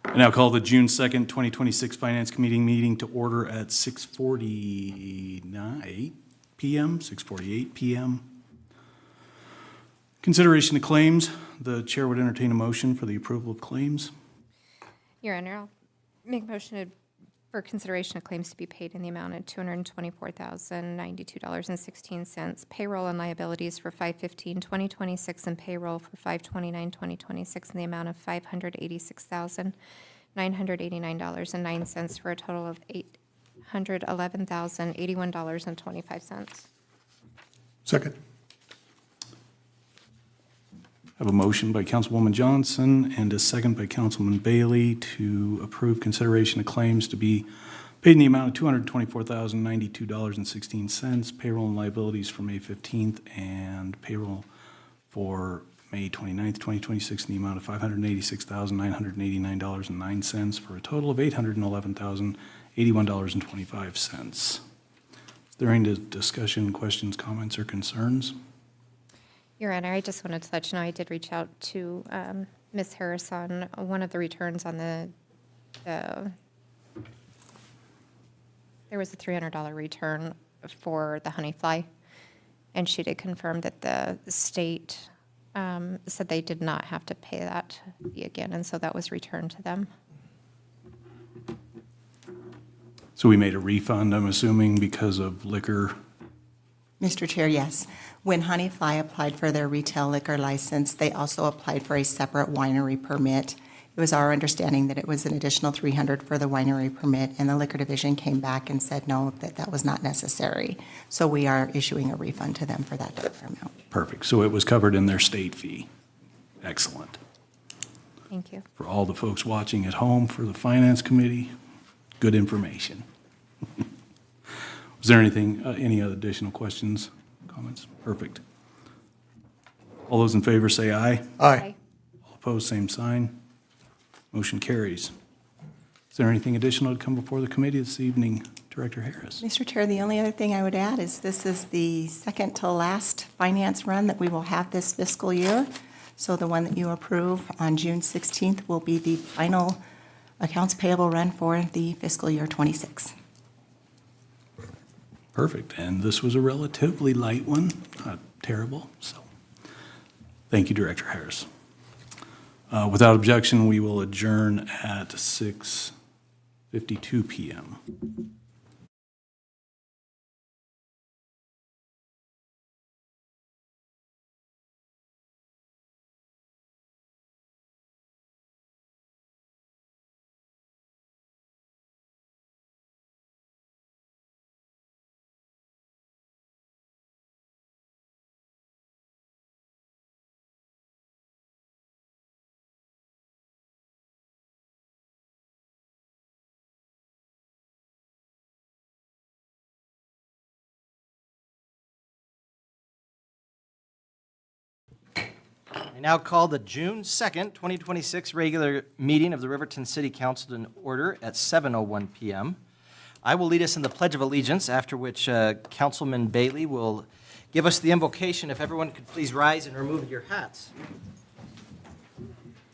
I now call the June 2nd, 2026 Finance Committee meeting to order at 6:48 p.m. Consideration of claims. The chair would entertain a motion for the approval of claims. Your Honor, I'll make a motion for consideration of claims to be paid in the amount of $224,092.16. Payroll and liabilities for 5/15/2026 and payroll for 5/29/2026 in the amount of $586,989.09 for a total of $811,081.25. Second. I have a motion by Councilwoman Johnson and a second by Councilman Bailey to approve consideration of claims to be paid in the amount of $224,092.16, payroll and liabilities for May 15th, and payroll for May 29th, 2026 in the amount of $586,989.09 for a total of $811,081.25. Is there any discussion, questions, comments, or concerns? Your Honor, I just wanted to let you know I did reach out to Ms. Harris on one of the returns on there was a $300 return for the honey fly, and she did confirm that the state said they did not have to pay that fee again, and so that was returned to them. So we made a refund, I'm assuming, because of liquor. Mr. Chair, yes. When Honey Fly applied for their retail liquor license, they also applied for a separate winery permit. It was our understanding that it was an additional $300 for the winery permit, and the liquor division came back and said no, that was not necessary. So we are issuing a refund to them for that dollar amount. Perfect. So it was covered in their state fee. Excellent. Thank you. For all the folks watching at home, for the Finance Committee, good information. Was there anything, any other additional questions, comments? Perfect. All those in favor say aye. Aye. All opposed, same sign. Motion carries. Is there anything additional to come before the committee this evening, Director Harris? Mr. Chair, the only other thing I would add is this is the second to last finance run that we will have this fiscal year. So the one that you approve on June 16th will be the final accounts payable run for the fiscal year 26. Perfect. And this was a relatively light one, not terrible. So thank you, Director Harris. Without objection, we will adjourn at 6:52 p.m. I now call the June 2nd, 2026 regular meeting of the Riverton City Council in order at 7:01 p.m. I will lead us in the Pledge of Allegiance, after which Councilman Bailey will give us the invocation. If everyone could please rise and remove your hats.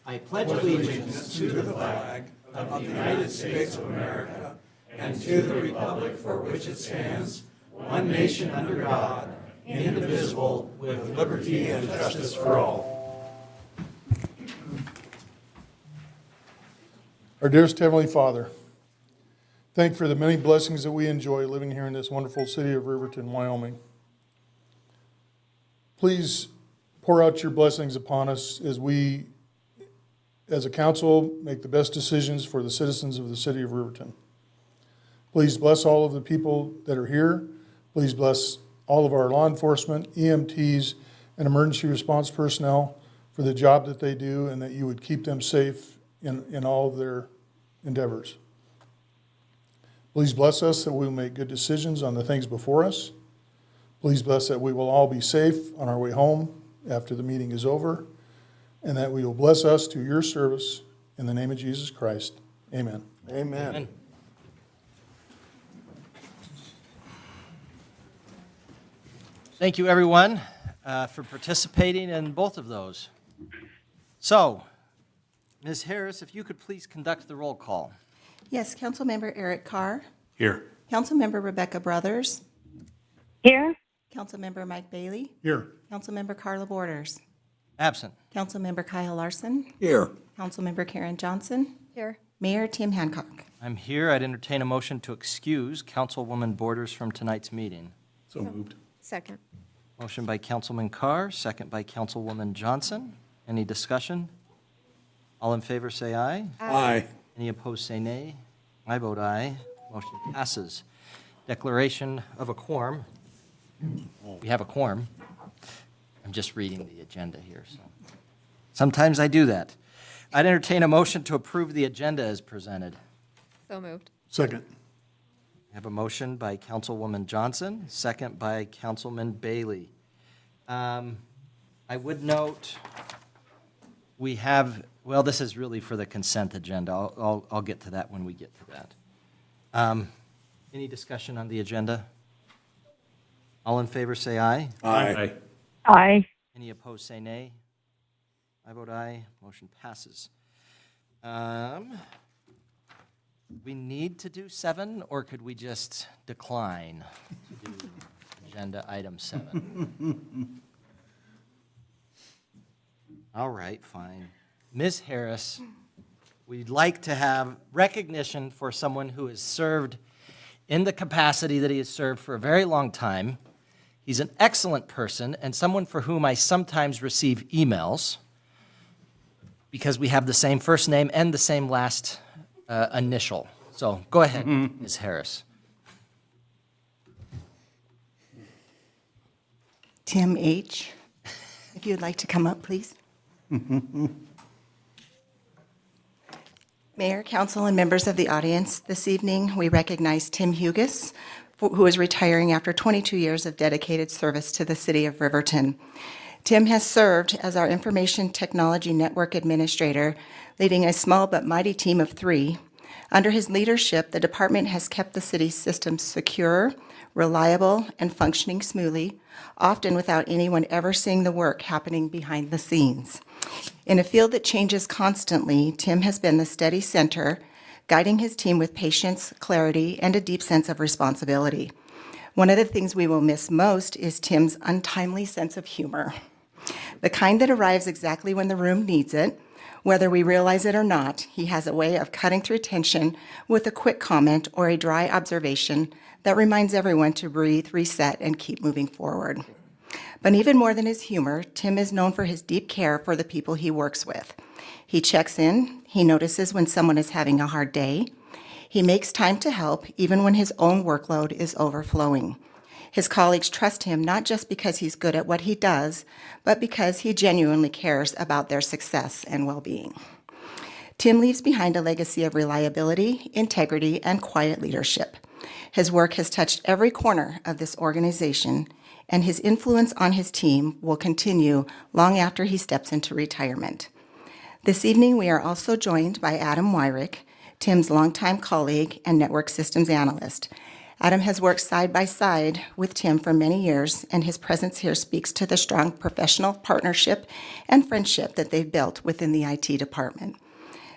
I pledge allegiance to the flag of the United States of America and to the republic for which it stands, one nation under God, indivisible, with liberty and justice for all. Our dearest Heavenly Father, thank you for the many blessings that we enjoy living here in this wonderful city of Riverton, Wyoming. Please pour out your blessings upon us as we, as a council, make the best decisions for the citizens of the city of Riverton. Please bless all of the people that are here. Please bless all of our law enforcement, EMTs, and emergency response personnel for the job that they do, and that you would keep them safe in all of their endeavors. Please bless us that we will make good decisions on the things before us. Please bless that we will all be safe on our way home after the meeting is over, and that we will bless us to your service in the name of Jesus Christ. Amen. Amen. Amen. Thank you, everyone, for participating in both of those. So, Ms. Harris, if you could please conduct the roll call. Yes, Councilmember Eric Carr, Here. Councilmember Rebecca Brothers, Here. Councilmember Mike Bailey, Here. Councilmember Carla Borders, Absent. Councilmember Kyle Larson, Here. Councilmember Karen Johnson, Here. Mayor Tim Hancock. I'm here. I'd entertain a motion to excuse Councilwoman Borders from tonight's meeting. So moved. Second. Motion by Councilman Carr, second by Councilwoman Johnson. Any discussion? All in favor, say aye. Aye. Any opposed, say nay. I vote aye. Motion passes. Declaration of a quorum. We have a quorum. I'm just reading the agenda here, so. Sometimes I do that. I'd entertain a motion to approve the agenda as presented. So moved. Second. I have a motion by Councilwoman Johnson, second by Councilman Bailey. I would note, we have, well, this is really for the consent agenda. I'll get to that when we get to that. Any discussion on the agenda? All in favor, say aye. Aye. Aye. Any opposed, say nay. I vote aye. Motion passes. We need to do 7, or could we just decline to do agenda item 7? All right, fine. Ms. Harris, we'd like to have recognition for someone who has served in the capacity that he has served for a very long time. He's an excellent person and someone for whom I sometimes receive emails because we have the same first name and the same last initial. So go ahead, Ms. Harris. Tim H., if you'd like to come up, please. Mayor, council, and members of the audience, this evening we recognize Tim HUGUS, who is retiring after 22 years of dedicated service to the city of Riverton. Tim has served as our Information Technology Network Administrator, leading a small but mighty team of 3. Under his leadership, the department has kept the city's systems secure, reliable, and functioning smoothly, often without anyone ever seeing the work happening behind the scenes. In a field that changes constantly, Tim has been the steady center, guiding his team with patience, clarity, and a deep sense of responsibility. One of the things we will miss most is Tim's untimely sense of humor, the kind that arrives exactly when the room needs it. Whether we realize it or not, he has a way of cutting through tension with a quick comment or a dry observation that reminds everyone to breathe, reset, and keep moving forward. But even more than his humor, Tim is known for his deep care for the people he works with. He checks in, he notices when someone is having a hard day, he makes time to help even when his own workload is overflowing. His colleagues trust him not just because he's good at what he does, but because he genuinely cares about their success and well-being. Tim leaves behind a legacy of reliability, integrity, and quiet leadership. His work has touched every corner of this organization, and his influence on his team will continue long after he steps into retirement. This evening, we are also joined by Adam Wyrick, Tim's longtime colleague and network systems analyst. Adam has worked side by side with Tim for many years, and his presence here speaks to the strong professional partnership and friendship that they've built within the IT department.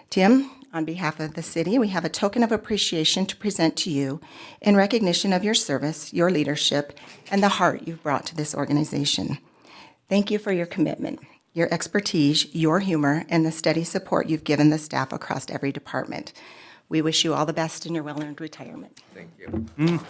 Tim, on behalf of the city, we have a token of appreciation to present to you in recognition of your service, your leadership, and the heart you've brought to this organization. Thank you for your commitment, your expertise, your humor, and the steady support you've given the staff across every department. We wish you all the best in your well-earned retirement. Thank you.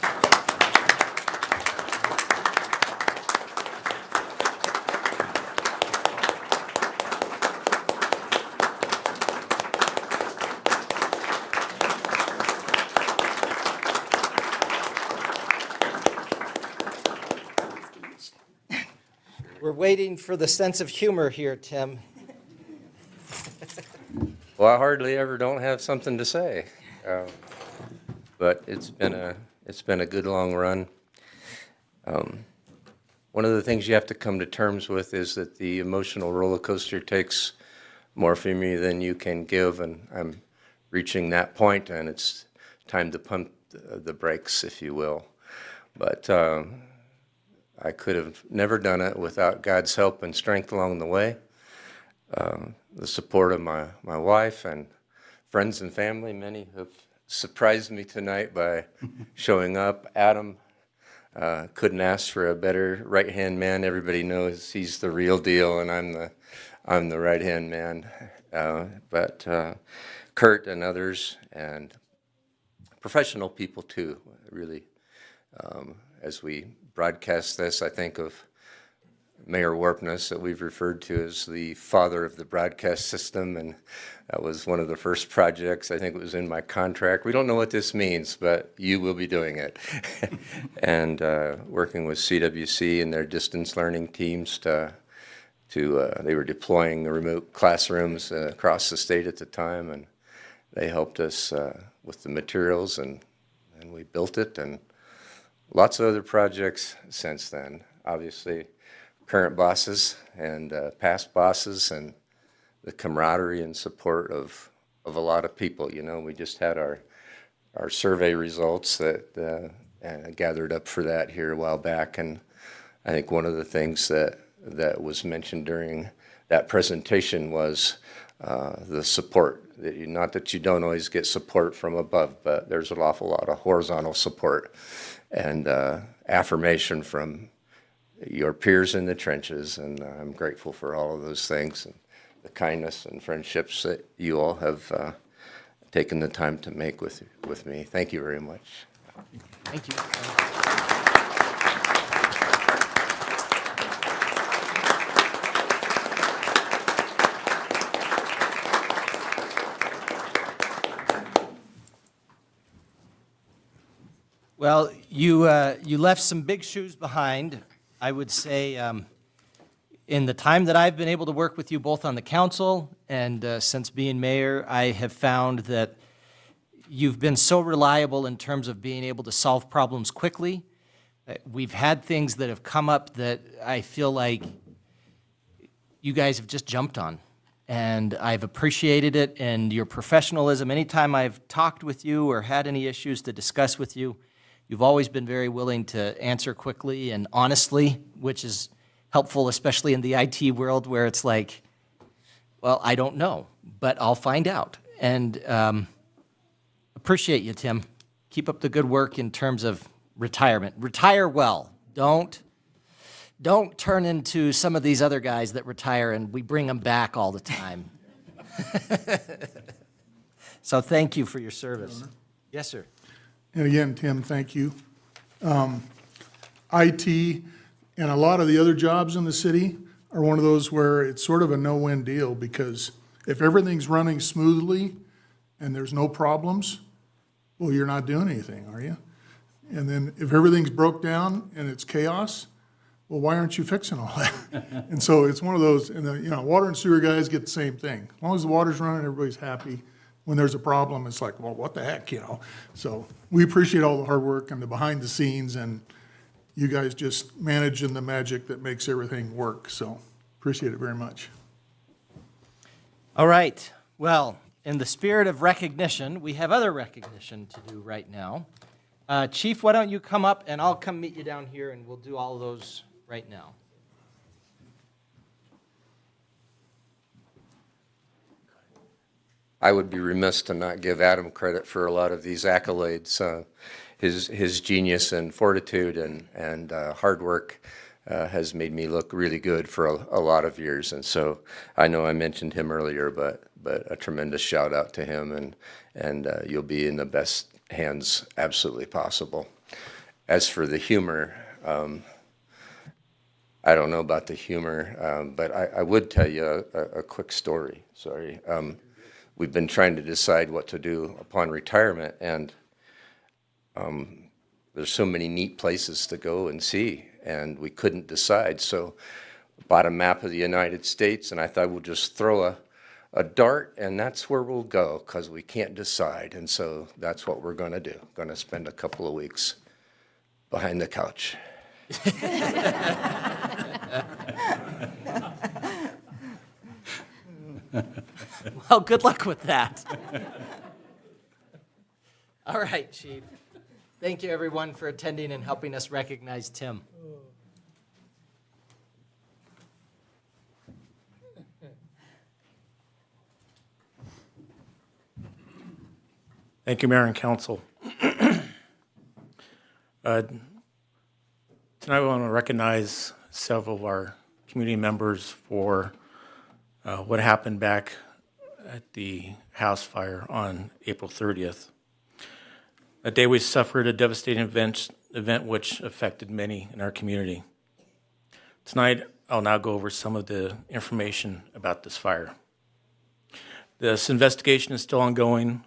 We're waiting for the sense of humor here, Tim. Well, I hardly ever don't have something to say, but it's been a good long run. One of the things you have to come to terms with is that the emotional roller coaster takes more from you than you can give, and I'm reaching that point, and it's time to pump the brakes, if you will. But I could have never done it without God's help and strength along the way. the support of my wife and friends and family. Many have surprised me tonight by showing up. Adam, couldn't ask for a better right-hand man. Everybody knows he's the real deal, and I'm the right-hand man. But Kurt and others, and professional people too, really. As we broadcast this, I think of Mayor Warpness, that we've referred to as the father of the broadcast system, and that was one of the first projects. I think it was in my contract. We don't know what this means, but you will be doing it. And working with CWC and their distance learning teams they were deploying the remote classrooms across the state at the time, and they helped us with the materials, and we built it, and lots of other projects since then. Obviously, current bosses and past bosses, and the camaraderie and support of a lot of people. You know, we just had our survey results that gathered up for that here a while back, and I think one of the things that was mentioned during that presentation was the support. Not that you don't always get support from above, but there's an awful lot of horizontal support and affirmation from your peers in the trenches, and I'm grateful for all of those things and the kindness and friendships that you all have taken the time to make with me. Thank you very much. Thank you. Well, you left some big shoes behind. I would say in the time that I've been able to work with you both on the council and since being mayor, I have found that you've been so reliable in terms of being able to solve problems quickly. We've had things that have come up that I feel like you guys have just jumped on. And I've appreciated it and your professionalism. Anytime I've talked with you or had any issues to discuss with you, you've always been very willing to answer quickly and honestly, which is helpful, especially in the IT world where it's like, well, I don't know, but I'll find out. And appreciate you, Tim. Keep up the good work in terms of retirement. Retire well. Don't turn into some of these other guys that retire and we bring them back all the time. So thank you for your service. Yes, sir. And again, Tim, thank you. IT and a lot of the other jobs in the city are one of those where it's sort of a no-win deal, because if everything's running smoothly and there's no problems, well, you're not doing anything, are you? And then if everything's broke down and it's chaos, well, why aren't you fixing all that? And so it's one of those, and the, water and sewer guys get the same thing. As long as the water's running, everybody's happy. When there's a problem, it's like, well, what the heck, So we appreciate all the hard work and the behind the scenes, and you guys just managing the magic that makes everything work. So appreciate it very much. All right. Well, in the spirit of recognition, we have other recognition to do right now. Chief, why don't you come up and I'll come meet you down here and we'll do all of those right now. I would be remiss to not give Adam credit for a lot of these accolades. His genius and fortitude and hard work has made me look really good for a lot of years. And so I know I mentioned him earlier, but a tremendous shout out to him, and you'll be in the best hands absolutely possible. As for the humor, I don't know about the humor, but I would tell you a quick story. Sorry. We've been trying to decide what to do upon retirement, and there's so many neat places to go and see, and we couldn't decide. So bought a map of the United States, and I thought we'll just throw a dart, and that's where we'll go, because we can't decide. And so that's what we're going to do. Going to spend a couple of weeks behind the couch. Well, good luck with that. All right, Chief. Thank you, everyone, for attending and helping us recognize Tim. Thank you, Mayor and Council. Tonight we want to recognize several of our community members for what happened back at the house fire on April 30th. That day we suffered a devastating event which affected many in our community. Tonight I'll now go over some of the information about this fire. This investigation is still ongoing,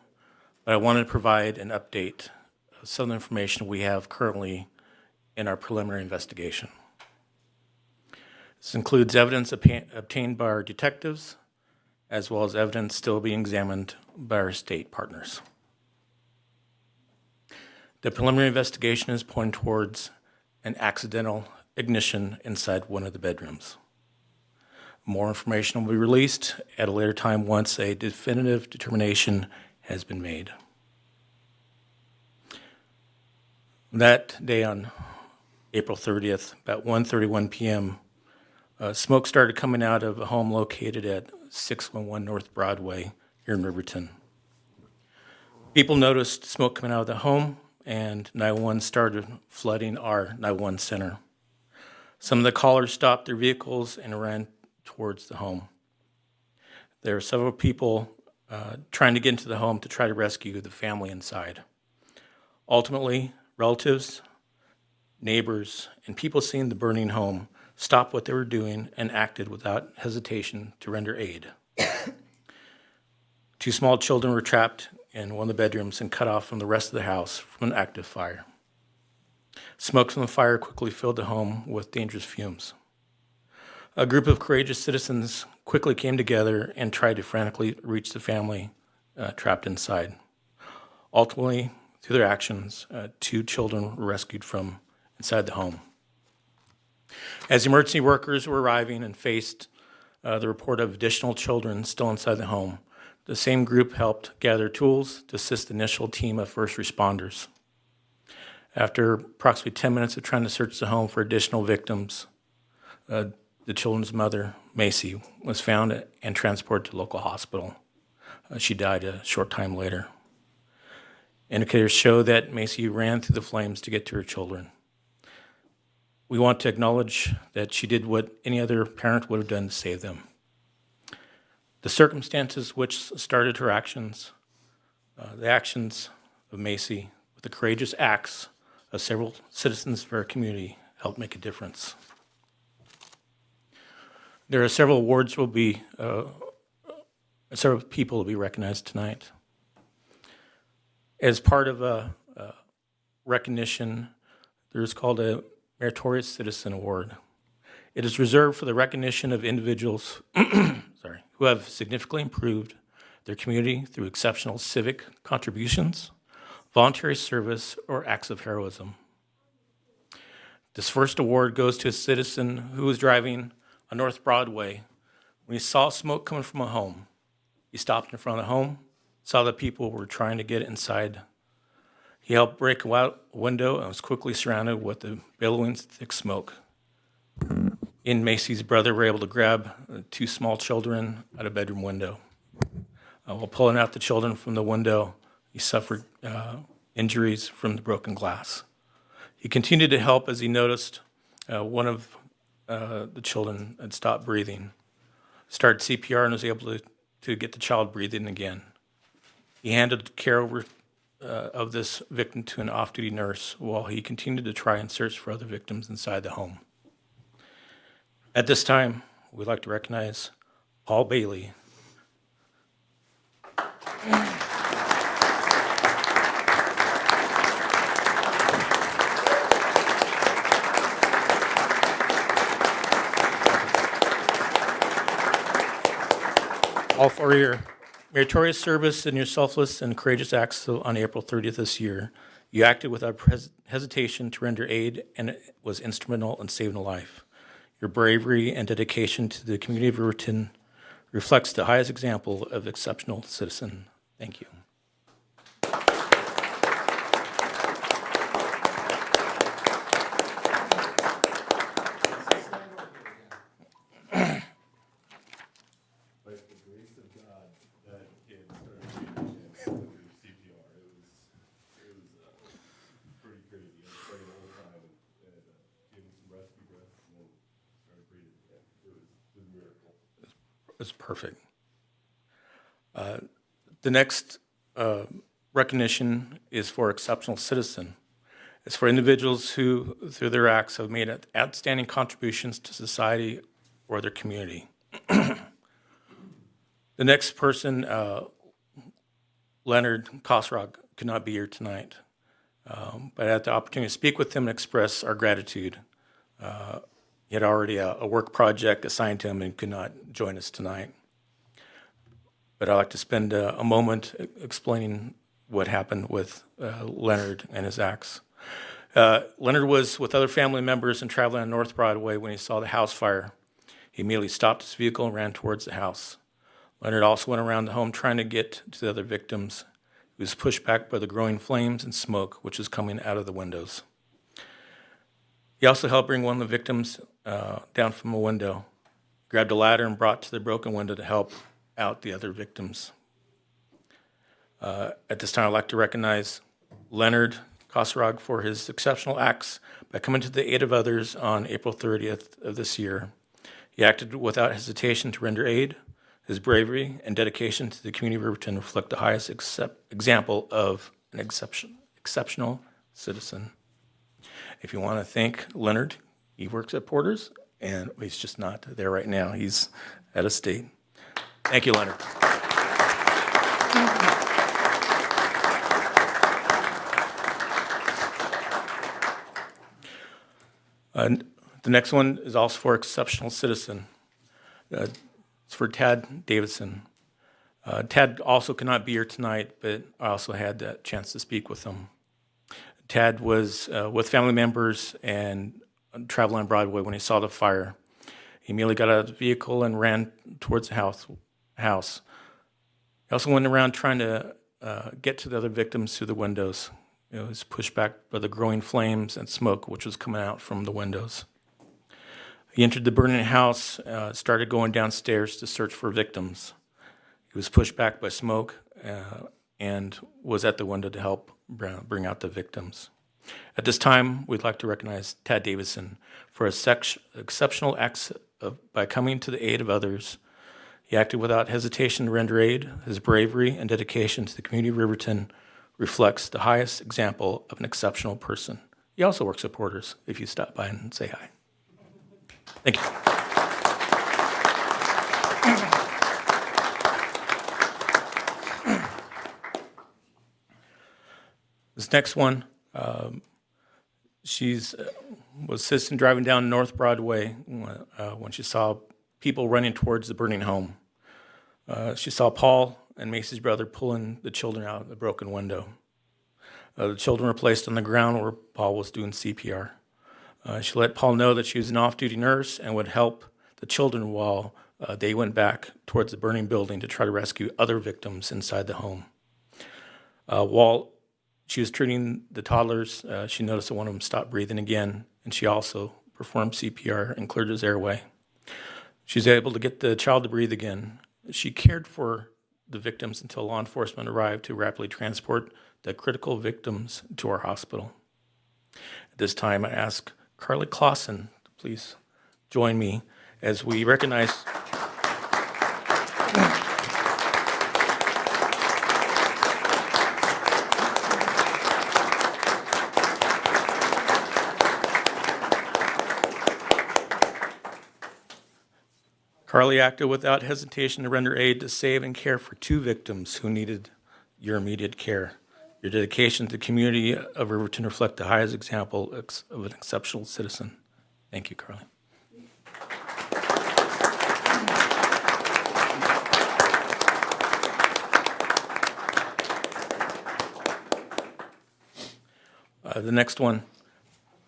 but I wanted to provide an update of some of the information we have currently in our preliminary investigation. This includes evidence obtained by our detectives, as well as evidence still being examined by our state partners. The preliminary investigation is pointing towards an accidental ignition inside one of the bedrooms. More information will be released at a later time once a definitive determination has been made. That day on April 30th, about 1:31 p.m., smoke started coming out of a home located at 611 North Broadway here in Riverton. People noticed smoke coming out of the home, and 911 started flooding our 911 center. Some of the callers stopped their vehicles and ran towards the home. There were several people trying to get into the home to try to rescue the family inside. Ultimately, relatives, neighbors, and people seeing the burning home stopped what they were doing and acted without hesitation to render aid. 2 small children were trapped in one of the bedrooms and cut off from the rest of the house from an active fire. Smoke from the fire quickly filled the home with dangerous fumes. A group of courageous citizens quickly came together and tried to frantically reach the family trapped inside. Ultimately, through their actions, 2 children were rescued from inside the home. As emergency workers were arriving and faced the report of additional children still inside the home, the same group helped gather tools to assist the initial team of first responders. After approximately 10 minutes of trying to search the home for additional victims, the children's mother, Macy, was found and transported to a local hospital. She died a short time later. Indicators show that Macy ran through the flames to get to her children. We want to acknowledge that she did what any other parent would have done to save them. The circumstances which started her actions, the actions of Macy, with the courageous acts of several citizens of our community, helped make a difference. There are several awards several people will be recognized tonight. As part of a recognition, there's called a Meritorious Citizen Award. It is reserved for the recognition of individuals who have significantly improved their community through exceptional civic contributions, voluntary service, or acts of heroism. This first award goes to a citizen who was driving on North Broadway when he saw smoke coming from a home. He stopped in front of the home, saw that people were trying to get inside. He helped break a window and was quickly surrounded with the billowing thick smoke. He and Macy's brother were able to grab 2 small children out a bedroom window. While pulling out the children from the window, he suffered injuries from the broken glass. He continued to help as he noticed one of the children had stopped breathing, started CPR, and was able to get the child breathing again. He handed care over of this victim to an off-duty nurse while he continued to try and search for other victims inside the home. At this time, we'd like to recognize Paul Bailey. All for your meritorious service and your selfless and courageous acts on April 30th this year. You acted without hesitation to render aid, and it was instrumental in saving a life. Your bravery and dedication to the community of Riverton reflects the highest example of exceptional citizen. Thank you. That's perfect. The next recognition is for exceptional citizen. It's for individuals who, through their acts, have made outstanding contributions to society or their community. The next person, Leonard Kosrog, could not be here tonight, but I had the opportunity to speak with him and express our gratitude. He had already a work project assigned to him and could not join us tonight. But I'd like to spend a moment explaining what happened with Leonard and his acts. Leonard was with other family members and traveling on North Broadway when he saw the house fire. He immediately stopped his vehicle and ran towards the house. Leonard also went around the home trying to get to the other victims. He was pushed back by the growing flames and smoke, which was coming out of the windows. He also helped bring one of the victims down from a window, grabbed a ladder and brought to the broken window to help out the other victims. At this time, I'd like to recognize Leonard Kosrog for his exceptional acts by coming to the aid of others on April 30th of this year. He acted without hesitation to render aid. His bravery and dedication to the community of Riverton reflect the highest example of an exceptional citizen. If you want to thank Leonard, he works at Porter's, and he's just not there right now. He's out of state. Thank you, Leonard. The next one is also for exceptional citizen. It's for Tad Davidson. Tad also could not be here tonight, but I also had that chance to speak with him. Tad was with family members and traveling on Broadway when he saw the fire. He immediately got out of the vehicle and ran towards the house. He also went around trying to get to the other victims through the windows. He was pushed back by the growing flames and smoke, which was coming out from the windows. He entered the burning house, started going downstairs to search for victims. He was pushed back by smoke and was at the window to help bring out the victims. At this time, we'd like to recognize Tad Davidson for his exceptional acts by coming to the aid of others. He acted without hesitation to render aid. His bravery and dedication to the community of Riverton reflects the highest example of an exceptional person. He also works at Porter's, if you stop by and say hi. Thank you. This next one, was assisting driving down North Broadway when she saw people running towards the burning home. She saw Paul and Macy's brother pulling the children out of the broken window. The children were placed on the ground where Paul was doing CPR. She let Paul know that she was an off-duty nurse and would help the children while they went back towards the burning building to try to rescue other victims inside the home. While she was treating the toddlers, she noticed that one of them stopped breathing again, and she also performed CPR and cleared his airway. She was able to get the child to breathe again. She cared for the victims until law enforcement arrived to rapidly transport the critical victims to our hospital. At this time, I ask Carly Clausen to please join me as we recognize Carly acted without hesitation to render aid to save and care for 2 victims who needed your immediate care. Your dedication to the community of Riverton reflect the highest example of an exceptional citizen. Thank you, Carly. The next one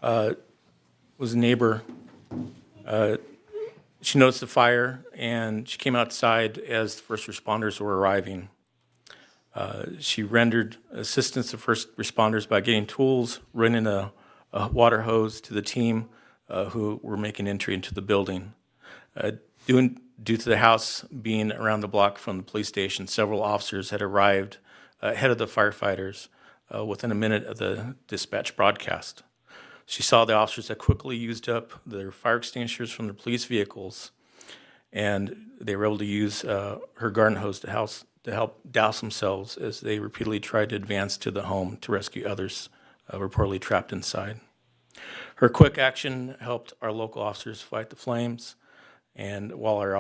was a neighbor. She noticed the fire, and she came outside as the first responders were arriving. She rendered assistance to first responders by getting tools, running a water hose to the team who were making entry into the building. Due to the house being around the block from the police station, several officers had arrived ahead of the firefighters within a minute of the dispatch broadcast. She saw the officers had quickly used up their fire extinguishers from their police vehicles and they were able to use her garden hose to help douse themselves as they repeatedly tried to advance to the home to rescue others reportedly trapped inside. Her quick action helped our local officers fight the flames, and while our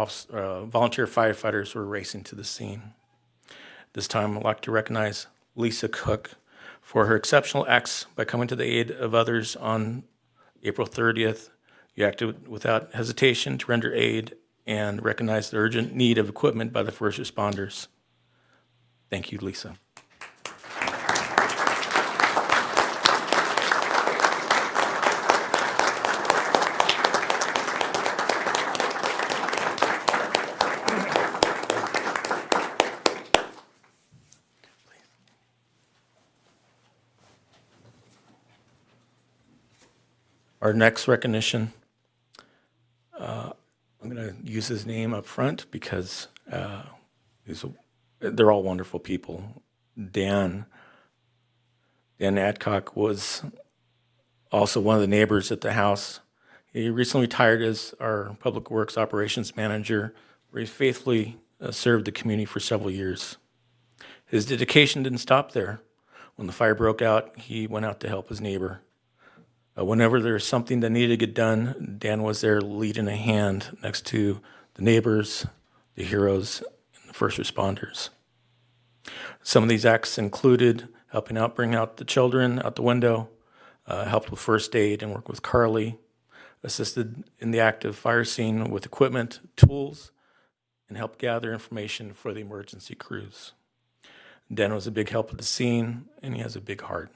volunteer firefighters were racing to the scene. This time, I'd like to recognize Lisa Cook for her exceptional acts by coming to the aid of others on April 30th. You acted without hesitation to render aid and recognize the urgent need of equipment by the first responders. Thank you, Lisa. Our next recognition, I'm going to use his name up front because they're all wonderful people. Dan Adcock was also one of the neighbors at the house. He recently retired as our Public Works Operations Manager, where he faithfully served the community for several years. His dedication didn't stop there. When the fire broke out, he went out to help his neighbor. Whenever there was something that needed to get done, Dan was there leading a hand next to the neighbors, the heroes, and the first responders. Some of these acts included helping out bring out the children out the window, helped with first aid and worked with Carly, assisted in the active fire scene with equipment, tools, and helped gather information for the emergency crews. Dan was a big help at the scene, and he has a big heart.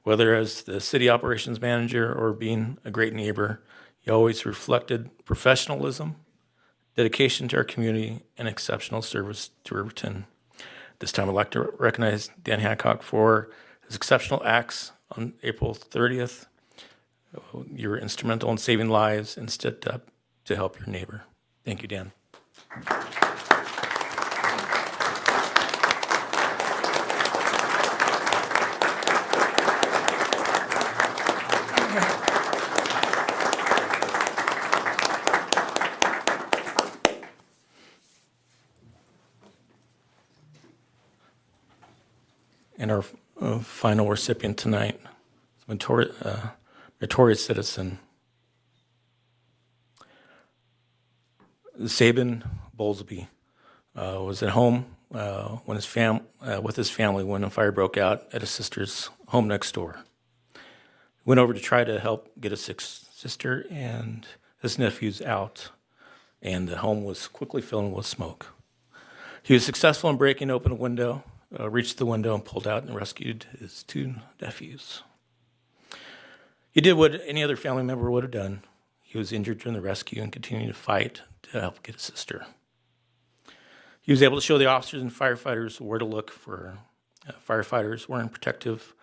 Whether as the city operations manager or being a great neighbor, he always reflected professionalism, dedication to our community, and exceptional service to Riverton. This time I'd like to recognize Dan Hancock for his exceptional acts on April 30th. You were instrumental in saving lives and stepped up to help your neighbor. Thank you, Dan. And our final recipient tonight is meritorious citizen Sabin Bowlesby. Was at home when with his family when a fire broke out at his sister's home next door. He went over to try to help get his sick sister and his nephews out, and the home was quickly filling with smoke. He was successful in breaking open a window, reached the window and pulled out and rescued his two nephews. He did what any other family member would have done. He was injured during the rescue and continued to fight to help get his sister. He was able to show the officers and firefighters where to look for firefighters wearing protective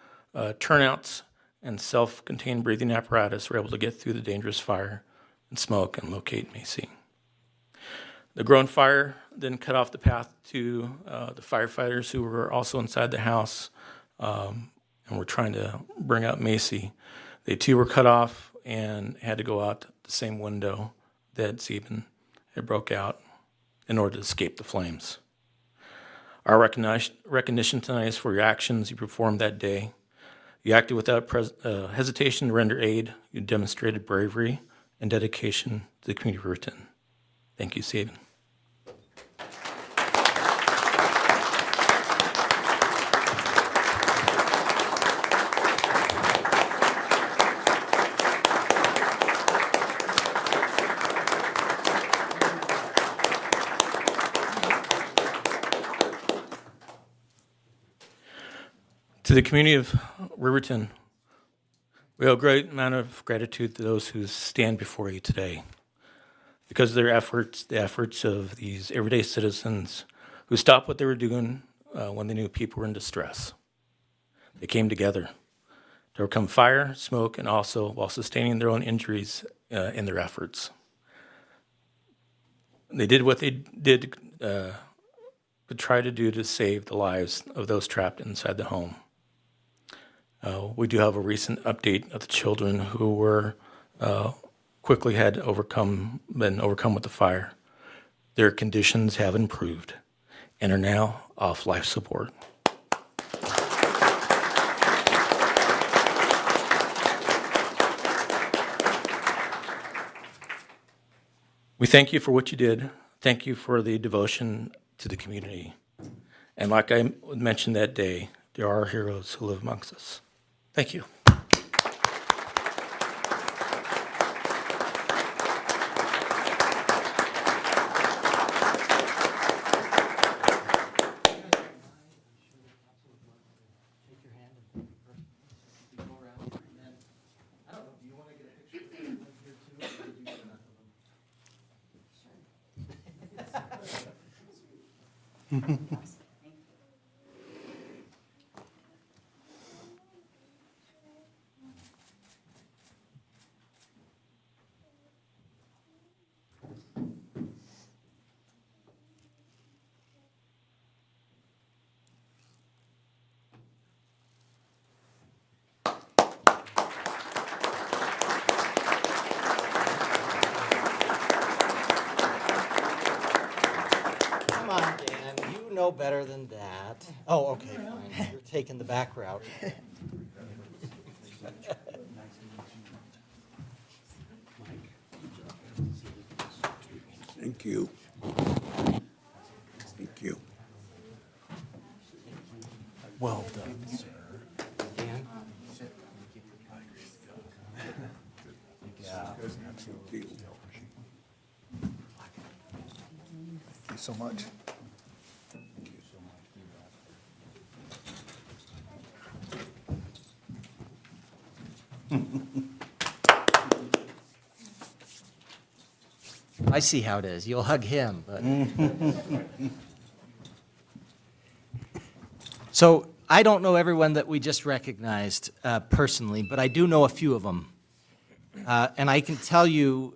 turnouts and self-contained breathing apparatus were able to get through the dangerous fire and smoke and locate Macy. The growing fire then cut off the path to the firefighters who were also inside the house and were trying to bring out Macy. They too were cut off and had to go out the same window that Sabin had broke out in order to escape the flames. Our recognition tonight is for your actions you performed that day. You acted without hesitation to render aid. You demonstrated bravery and dedication to the community of Riverton. Thank you, Sabin. To the community of Riverton, we owe a great amount of gratitude to those who stand before you today. Because of their efforts, the efforts of these everyday citizens who stopped what they were doing when they knew people were in distress. They came together to overcome fire, smoke, and also while sustaining their own injuries in their efforts. They did what they did could try to do to save the lives of those trapped inside the home. We do have a recent update of the children who were quickly been overcome with the fire. their conditions have improved and are now off life support. We thank you for what you did. Thank you for the devotion to the community. And like I mentioned that day, there are heroes who live amongst us. Thank you. Come on, Dan, you know better than that. Oh, okay, fine. You're taking the back route. Thank you. Thank you. Well done, sir. Dan? Thank you. Thank you so much. I see how it is. You'll hug him, but. So I don't know everyone that we just recognized personally, but I do know a few of them. And I can tell you,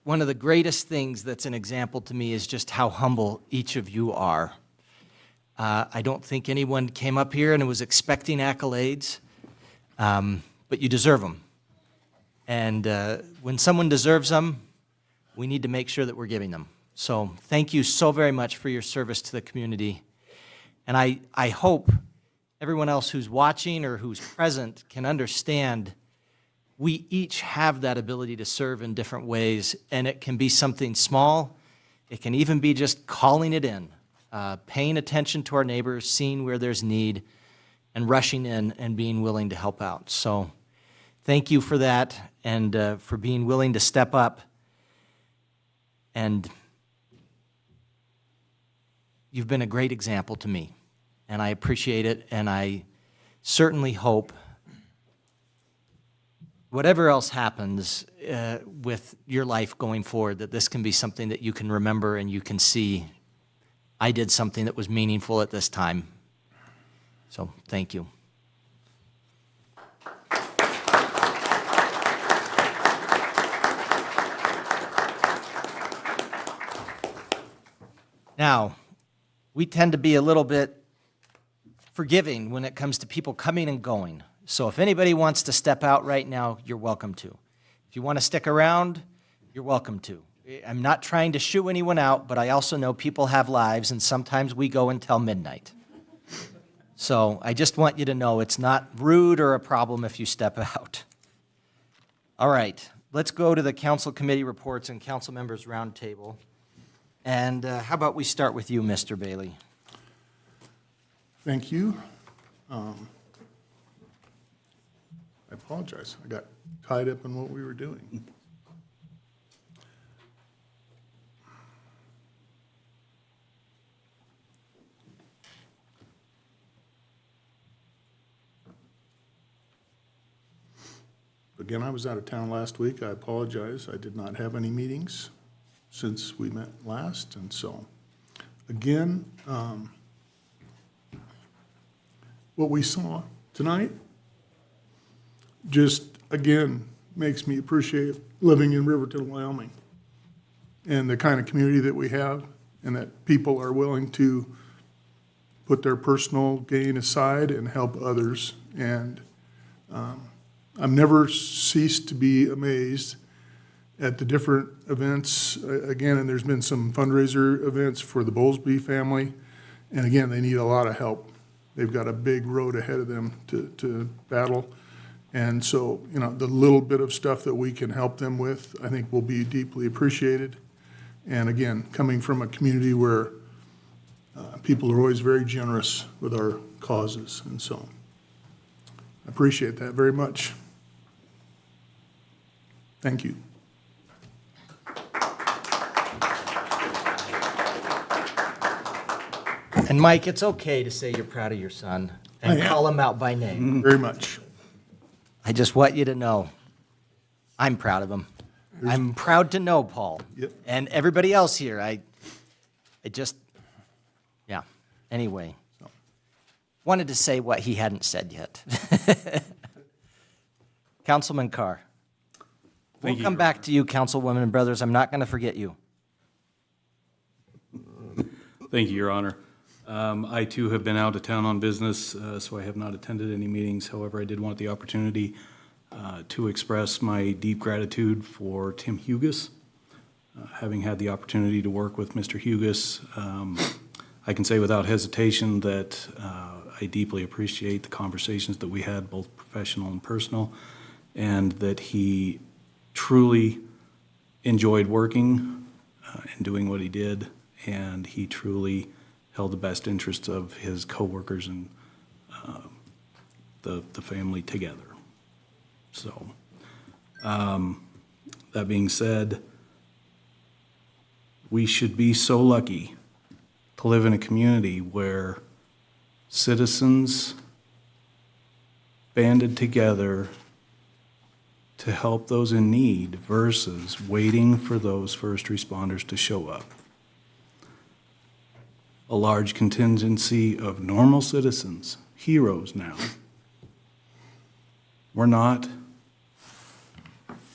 one of the greatest things that's an example to me is just how humble each of you are. I don't think anyone came up here and was expecting accolades, but you deserve them. And when someone deserves them, we need to make sure that we're giving them. So thank you so very much for your service to the community. And I hope everyone else who's watching or who's present can understand we each have that ability to serve in different ways, and it can be something small. It can even be just calling it in, paying attention to our neighbors, seeing where there's need, and rushing in and being willing to help out. So thank you for that and for being willing to step up. And you've been a great example to me, and I appreciate it, and I certainly hope whatever else happens with your life going forward, that this can be something that you can remember and you can see, I did something that was meaningful at this time. So thank you. Now, we tend to be a little bit forgiving when it comes to people coming and going. So if anybody wants to step out right now, you're welcome to. If you want to stick around, you're welcome to. I'm not trying to shoo anyone out, but I also know people have lives, and sometimes we go until midnight. So I just want you to know it's not rude or a problem if you step out. All right, let's go to the council committee reports and council members roundtable. And how about we start with you, Mr. Bailey? Thank you. I apologize. I got tied up in what we were doing. Again, I was out of town last week. I apologize. I did not have any meetings since we met last, and so, again, what we saw tonight just, again, makes me appreciate living in Riverton, Wyoming, and the kind of community that we have, and that people are willing to put their personal gain aside and help others. And I've never ceased to be amazed at the different events, again, and there's been some fundraiser events for the Bowlesby family. And again, they need a lot of help. They've got a big road ahead of them to battle. And so, you know, the little bit of stuff that we can help them with, I think will be deeply appreciated. And again, coming from a community where people are always very generous with our causes. And so I appreciate that very much. Thank you. And Mike, it's okay to say you're proud of your son and I am. call him out by name. Very much. I just want you to know, I'm proud of him. I'm proud to know Paul. Yep. And everybody else here. I just, yeah. Anyway, wanted to say what he hadn't said yet. Councilman Carr. We'll Thank you, come Your back to you, Councilwomen and brothers. I'm not going to forget you. Thank you, Your Honor. I too have been out of town on business, so I have not attended any meetings. However, I did want the opportunity to express my deep gratitude for Tim HUGUS. Having had the opportunity to work with Mr. HUGUS, I can say without hesitation that I deeply appreciate the conversations that we had, both professional and personal, and that he truly enjoyed working and doing what he did, and he truly held the best interests of his coworkers and the family together. So, that being said, we should be so lucky to live in a community where citizens banded together to help those in need versus waiting for those first responders to show up. A large contingency of normal citizens, heroes now, were not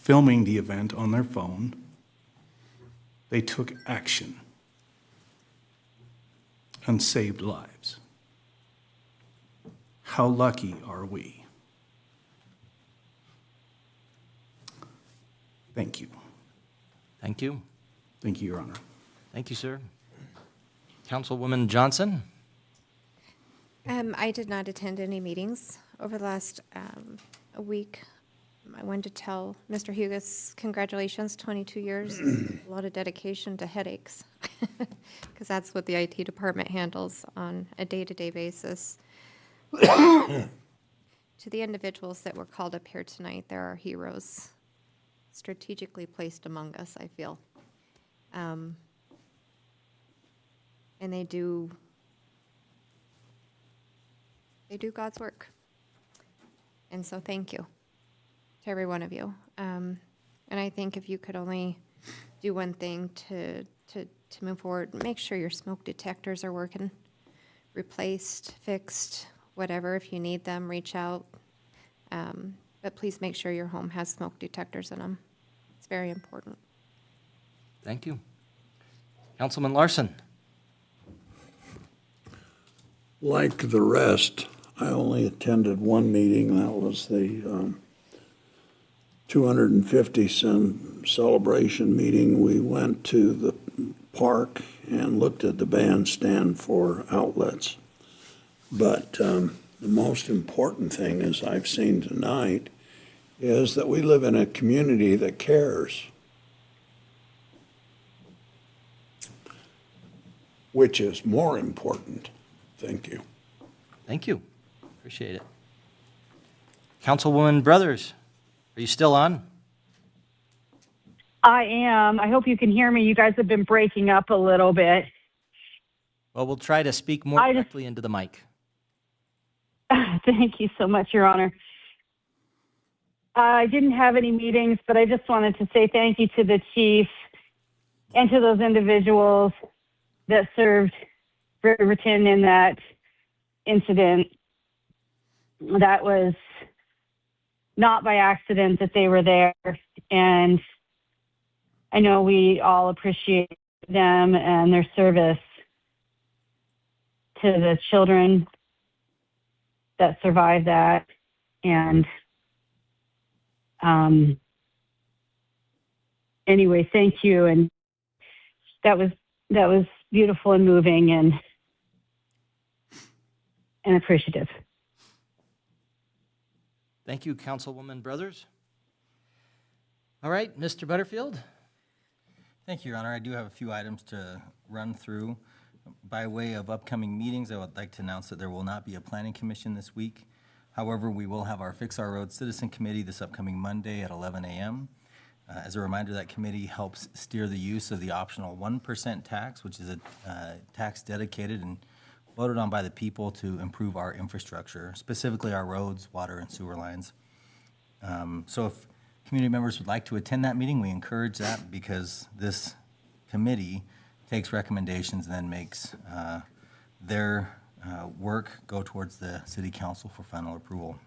filming the event on their phone. They took action and saved lives. How lucky are we? Thank you. Thank you. Thank you, Your Honor. Thank you, sir. Councilwoman Johnson? I did not attend any meetings over the last a week. I wanted to tell Mr. HUGUS, congratulations, 22 years, a lot of dedication to headaches, because that's what the IT department handles on a day-to-day basis. To the individuals that were called up here tonight, there are heroes strategically placed among us, I feel. And they do God's work. And so thank you to every one of you. And I think if you could only do one thing to move forward, make sure your smoke detectors are working, replaced, fixed, whatever. If you need them, reach out. But please make sure your home has smoke detectors in them. It's very important. Thank you. Councilman Larson? Like the rest, I only attended one meeting. That was the 250th celebration meeting. We went to the park and looked at the bandstand for outlets. But the most important thing, as I've seen tonight, is that we live in a community that cares, which is more important. Thank you. Thank you. Appreciate it. Councilwoman Brothers, are you still on? I am. I hope you can hear me. You guys have been breaking up a little bit. Well, we'll try to speak more I just- directly into the mic. Thank you so much, Your Honor. I didn't have any meetings, but I just wanted to say thank you to the chief and to those individuals that served Riverton in that incident. That was not by accident that they were there, and I know we all appreciate them and their service to the children that survived that, and anyway, thank you. And that was beautiful and moving and appreciative. Thank you, Councilwoman Brothers. All right, Mr. Butterfield? Thank you, Your Honor. I do have a few items to run through. By way of upcoming meetings, I would like to announce that there will not be a planning commission this week. However, we will have our Fix Our Road Citizen Committee this upcoming Monday at 11 a.m. As a reminder, that committee helps steer the use of the optional 1% tax, which is a tax dedicated and voted on by the people to improve our infrastructure, specifically our roads, water, and sewer lines. So if community members would like to attend that meeting, we encourage that because this committee takes recommendations and then makes their work go towards the city council for final approval.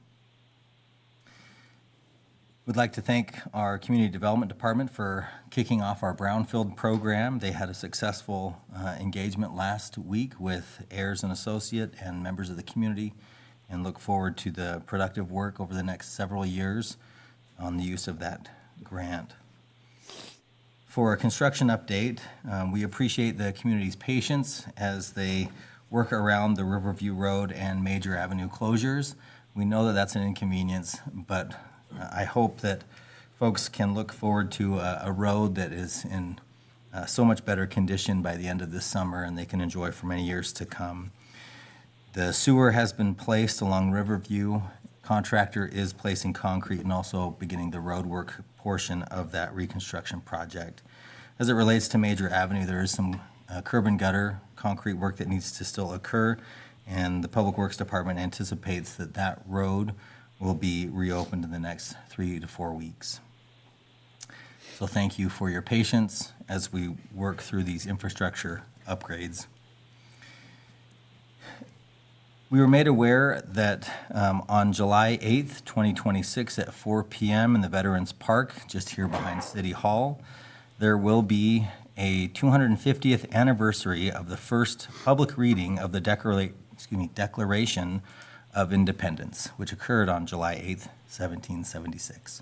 We'd like to thank our community development department for kicking off our brownfield program. They had a successful engagement last week with Ayers and Associate and members of the community, and look forward to the productive work over the next several years on the use of that grant. For a construction update, we appreciate the community's patience as they work around the Riverview Road and Major Avenue closures. We know that that's an inconvenience, but I hope that folks can look forward to a road that is in so much better condition by the end of this summer and they can enjoy for many years to come. The sewer has been placed along Riverview. Contractor is placing concrete and also beginning the road work portion of that reconstruction project. As it relates to Major Avenue, there is some curb and gutter concrete work that needs to still occur, and the Public Works Department anticipates that that road will be reopened in the next 3 to 4 weeks. So thank you for your patience as we work through these infrastructure upgrades. We were made aware that on July 8th, 2026 at 4 p.m. in the Veterans Park, just here behind City Hall, there will be a 250th anniversary of the first public reading of the Declaration of Independence, which occurred on July 8th, 1776.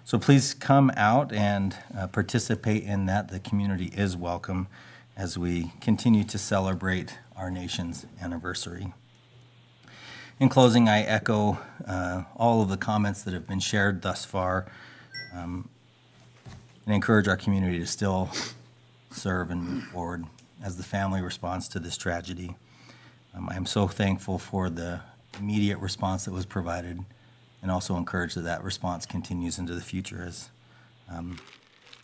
So please come out and participate in that. The community is welcome as we continue to celebrate our nation's anniversary. In closing, I echo all of the comments that have been shared thus far and encourage our community to still serve and move forward as the family responds to this tragedy. I am so thankful for the immediate response that was provided and also encourage that that response continues into the future as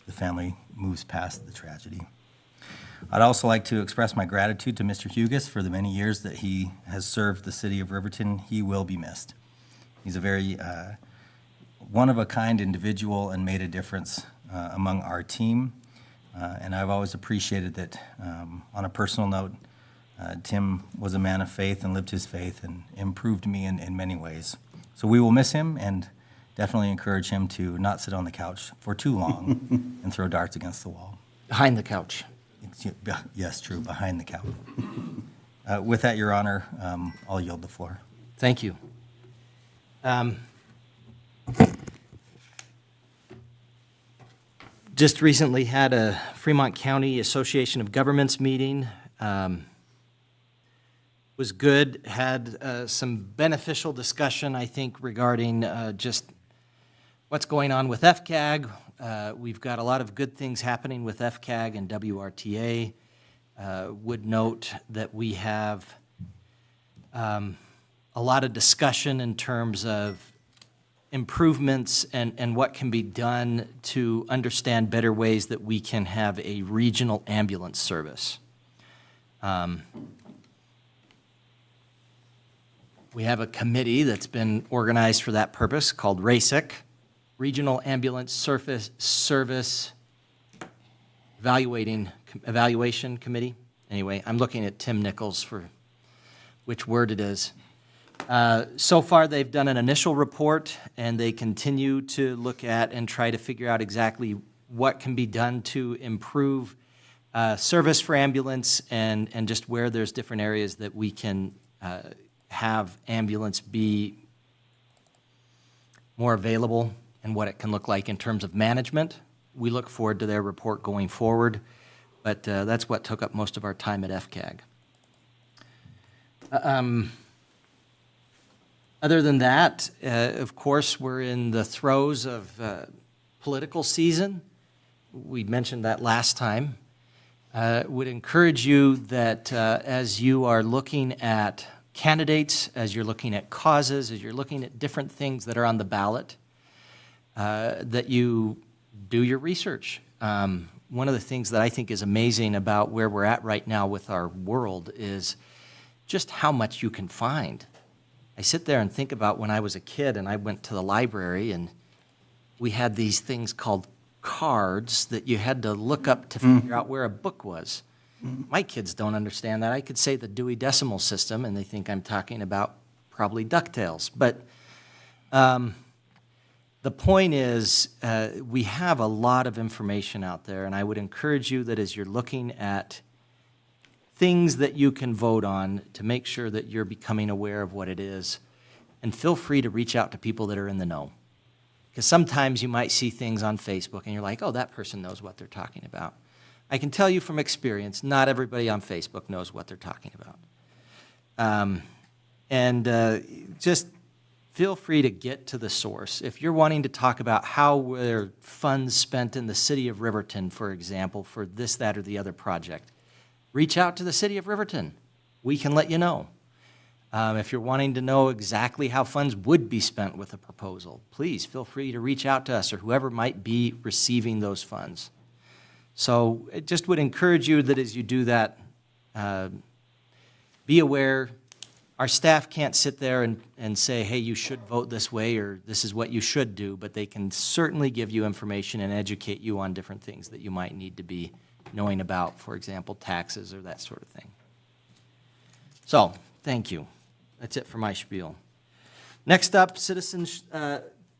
the family moves past the tragedy. I'd also like to express my gratitude to Mr. HUGUS for the many years that he has served the city of Riverton. He will be missed. He's a very one-of-a-kind individual and made a difference among our team. And I've always appreciated that, on a personal note, Tim was a man of faith and lived his faith and improved me in many ways. So we will miss him and definitely encourage him to not sit on the couch for too long and throw darts against the wall. Behind the couch. Yes, true, behind the couch. With that, Your Honor, I'll yield the floor. Thank you. Just recently had a Fremont County Association of Governments meeting. Was good, had some beneficial discussion, I think, regarding just what's going on with FCAG. We've got a lot of good things happening with FCAG and WRTA. Would note that we have a lot of discussion in terms of improvements and what can be done to understand better ways that we can have a regional ambulance service. We have a committee that's been organized for that purpose called RACIC, Regional Ambulance Service Evaluation Committee. Anyway, I'm looking at Tim Nichols for which word it is. So far, they've done an initial report, and they continue to look at and try to figure out exactly what can be done to improve service for ambulance and just where there's different areas that we can have ambulance be more available and what it can look like in terms of management. we look forward to their report going forward, but that's what took up most of our time at FCAG. Other than that, of course, we're in the throes of political season. We mentioned that last time. Would encourage you that as you are looking at candidates, as you're looking at causes, as you're looking at different things that are on the ballot, that you do your research. One of the things that I think is amazing about where we're at right now with our world is just how much you can find. I sit there and think about when I was a kid and I went to the library and we had these things called cards that you had to look up to figure out where a book was. My kids don't understand that. I could say the Dewey Decimal System and they think I'm talking about probably DuckTales. But the point is we have a lot of information out there, and I would encourage you that as you're looking at things that you can vote on to make sure that you're becoming aware of what it is, and feel free to reach out to people that are in the know. Because sometimes you might see things on Facebook and you're like, oh, that person knows what they're talking about. I can tell you from experience, not everybody on Facebook knows what they're talking about. Just feel free to get to the source. If you're wanting to talk about how were funds spent in the city of Riverton, for example, for this, that, or the other project, reach out to the city of Riverton. We can let you know. If you're wanting to know exactly how funds would be spent with a proposal, please feel free to reach out to us or whoever might be receiving those funds. So it just would encourage you that as you do that, be aware. Our staff can't sit there and say, hey, you should vote this way or this is what you should do, but they can certainly give you information and educate you on different things that you might need to be knowing about, for example, taxes or that sort of thing. So, thank you. That's it for my spiel. Next up, citizens'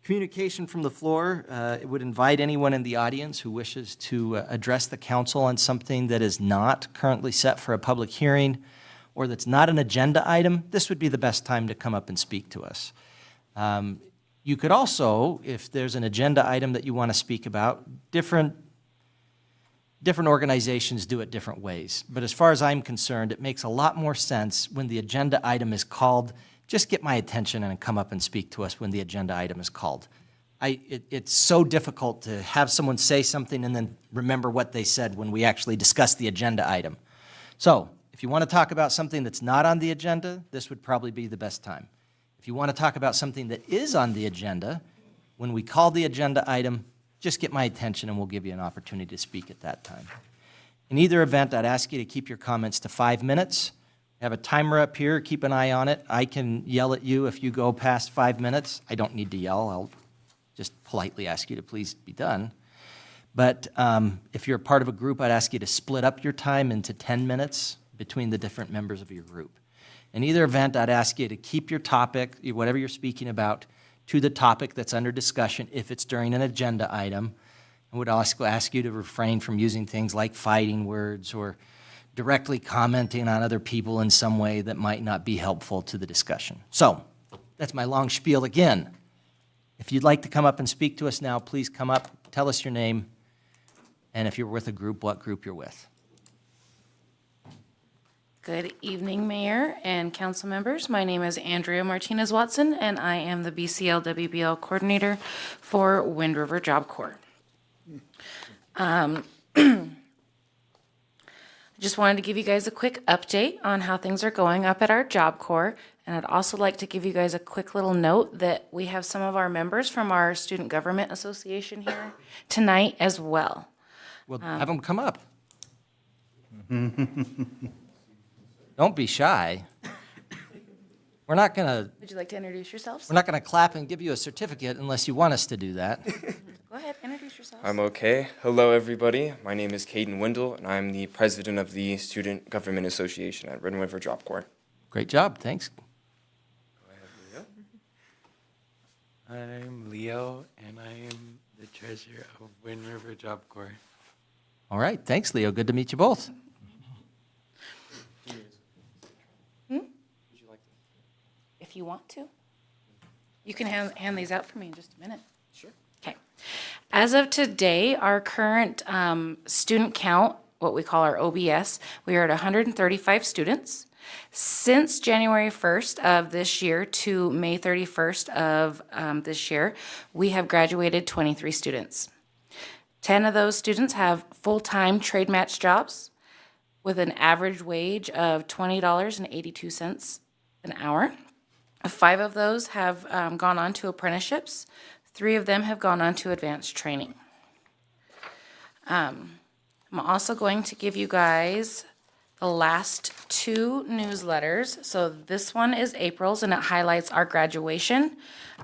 communication from the floor. It would invite anyone in the audience who wishes to address the council on something that is not currently set for a public hearing or that's not an agenda item. This would be the best time to come up and speak to us. You could also, if there's an agenda item that you want to speak about, different organizations do it different ways. But as far as I'm concerned, it makes a lot more sense when the agenda item is called. Just get my attention and come up and speak to us when the agenda item is called. It's so difficult to have someone say something and then remember what they said when we actually discuss the agenda item. So if you want to talk about something that's not on the agenda, this would probably be the best time. If you want to talk about something that is on the agenda, when we call the agenda item, just get my attention and we'll give you an opportunity to speak at that time. In either event, I'd ask you to keep your comments to 5 minutes. I have a timer up here, keep an eye on it. I can yell at you if you go past 5 minutes. I don't need to yell, I'll just politely ask you to please be done. But if you're a part of a group, I'd ask you to split up your time into 10 minutes between the different members of your group. In either event, I'd ask you to keep your topic, whatever you're speaking about, to the topic that's under discussion if it's during an agenda item. I would also ask you to refrain from using things like fighting words or directly commenting on other people in some way that might not be helpful to the discussion. So, that's my long spiel again. If you'd like to come up and speak to us now, please come up, tell us your name, and if you're with a group, what group you're with. Good evening, Mayor and council members. My name is Andrea Martinez-Watson, and I am the BCL-WBL coordinator for Wind River Job Corps. I just wanted to give you guys a quick update on how things are going up at our Job Corps, and I'd also like to give you guys a quick little note that we have some of our members from our Student Government Association here tonight as well. Well, have them come up. Don't be shy. We're not gonna Would you like to introduce yourselves? We're not gonna clap and give you a certificate unless you want us to do that. Go ahead, introduce yourselves. I'm okay. Hello, everybody. My name is Caden Wendell, and I'm the president of the Student Government Association at Red River Job Corps. Great job, thanks. I'm Leo, and I am the treasurer of Wind River Job Corps. All right, thanks, Leo. Good to meet you both. If you want to. You can hand these out for me in just a minute. Sure. Okay. As of today, our current student count, what we call our OBS, we are at 135 students. Since January 1st of this year to May 31st of this year, we have graduated 23 students. 10 of those students have full-time trade match jobs with an average wage of $20.82 an hour. 5 of those have gone on to apprenticeships. 3 of them have gone on to advanced training. I'm also going to give you guys the last 2 newsletters. So this one is April's, and it highlights our graduation,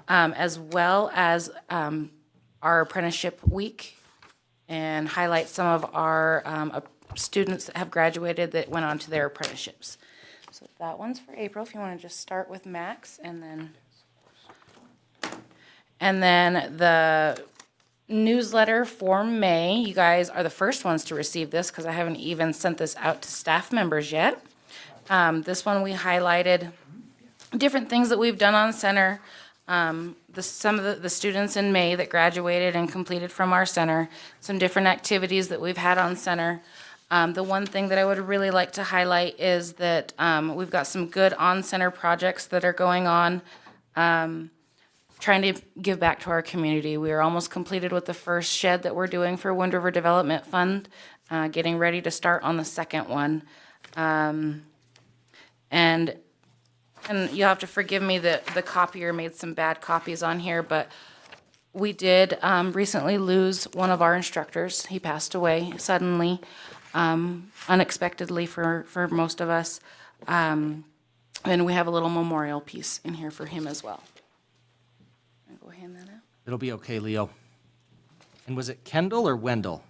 as well as our apprenticeship week, and highlights some of our students that have graduated that went on to their apprenticeships. So that one's for April, if you want to just start with Max, and then the newsletter for May, you guys are the first ones to receive this because I haven't even sent this out to staff members yet. This one we highlighted different things that we've done on center, some of the students in May that graduated and completed from our center, some different activities that we've had on center. The one thing that I would really like to highlight is that we've got some good on-center projects that are going on, trying to give back to our community. We are almost completed with the first shed that we're doing for Wind River Development Fund, getting ready to start on the second one. And you'll have to forgive me that the copier made some bad copies on here, but we did recently lose one of our instructors. He passed away suddenly, unexpectedly for most of us. And we have a little memorial piece in here for him as well. I'll go hand that out. It'll be okay, Leo. And was it Kendall or Wendell?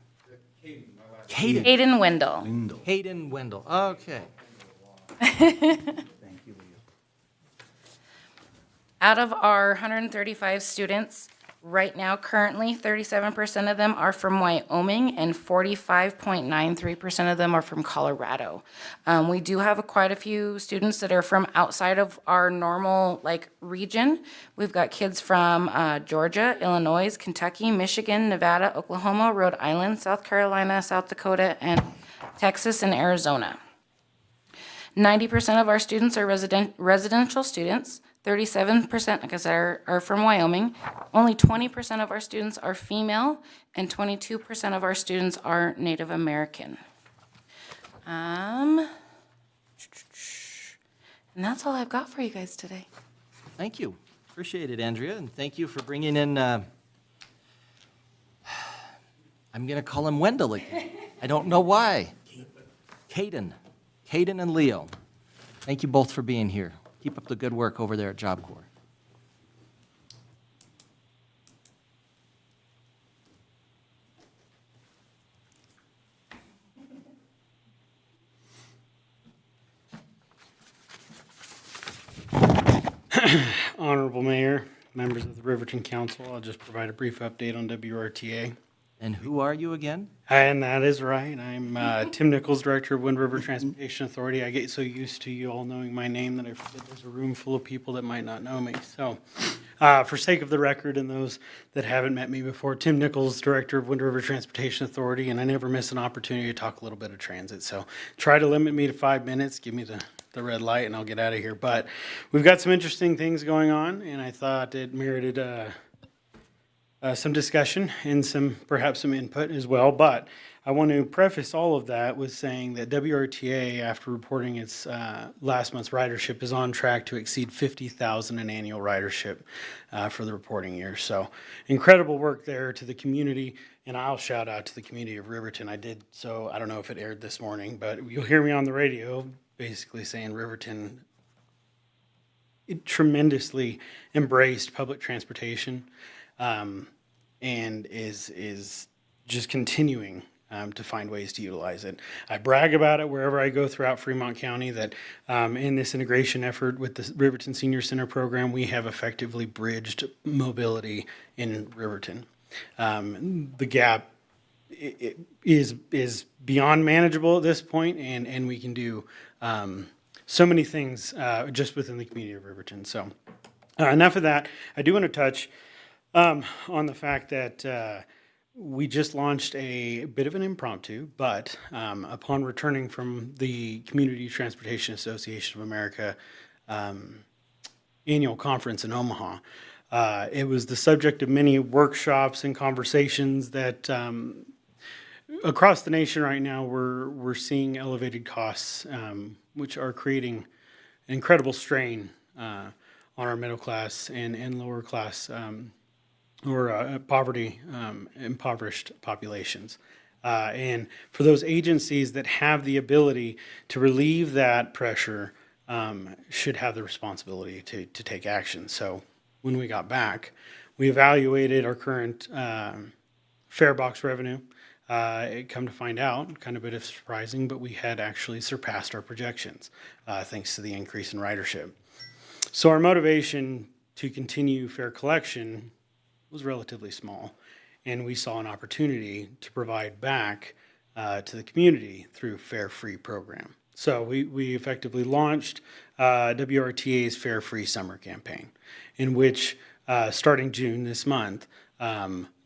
Caden. Aiden Wendell. Hayden Wendell. Okay. Out of our 135 students, right now, currently, 37% of them are from Wyoming and 45.93% of them are from Colorado. We do have quite a few students that are from outside of our normal region. We've got kids from Georgia, Illinois, Kentucky, Michigan, Nevada, Oklahoma, Rhode Island, South Carolina, South Dakota, and Texas and Arizona. 90% of our students are residential students. 37%, like I said, are from Wyoming. Only 20% of our students are female, and 22% of our students are Native American. And that's all I've got for you guys today. Thank you. Appreciate it, Andrea, and thank you for bringing in, I'm going to call him Wendell again. I don't know why. Caden and Leo. Thank you both for being here. Keep up the good work over there at Job Corps. Honorable Mayor, members of the Riverton Council, I'll just provide a brief update on WRTA. And who are you again? And that is right. I'm Tim Nichols, Director of Wind River Transportation Authority. I get so used to you all knowing my name that I forget there's a room full of people that might not know me. So for sake of the record and those that haven't met me before, Tim Nichols, Director of Wind River Transportation Authority, and I never miss an opportunity to talk a little bit of transit. So try to limit me to 5 minutes, give me the red light, and I'll get out of here. But we've got some interesting things going on, and I thought it merited some discussion and perhaps some input as well. But I want to preface all of that with saying that WRTA, after reporting its last month's ridership, is on track to exceed 50,000 in annual ridership for the reporting year. So incredible work there to the community, and I'll shout out to the community of Riverton. I did so, I don't know if it aired this morning, but you'll hear me on the radio basically saying Riverton tremendously embraced public transportation. And is just continuing to find ways to utilize it. I brag about it wherever I go throughout Fremont County that in this integration effort with the Riverton Senior Center program, we have effectively bridged mobility in Riverton. The gap is beyond manageable at this point, and we can do so many things just within the community of Riverton. So enough of that. I do want to touch on the fact that we just launched a bit of an impromptu, but upon returning from the Community Transportation Association of America annual conference in Omaha, it was the subject of many workshops and conversations that across the nation right now we're seeing elevated costs, which are creating incredible strain on our middle class and lower class or poverty impoverished populations. And for those agencies that have the ability to relieve that pressure, should have the responsibility to take action. So when we got back, we evaluated our current fare box revenue. It come to find out, kind of a bit of surprising, but we had actually surpassed our projections thanks to the increase in ridership. So our motivation to continue fare collection was relatively small, and we saw an opportunity to provide back to the community through fare-free program. So we effectively launched WRTA's Fare Free Summer Campaign, in which, starting June this month,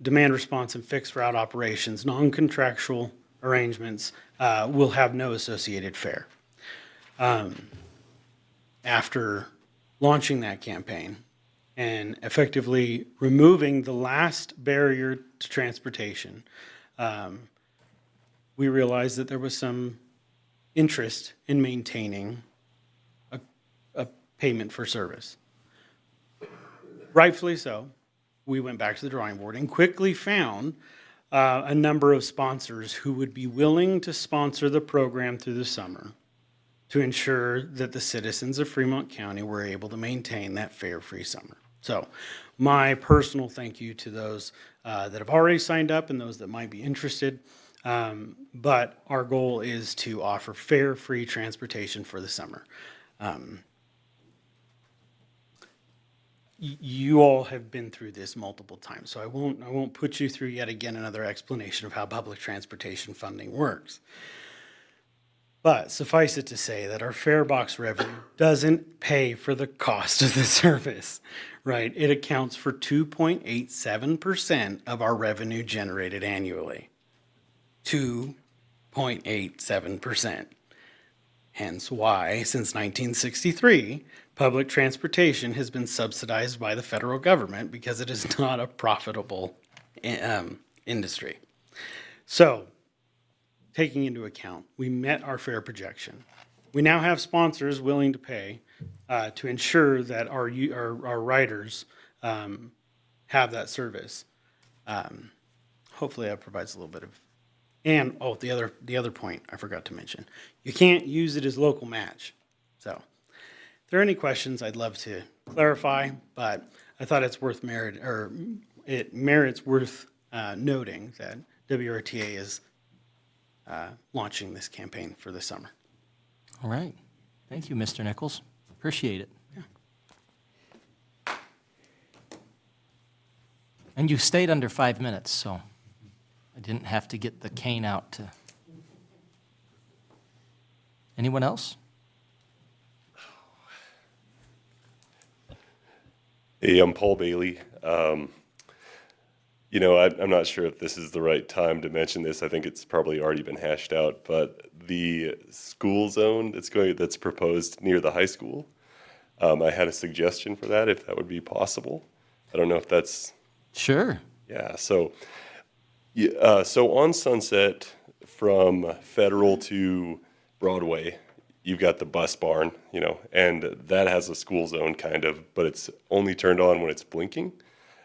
demand response and fixed route operations, non-contractual arrangements will have no associated fare. After launching that campaign and effectively removing the last barrier to transportation, we realized that there was some interest in maintaining a payment for service. Rightfully so, we went back to the drawing board and quickly found a number of sponsors who would be willing to sponsor the program through the summer to ensure that the citizens of Fremont County were able to maintain that fare-free summer. So my personal thank you to those that have already signed up and those that might be interested. But our goal is to offer fare-free transportation for the summer. You all have been through this multiple times, so I won't put you through yet again another explanation of how public transportation funding works. But suffice it to say that our fare box revenue doesn't pay for the cost of the service, right? It accounts for 2.87% of our revenue generated annually. 2.87%. Hence why, since 1963, public transportation has been subsidized by the federal government because it is not a profitable industry. So, taking into account, we met our fare projection. We now have sponsors willing to pay to ensure that our riders have that service. Hopefully that provides a little bit of. And, the other point I forgot to mention, you can't use it as local match. So, if there are any questions, I'd love to clarify, but I thought it merits worth noting that WRTA is launching this campaign for the summer. All right. Thank you, Mr. Nichols. Appreciate it. Yeah. And you stayed under 5 minutes, so I didn't have to get the cane out to. Anyone else? Hey, I'm Paul Bailey. I'm not sure if this is the right time to mention this. I think it's probably already been hashed out, but the school zone that's proposed near the high school, I had a suggestion for that, if that would be possible. I don't know if that's. Sure. Yeah, so on Sunset from Federal to Broadway, you've got the bus barn, and that has a school zone kind of, but it's only turned on when it's blinking.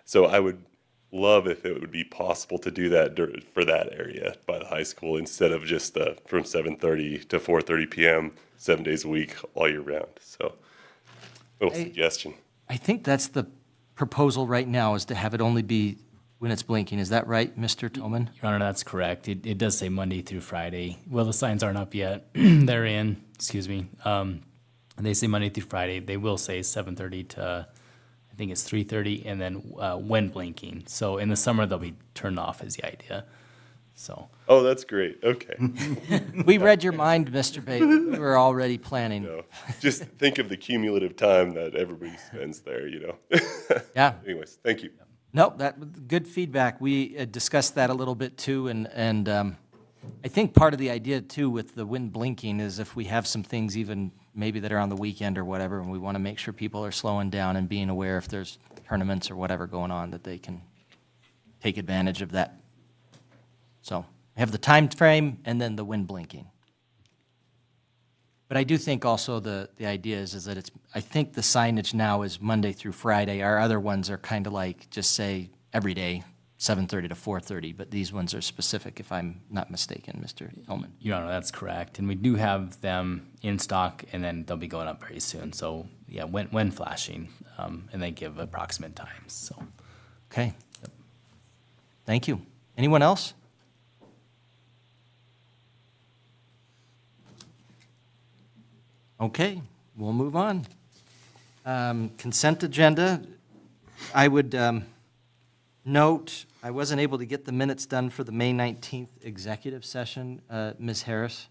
So I would love if it would be possible to do that for that area by the high school instead of just from 7:30 to 4:30 p.m. 7 days a week all year round. So little suggestion. I think that's the proposal right now, is to have it only be when it's blinking. Is that right, Mr. Tillman? Your Honor, that's correct. It does say Monday through Friday. Well, the signs aren't up yet. They're in, excuse me. They say Monday through Friday. They will say 7:30 to, I think it's 3:30, and then when blinking. So in the summer, they'll be turned off is the idea. So. Oh, that's great. Okay. We read your mind, Mr. Bailey. We were already planning. Just think of the cumulative time that everybody spends there, Yeah. Anyways, thank you. Nope, good feedback. We discussed that a little bit too, and I think part of the idea too with the wind blinking is if we have some things even maybe that are on the weekend or whatever, and we want to make sure people are slowing down and being aware if there's tournaments or whatever going on, that they can take advantage of that. So we have the time frame and then the wind blinking. But I do think also the idea is that it's, I think the signage now is Monday through Friday. Our other ones are kind of like, just say, every day, 7:30 to 4:30, but these ones are specific, if I'm not mistaken, Mr. Hillman. Your Honor, that's correct. And we do have them in stock, and then they'll be going up very soon. So, yeah, when flashing, and they give approximate times, so. Okay. Thank you. Anyone else? Okay, we'll move on. Consent agenda. I would note, I wasn't able to get the minutes done for the May 19th executive session, Ms. Harris.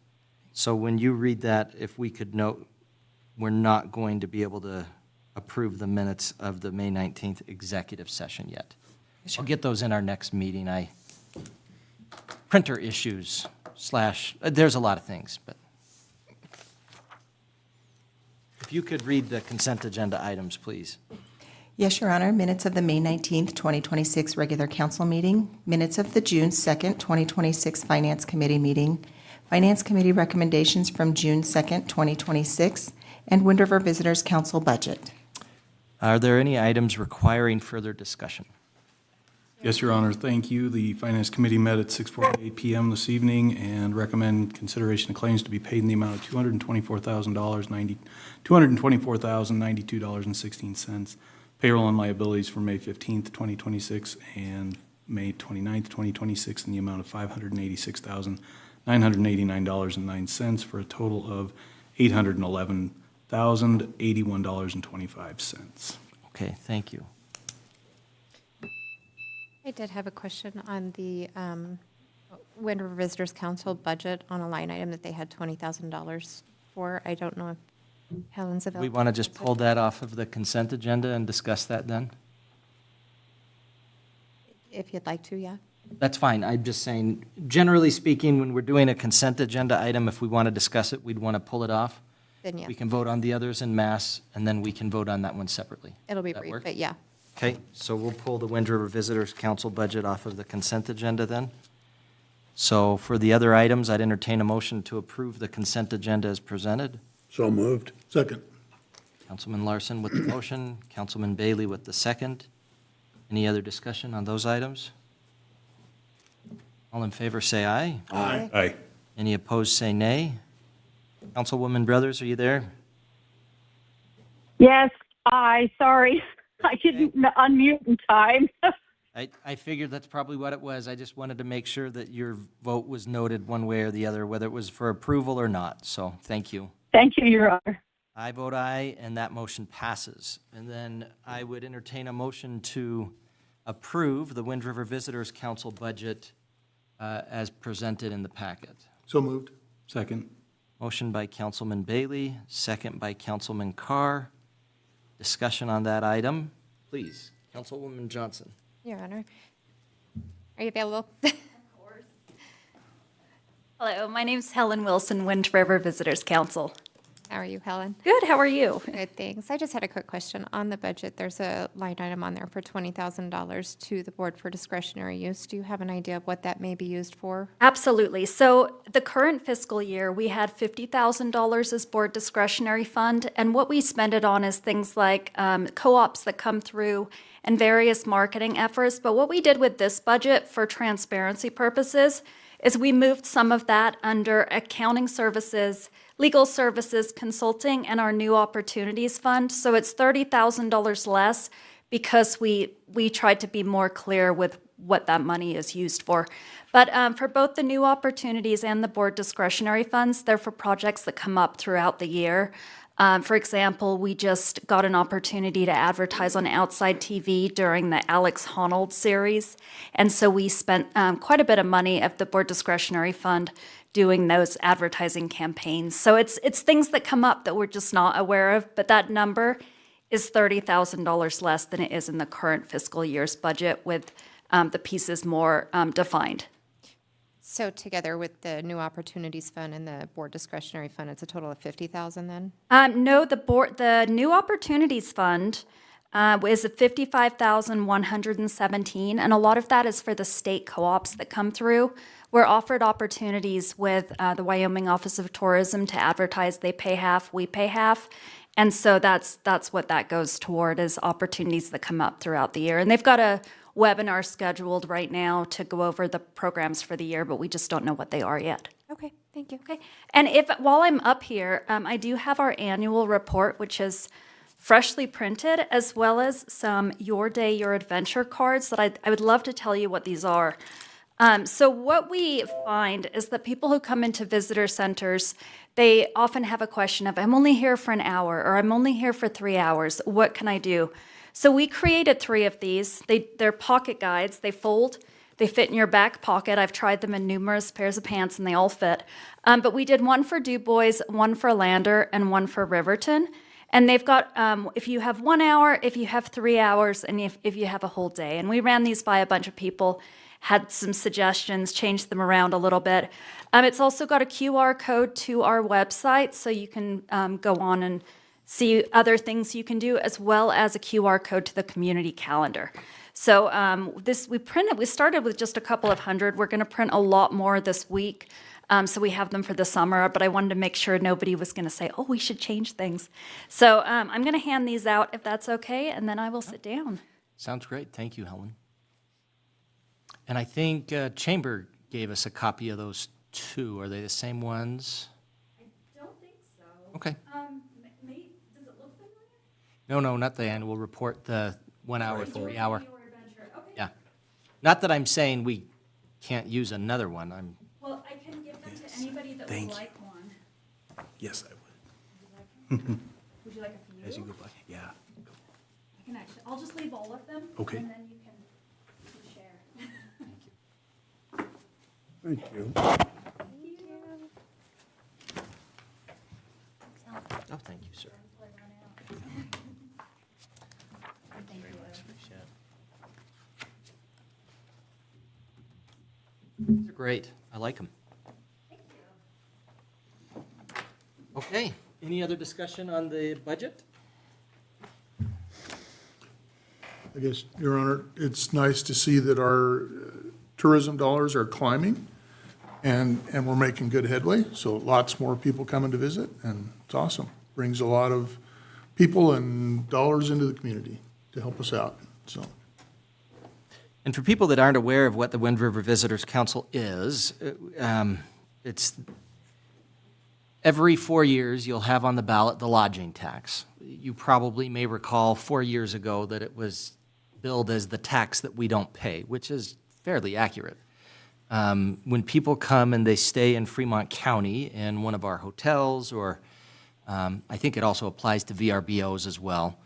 So when you read that, if we could note, we're not going to be able to approve the minutes of the May 19th executive session yet. I'll get those in our next meeting. Printer issues / there's a lot of things, but if you could read the consent agenda items, please. Yes, Your Honor. Minutes of the May 19th, 2026 regular council meeting, minutes of the June 2nd, 2026 Finance Committee meeting, Finance Committee recommendations from June 2nd, 2026, and Wind River Visitors Council budget. Are there any items requiring further discussion? Yes, Your Honor, thank you. The Finance Committee met at 6:48 PM this evening and recommend consideration of claims to be paid in the amount of $224,092.16. Payroll and liabilities for May 15th, 2026 and May 29th, 2026 in the amount of $586,989.09 for a total of $811,081.25. Okay, thank you. I did have a question on the Wind River Visitors Council budget on a line item that they had $20,000 for. I don't know if Helen's available. We want to just pull that off of the consent agenda and discuss that then? If you'd like to, yeah. That's fine. I'm just saying, generally speaking, when we're doing a consent agenda item, if we want to discuss it, we'd want to pull it off. Then, yeah. We can vote on the others en masse, and then we can vote on that one separately. It'll be That brief, work? but yeah. Okay, so we'll pull the Wind River Visitors Council budget off of the consent agenda then. So for the other items, I'd entertain a motion to approve the consent agenda as presented. So moved. Second. Councilman Larson with the motion, Councilman Bailey with the second. Any other discussion on those items? All in favor, say aye. Aye. Aye. Any opposed, say nay. Councilwoman Brothers, are you there? Yes, sorry. I didn't unmute in time. I figured that's probably what it was. I just wanted to make sure that your vote was noted one way or the other, whether it was for approval or not. So thank you. Thank you, Your Honor. I vote aye, and that motion passes. And then I would entertain a motion to approve the Wind River Visitors Council budget as presented in the packet. So moved. Second. Motion by Councilman Bailey, second by Councilman Carr. Discussion on that item, please. Councilwoman Johnson. Your Honor. Are you available? Hello, my name's Helen Wilson, Wind River Visitors Council. How are you, Helen? Good, how are you? Good, thanks. I just had a quick question. On the budget, there's a line item on there for $20,000 to the Board for Discretionary Use. Do you have an idea of what that may be used for? Absolutely. So the current fiscal year, we had $50,000 as board discretionary fund, and what we spend it on is things like co-ops that come through and various marketing efforts. But what we did with this budget for transparency purposes is we moved some of that under accounting services, legal services, consulting, and our new opportunities fund. So it's $30,000 less because we tried to be more clear with what that money is used for. But for both the new opportunities and the board discretionary funds, they're for projects that come up throughout the year. For example, we just got an opportunity to advertise on Outside TV during the Alex Honnold series. And so we spent quite a bit of money of the board discretionary fund doing those advertising campaigns. So it's things that come up that we're just not aware of, but that number is $30,000 less than it is in the current fiscal year's budget, with the pieces more defined. So together with the new opportunities fund and the board discretionary fund, it's a total of 50,000 then? No, the new opportunities fund is at 55,117, and a lot of that is for the state co-ops that come through. We're offered opportunities with the Wyoming Office of Tourism to advertise. They pay half, we pay half. And so that's what that goes toward, is opportunities that come up throughout the year. And they've got a webinar scheduled right now to go over the programs for the year, but we just don't know what they are yet. Okay, thank you. Okay. And while I'm up here, I do have our annual report, which is freshly printed, as well as some Your Day, Your Adventure cards that I would love to tell you what these are. So what we find is that people who come into visitor centers, they often have a question of, I'm only here for an hour, or I'm only here for 3 hours. What can I do? So we created 3 of these. They're pocket guides. They fold. They fit in your back pocket. I've tried them in numerous pairs of pants, and they all fit. But we did one for Du Bois, one for Lander, and one for Riverton. And they've got, if you have 1 hour, if you have 3 hours, and if you have a whole day. And we ran these by a bunch of people, had some suggestions, changed them around a little bit. It's also got a QR code to our website, so you can go on and see other things you can do, as well as a QR code to the community calendar. So we started with just a couple of hundred. We're going to print a lot more this week. So we have them for the summer, but I wanted to make sure nobody was going to say, oh, we should change things. So I'm going to hand these out, if that's okay, and then I will sit down. Sounds great. Thank you, Helen. And I think Chamber gave us a copy of those too. Are they the same ones? I don't think so. Okay. Does it look familiar? No, not the annual report, the 1 hour, 3 hour. Your Adventure. Okay. Yeah. Not that I'm saying we can't use another one. Well, I can give them to anybody that Thank would you. like one. Yes, I would. Would you like a few? As you go by, yeah. I can actually, I'll just leave all of them. Okay. And then you can share. Thank you. Oh, thank you, sir. Very much appreciate it. These are great. I like them. Thank you. Okay. Any other discussion on the budget? I guess, Your Honor, it's nice to see that our tourism dollars are climbing, and we're making good headway, so lots more people coming to visit, and it's awesome. Brings a lot of people and dollars into the community to help us out, so. And for people that aren't aware of what the Wind River Visitors Council is, it's every 4 years you'll have on the ballot the lodging tax. You probably may recall 4 years ago that it was billed as the tax that we don't pay, which is fairly accurate. When people come and they stay in Fremont County in one of our hotels, or I think it also applies to VRBOs as well,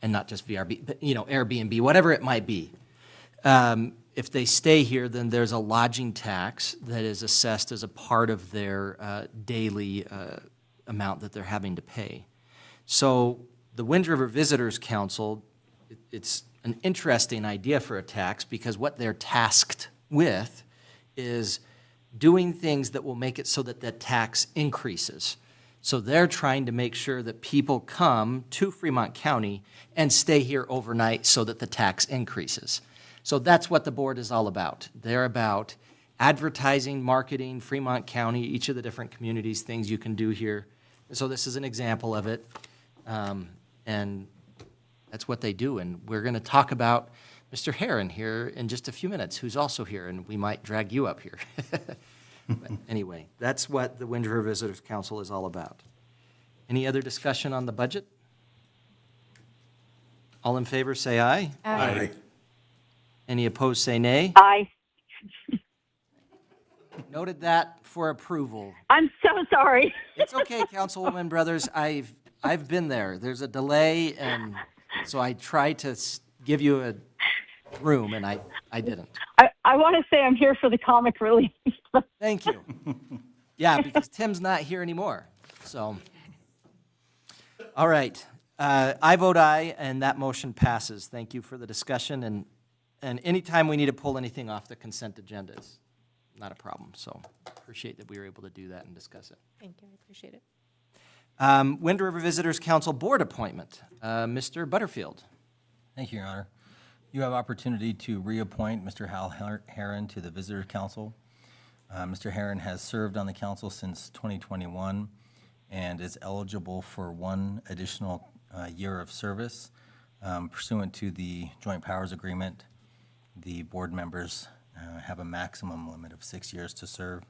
and not just VRB, but Airbnb, whatever it might be. If they stay here, then there's a lodging tax that is assessed as a part of their daily amount that they're having to pay. So the Wind River Visitors Council, it's an interesting idea for a tax, because what they're tasked with is doing things that will make it so that that tax increases. So they're trying to make sure that people come to Fremont County and stay here overnight so that the tax increases. So that's what the board is all about. They're about advertising, marketing, Fremont County, each of the different communities, things you can do here. So this is an example of it. And that's what they do. And we're going to talk about Mr. Heron here in just a few minutes, who's also here, and we might drag you up here. But anyway, that's what the Wind River Visitors Council is all about. Any other discussion on the budget? All in favor, say aye. Aye. Any opposed, say nay. Aye. Noted that for approval. I'm so sorry. It's okay, Councilwoman Brothers. I've been there. There's a delay, and so I tried to give you a room, and I didn't. I want to say I'm here for the comic relief. Thank you. Yeah, because Tim's not here anymore. So, all right. I vote aye, and that motion passes. Thank you for the discussion, and anytime we need to pull anything off the consent agenda is not a problem, so appreciate that we were able to do that and discuss it. Thank you, I appreciate it. Wind River Visitors Council Board appointment. Mr. Butterfield. Thank you, Your Honor. You have opportunity to reappoint Mr. Hal Herron to the Visitor Council. Mr. Herron has served on the council since 2021 and is eligible for one additional year of service. Pursuant to the Joint Powers Agreement, the board members have a maximum limit of 6 years to serve.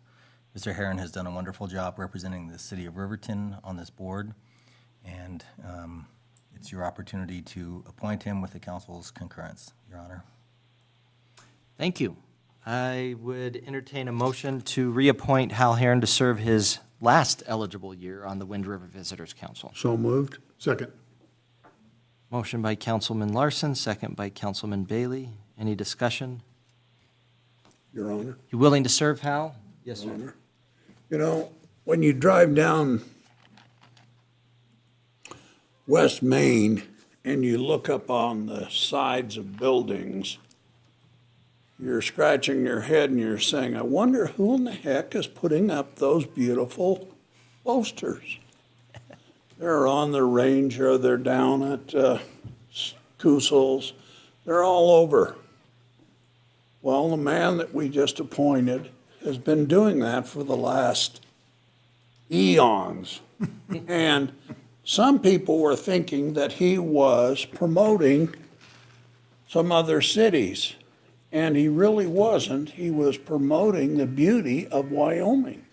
Mr. Herron has done a wonderful job representing the city of Riverton on this board, and it's your opportunity to appoint him with the council's concurrence, Your Honor. Thank you. I would entertain a motion to reappoint Hal Herron to serve his last eligible year on the Wind River Visitors Council. So moved. Second. Motion by Councilman Larson, second by Councilman Bailey. Any discussion? Your Honor. You willing to serve, Hal? Yes, sir. Honor. You know, when you drive down West Main and you look up on the sides of buildings, you're scratching your head and you're saying, I wonder who in the heck is putting up those beautiful posters? They're on the Ranger, they're down at Kusel's, they're all over. Well, the man that we just appointed has been doing that for the last eons. And some people were thinking that he was promoting some other cities. And he really wasn't. He was promoting the beauty of Wyoming.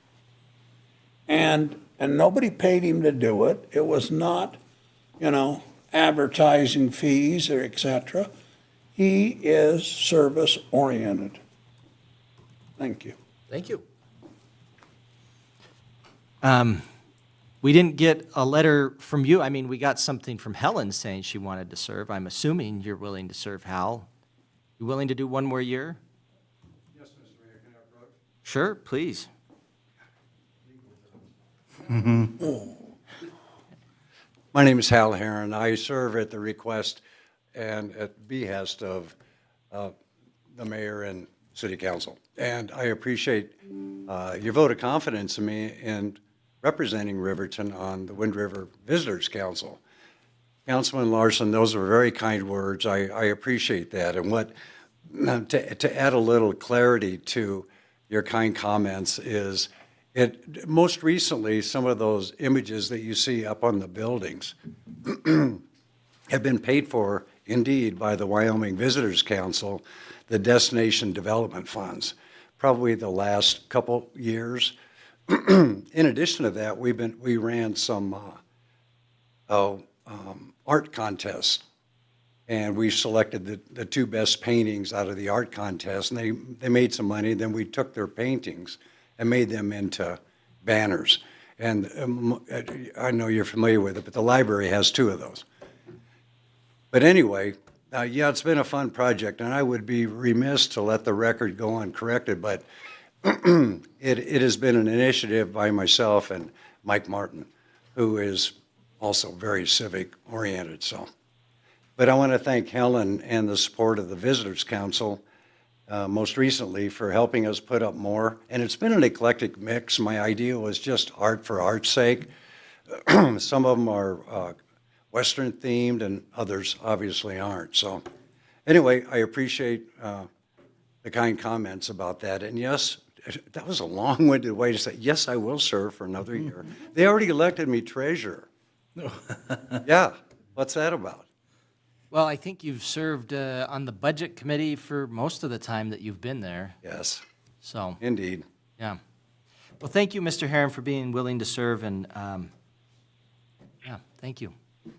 And nobody paid him to do it. It was not, advertising fees or et cetera. He is service-oriented. Thank you. Thank you. We didn't get a letter from you. I mean, we got something from Helen saying she wanted to serve. I'm assuming you're willing to serve, Hal. You willing to do one more year? Yes, Mr. Mayor, can I approach? Sure, please. My name is Hal Herron. I serve at the request and at behest of the mayor and city council. And I appreciate your vote of confidence in me in representing Riverton on the Wind River Visitors Council. Councilman Larson, those are very kind words. I appreciate that. And to add a little clarity to your kind comments is, most recently, some of those images that you see up on the buildings have been paid for, indeed, by the Wyoming Visitors Council, the Destination Development Funds, probably the last couple years. In addition to that, we ran some art contests, and we selected the two best paintings out of the art contest, and they made some money. Then we took their paintings and made them into banners. And I know you're familiar with it, but the library has two of those. But anyway, yeah, it's been a fun project, and I would be remiss to let the record go uncorrected, but it has been an initiative by myself and Mike Martin, who is also very civic-oriented. But I want to thank Helen and the support of the Visitors Council most recently for helping us put up more. And it's been an eclectic mix. My idea was just art for art's sake. Some of them are Western themed and others obviously aren't. So anyway, I appreciate the kind comments about that. And yes, that was a long-winded way to say, yes, I will serve for another year. They already elected me treasurer. Yeah, what's that about? Well, I think you've served on the budget committee for most of the time that you've been there. Yes. So. Indeed. Yeah. Well, thank you, Mr. Herron, for being willing to serve, and yeah, thank you.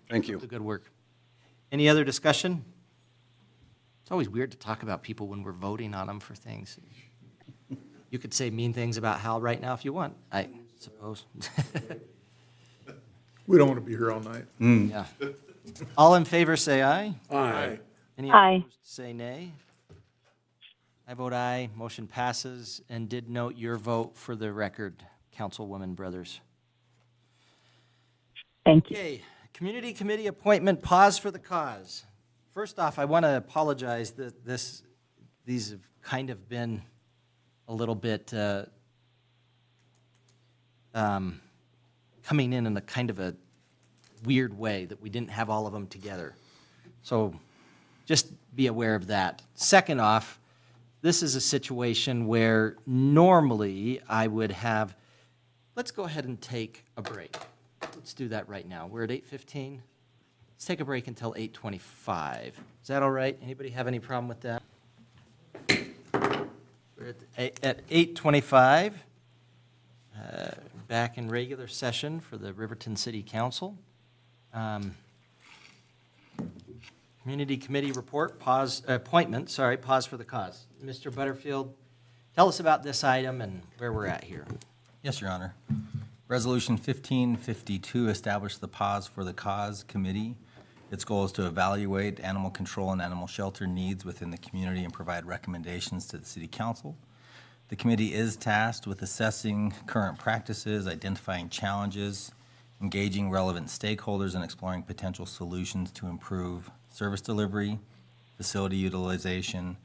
Thank you. It's good work. Any other discussion? It's always weird to talk about people when we're voting on them for things. You could say mean things about Hal right now if you want, I suppose. We don't want to be here all night. Yeah. All in favor, say aye. Aye. Any Aye. opposed, say nay. I vote aye. Motion passes, and did note your vote for the record, Councilwoman Brothers. Thank you. Okay, Community committee appointment, pause for the cause. First off, I want to apologize that these have kind of been a little bit coming in a kind of a weird way, that we didn't have all of them together. So just be aware of that. Second off, this is a situation where normally I would have, let's go ahead and take a break. Let's do that right now. We're at 8:15. Let's take a break until 8:25. Is that all right? Anybody have any problem with that? We're at 8:25, back in regular session for the Riverton City Council. Community committee report, pause for the cause. Mr. Butterfield, tell us about this item and where we're at here. Yes, Your Honor. Resolution 1552 established the Pause for the Cause Committee. Its goal is to evaluate animal control and animal shelter needs within the community and provide recommendations to the City Council. The committee is tasked with assessing current practices, identifying challenges, engaging relevant stakeholders, and exploring potential solutions to improve service delivery, facility utilization,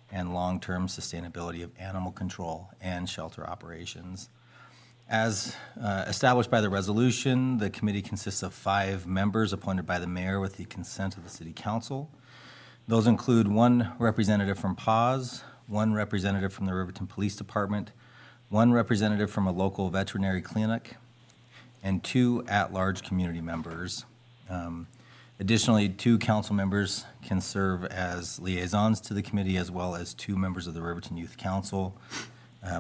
and long-term sustainability of animal control and shelter operations. As established by the resolution, the committee consists of 5 members appointed by the mayor with the consent of the City Council. Those include 1 representative from PAWS, 1 representative from the Riverton Police Department, 1 representative from a local veterinary clinic, and 2 at-large community members. Additionally, 2 council members can serve as liaisons to the committee, as well as 2 members of the Riverton Youth Council.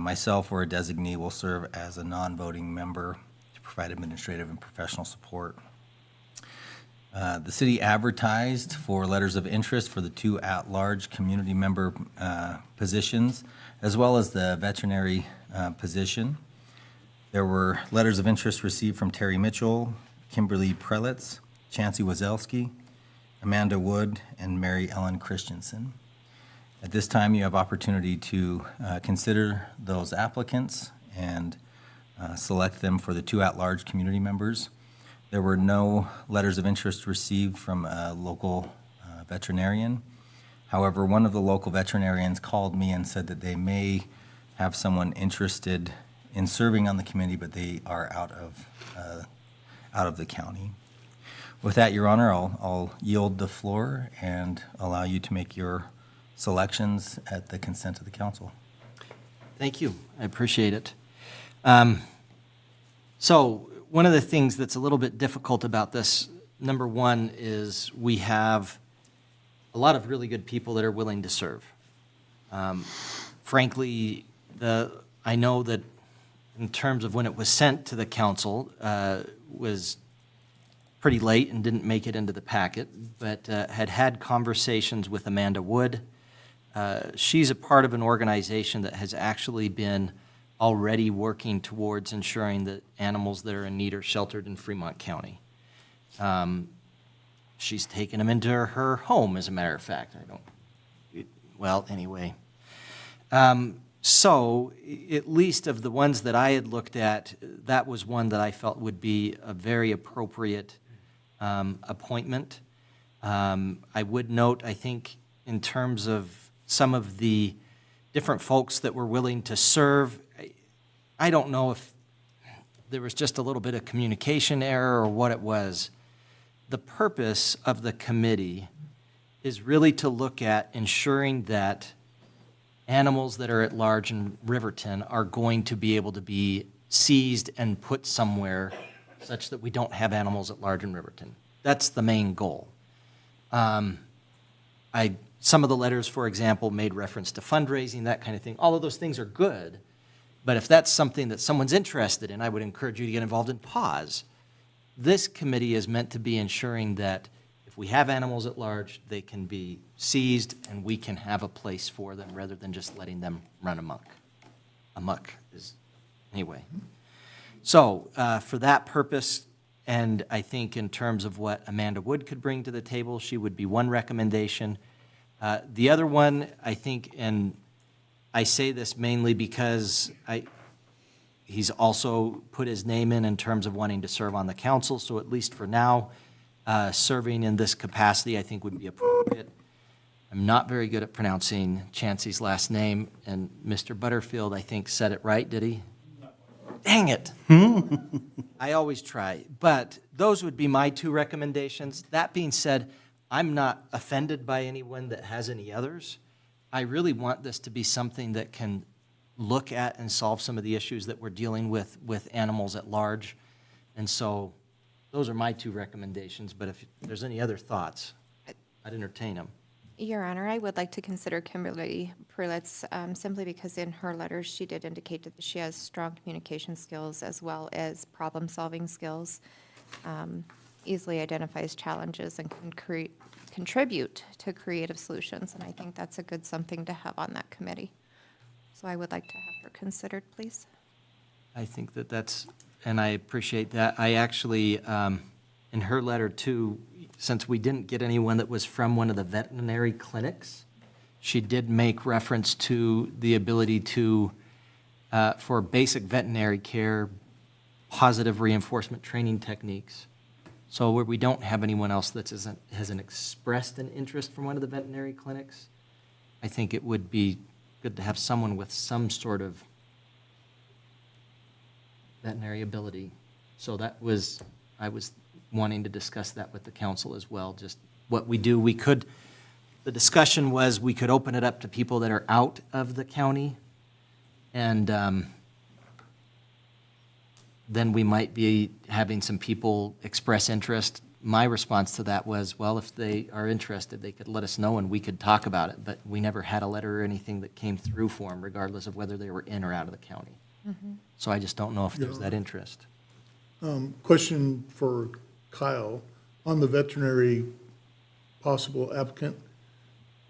Myself or a designee will serve as a non-voting member to provide administrative and professional support. The city advertised for letters of interest for the 2 at-large community member positions, as well as the veterinary position. There were letters of interest received from Terry Mitchell, Kimberly Prelitz, Chancey Wazelski, Amanda Wood, and Mary Ellen Christensen. At this time, you have opportunity to consider those applicants and select them for the 2 at-large community members. There were no letters of interest received from a local veterinarian. However, one of the local veterinarians called me and said that they may have someone interested in serving on the committee, but they are out of the county. With that, Your Honor, I'll yield the floor and allow you to make your selections at the consent of the council. Thank you. I appreciate it. So one of the things that's a little bit difficult about this, number one, is we have a lot of really good people that are willing to serve. Frankly, I know that in terms of when it was sent to the council, was pretty late and didn't make it into the packet, but had conversations with Amanda Wood. She's a part of an organization that has actually been already working towards ensuring that animals that are in need are sheltered in Fremont County. She's taken them into her home, as a matter of fact. Anyway. So, at least of the ones that I had looked at, that was one that I felt would be a very appropriate appointment. I would note, I think, in terms of some of the different folks that were willing to serve, I don't know if there was just a little bit of communication error or what it was. The purpose of the committee is really to look at ensuring that animals that are at large in Riverton are going to be able to be seized and put somewhere such that we don't have animals at large in Riverton. That's the main goal. Some of the letters, for example, made reference to fundraising, that kind of thing. All of those things are good, but if that's something that someone's interested in, I would encourage you to get involved in PAWS. This committee is meant to be ensuring that if we have animals at large, they can be seized and we can have a place for them rather than just letting them run amok. Anyway. So for that purpose, and I think in terms of what Amanda Wood could bring to the table, she would be one recommendation. The other one, I think, and I say this mainly because he's also put his name in terms of wanting to serve on the council, so at least for now, serving in this capacity, I think would be appropriate. I'm not very good at pronouncing Chancey's last name, and Mr. Butterfield, I think, said it right, did he? Dang it. I always try. But those would be my two recommendations. That being said, I'm not offended by anyone that has any others. I really want this to be something that can look at and solve some of the issues that we're dealing with animals at large. And so those are my two recommendations. But if there's any other thoughts, I'd entertain them. Your Honor, I would like to consider Kimberly Prulitz simply because in her letter, she did indicate that she has strong communication skills as well as problem-solving skills, easily identifies challenges and can contribute to creative solutions. And I think that's a good something to have on that committee. So I would like to have her considered, please. I think that that's, and I appreciate that. I actually, in her letter too, since we didn't get anyone that was from one of the veterinary clinics, she did make reference to the ability to, for basic veterinary care, positive reinforcement training techniques. So where we don't have anyone else that hasn't expressed an interest from one of the veterinary clinics, I think it would be good to have someone with some sort of veterinary ability. So that was, I was wanting to discuss that with the council as well, just what we do. We could, the discussion was we could open it up to people that are out of the county, and then we might be having some people express interest. My response to that was, well, if they are interested, they could let us know and we could talk about it, but we never had a letter or anything that came through for them, regardless of whether they were in or out of the county. So I just don't know if there's that interest. Question for Kyle, on the veterinary possible applicant,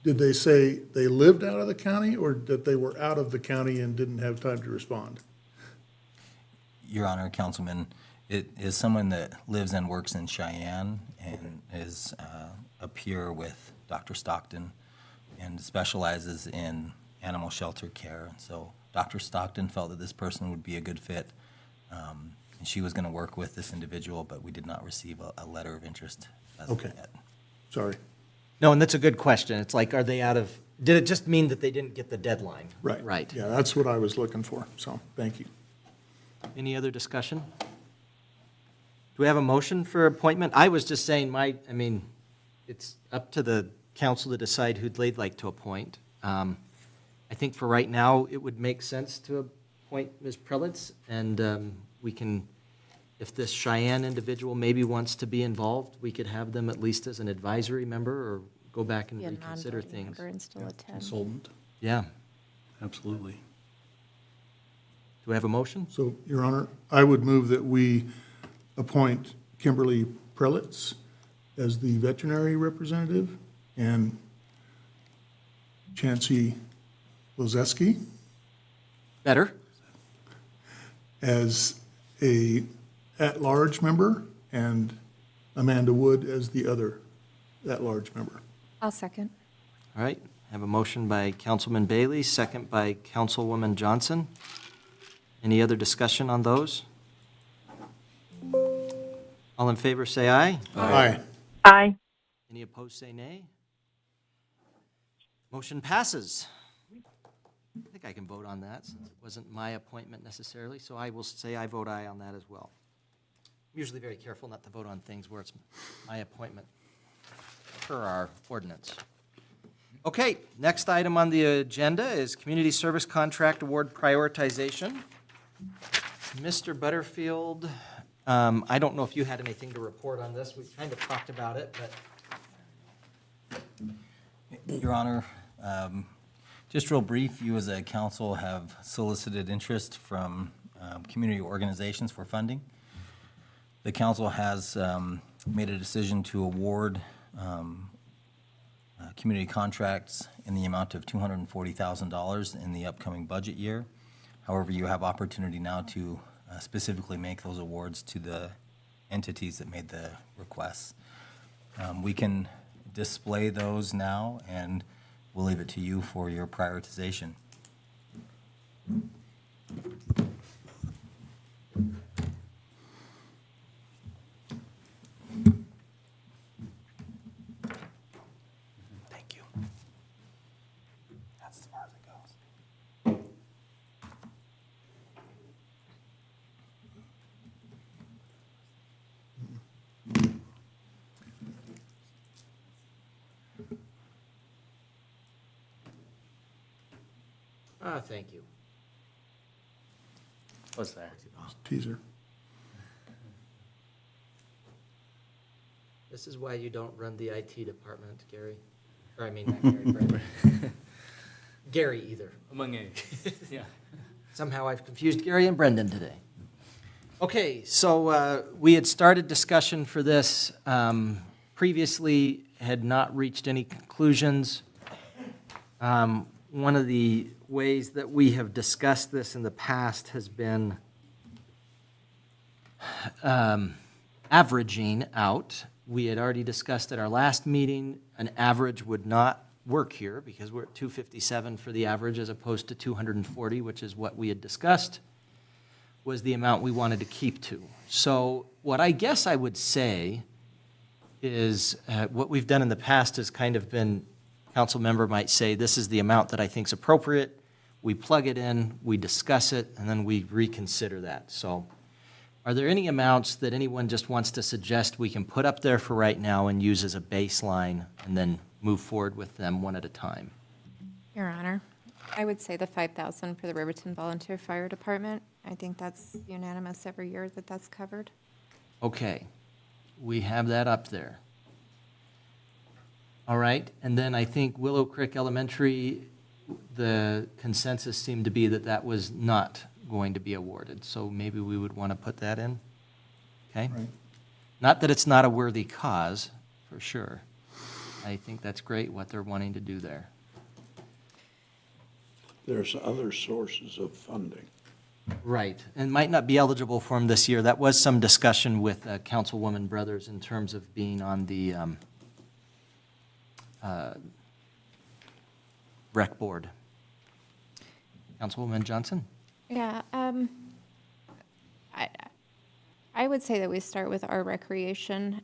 did they say they lived out of the county or that they were out of the county and didn't have time to respond? Your Honor, Councilman, it is someone that lives and works in Cheyenne and is a peer with Dr. Stockton and specializes in animal shelter care. So Dr. Stockton felt that this person would be a good fit. And she was going to work with this individual, but we did not receive a letter of interest as of yet. Sorry. No, and that's a good question. It's like, are they out of, did it just mean that they didn't get the deadline? Right. Right. Yeah, that's what I was looking for, so thank you. Any other discussion? Do we have a motion for appointment? I was just saying it's up to the council to decide who they'd like to appoint. I think for right now, it would make sense to appoint Ms. Prelitz, and we can, if this Cheyenne individual maybe wants to be involved, we could have them at least as an advisory member or go back and Be a reconsider non-voting things. member and still attend. Consultant, Yeah. absolutely. Do we have a motion? So, Your Honor, I would move that we appoint Kimberly Prelitz as the veterinary representative and Chancey Lozeski Better? as a at-large member and Amanda Wood as the other at-large member. I'll second. All right, have a motion by Councilman Bailey, second by Councilwoman Johnson. Any other discussion on those? All in favor, say aye. Aye. Aye. Any opposed, say nay. Motion passes. I think I can vote on that since it wasn't my appointment necessarily, so I will say I vote aye on that as well. I'm usually very careful not to vote on things where it's my appointment per our ordinance. Okay, next item on the agenda is Community Service Contract Award Prioritization. Mr. Butterfield, I don't know if you had anything to report on this. We kind of talked about it, but. Your Honor, just real brief, you as a council have solicited interest from community organizations for funding. The council has made a decision to award community contracts in the amount of $240,000 in the upcoming budget year. However, you have opportunity now to specifically make those awards to the entities that made the requests. We can display those now, and we'll leave it to you for your prioritization. Thank you. What's there? Teaser. This is why you don't run the IT department, Gary. Or I mean, not Gary, Brendan. Gary either. Among A. Yeah. Somehow I've confused Gary and Brendan today. Okay, so we had started discussion for this, previously had not reached any conclusions. One of the ways that we have discussed this in the past has been averaging out. We had already discussed at our last meeting, an average would not work here because we're at 257 for the average as opposed to 240, which is what we had discussed, was the amount we wanted to keep to. So what I guess I would say is what we've done in the past has kind of been, council member might say, this is the amount that I think is appropriate. We plug it in, we discuss it, and then we reconsider that. So are there any amounts that anyone just wants to suggest we can put up there for right now and use as a baseline and then move forward with them one at a time? Your Honor, I would say the 5,000 for the Riverton Volunteer Fire Department. I think that's unanimous every year that that's covered. Okay, we have that up there. All right, and then I think Willow Creek Elementary, the consensus seemed to be that that was not going to be awarded, so maybe we would want to put that in, okay? Right. Not that it's not a worthy cause, for sure. I think that's great what they're wanting to do there. There's other sources of funding. Right, and might not be eligible for them this year. That was some discussion with Councilwoman Brothers in terms of being on the rec board. Councilwoman Johnson? Yeah, I would say that we start with our recreation.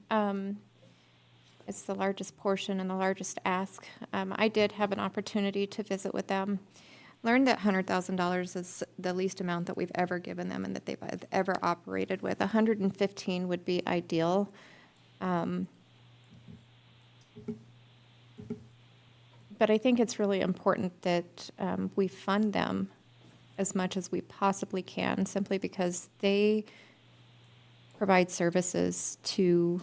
It's the largest portion and the largest ask. I did have an opportunity to visit with them, learned that $100,000 is the least amount that we've ever given them and that they've ever operated with. 115 would be ideal. But I think it's really important that we fund them as much as we possibly can, simply because they provide services to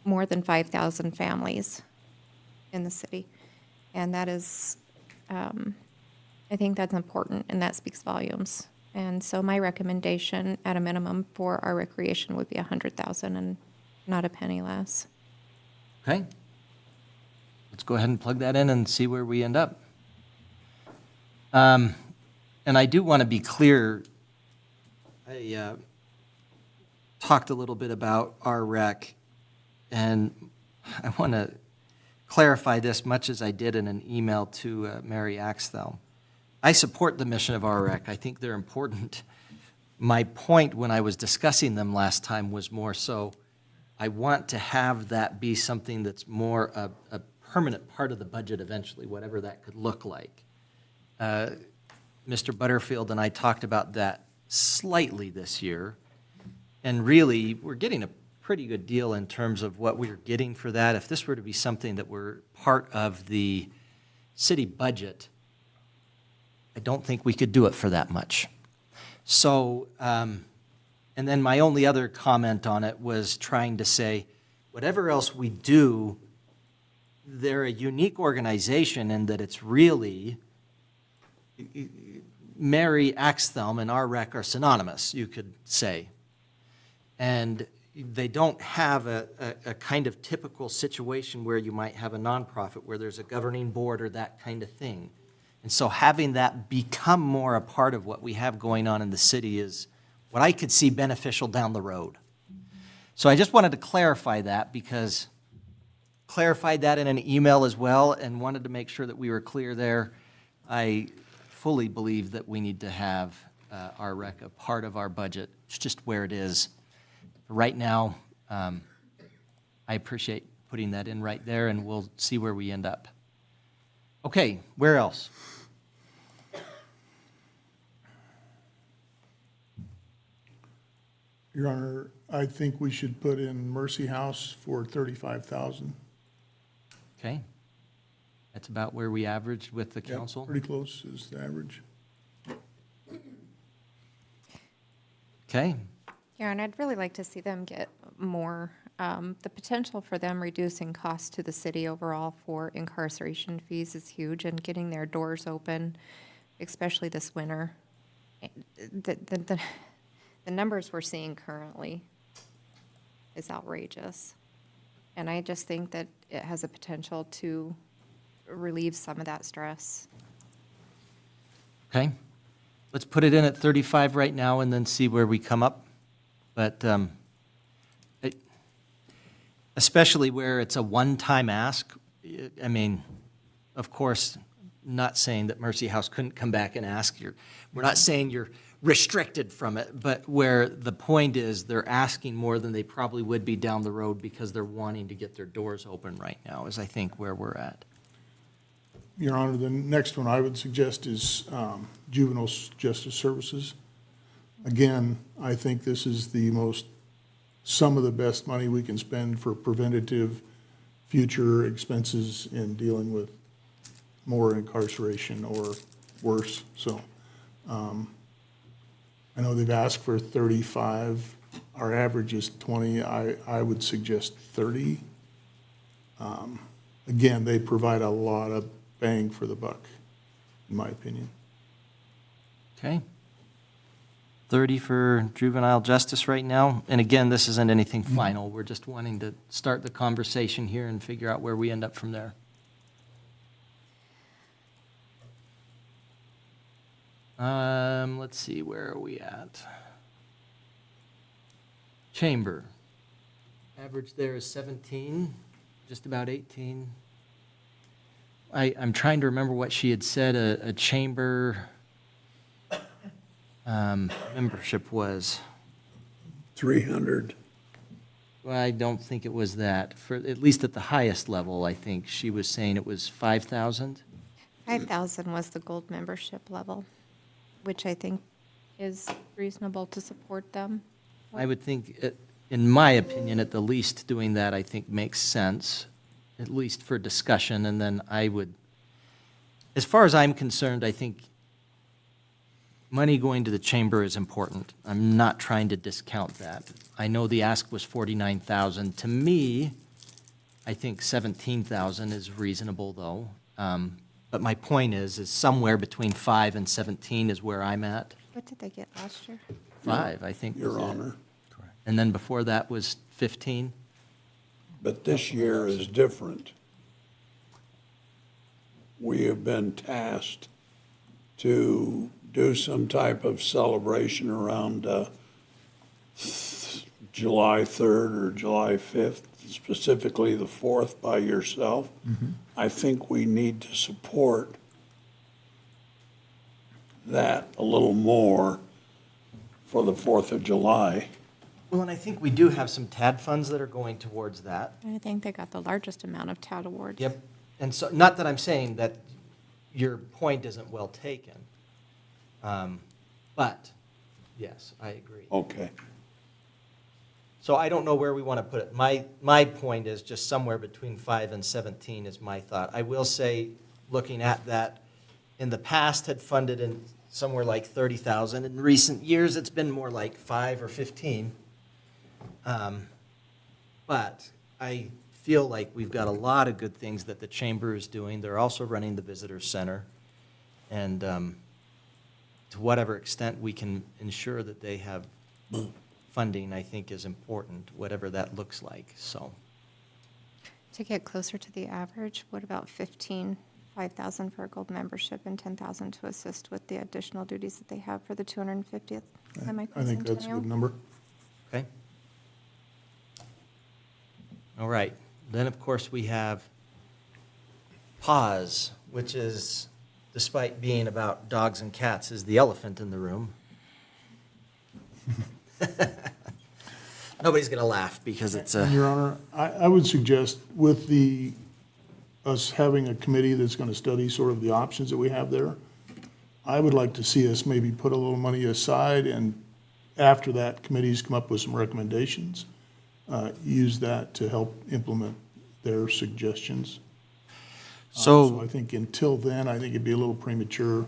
more than 5,000 families in the city. And that is, I think that's important, and that speaks volumes. And so my recommendation at a minimum for our recreation would be 100,000 and not a penny less. Okay. Let's go ahead and plug that in and see where we end up. And I do want to be clear, I talked a little bit about our rec, and I want to clarify this much as I did in an email to Mary Axtell. I support the mission of our rec. I think they're important. My point when I was discussing them last time was more so I want to have that be something that's more a permanent part of the budget eventually, whatever that could look like. Mr. Butterfield and I talked about that slightly this year, and really, we're getting a pretty good deal in terms of what we're getting for that. If this were to be something that were part of the city budget, I don't think we could do it for that much. So, and then my only other comment on it was trying to say, whatever else we do, they're a unique organization in that it's really, Mary Axthelm and our rec are synonymous, you could say. And they don't have a kind of typical situation where you might have a nonprofit where there's a governing board or that kind of thing. And so having that become more a part of what we have going on in the city is what I could see beneficial down the road. So I just wanted to clarify that, because clarified that in an email as well and wanted to make sure that we were clear there. I fully believe that we need to have our rec a part of our budget. It's just where it is. Right now, I appreciate putting that in right there, and we'll see where we end up. Okay, where else? Your Honor, I think we should put in Mercy House for 35,000. Okay. That's about where we averaged with the Yep, council. pretty close is the average. Okay. Yeah, and I'd really like to see them get more. The potential for them reducing costs to the city overall for incarceration fees is huge, and getting their doors open, especially this winter. The numbers we're seeing currently is outrageous. And I just think that it has a potential to relieve some of that stress. Okay. Let's put it in at 35 right now and then see where we come up. But especially where it's a one-time ask, I mean, of course, not saying that Mercy House couldn't come back and ask. We're not saying you're restricted from it, but where the point is they're asking more than they probably would be down the road because they're wanting to get their doors open right now is, I think, where we're at. Your Honor, the next one I would suggest is juvenile justice services. Again, I think this is some of the best money we can spend for preventative future expenses in dealing with more incarceration or worse. So I know they've asked for 35. Our average is 20. I would suggest 30. Again, they provide a lot of bang for the buck, in my opinion. Okay. 30 for juvenile justice right now. And again, this isn't anything final. We're just wanting to start the conversation here and figure out where we end up from there. Let's see, where are we at? Chamber. Average there is 17, just about 18. I'm trying to remember what she had said a chamber membership was. 300. Well, I don't think it was that. For at least at the highest level, I think she was saying it was 5,000. 5,000 was the gold membership level, which I think is reasonable to support them. I would think, in my opinion, at the least, doing that, I think makes sense, at least for discussion. And then I would, as far as I'm concerned, I think money going to the chamber is important. I'm not trying to discount that. I know the ask was 49,000. To me, I think 17,000 is reasonable, though. But my point is somewhere between 5 and 17 is where I'm at. What did they get last year? 5, I think. Your was it. Honor. And then before that was 15. But this year is different. We have been tasked to do some type of celebration around July 3rd or July 5th, specifically the 4th by yourself. I think we need to support that a little more for the 4th of July. Well, and I think we do have some TAD funds that are going towards that. I think they got the largest amount of TAD awards. Yep. And so, not that I'm saying that your point isn't well taken, but yes, I agree. Okay. So I don't know where we want to put it. My point is just somewhere between 5 and 17 is my thought. I will say, looking at that, in the past had funded in somewhere like 30,000. In recent years, it's been more like 5 or 15. But I feel like we've got a lot of good things that the chamber is doing. They're also running the visitor center. And to whatever extent we can ensure that they have funding, I think is important, whatever that looks like, so. To get closer to the average, what about 5,000 for a gold membership and 10,000 to assist with the additional duties that they have for the 250th I think that's a good number. Okay. All right. Then, of course, we have PAWS, which is, despite being about dogs and cats, is the elephant in the room. Nobody's going to laugh because it's a... Your Honor, I would suggest with us having a committee that's going to study sort of the options that we have there, I would like to see us maybe put a little money aside, and after that, committees come up with some recommendations, use that to help implement their suggestions. So- I think until then, I think it'd be a little premature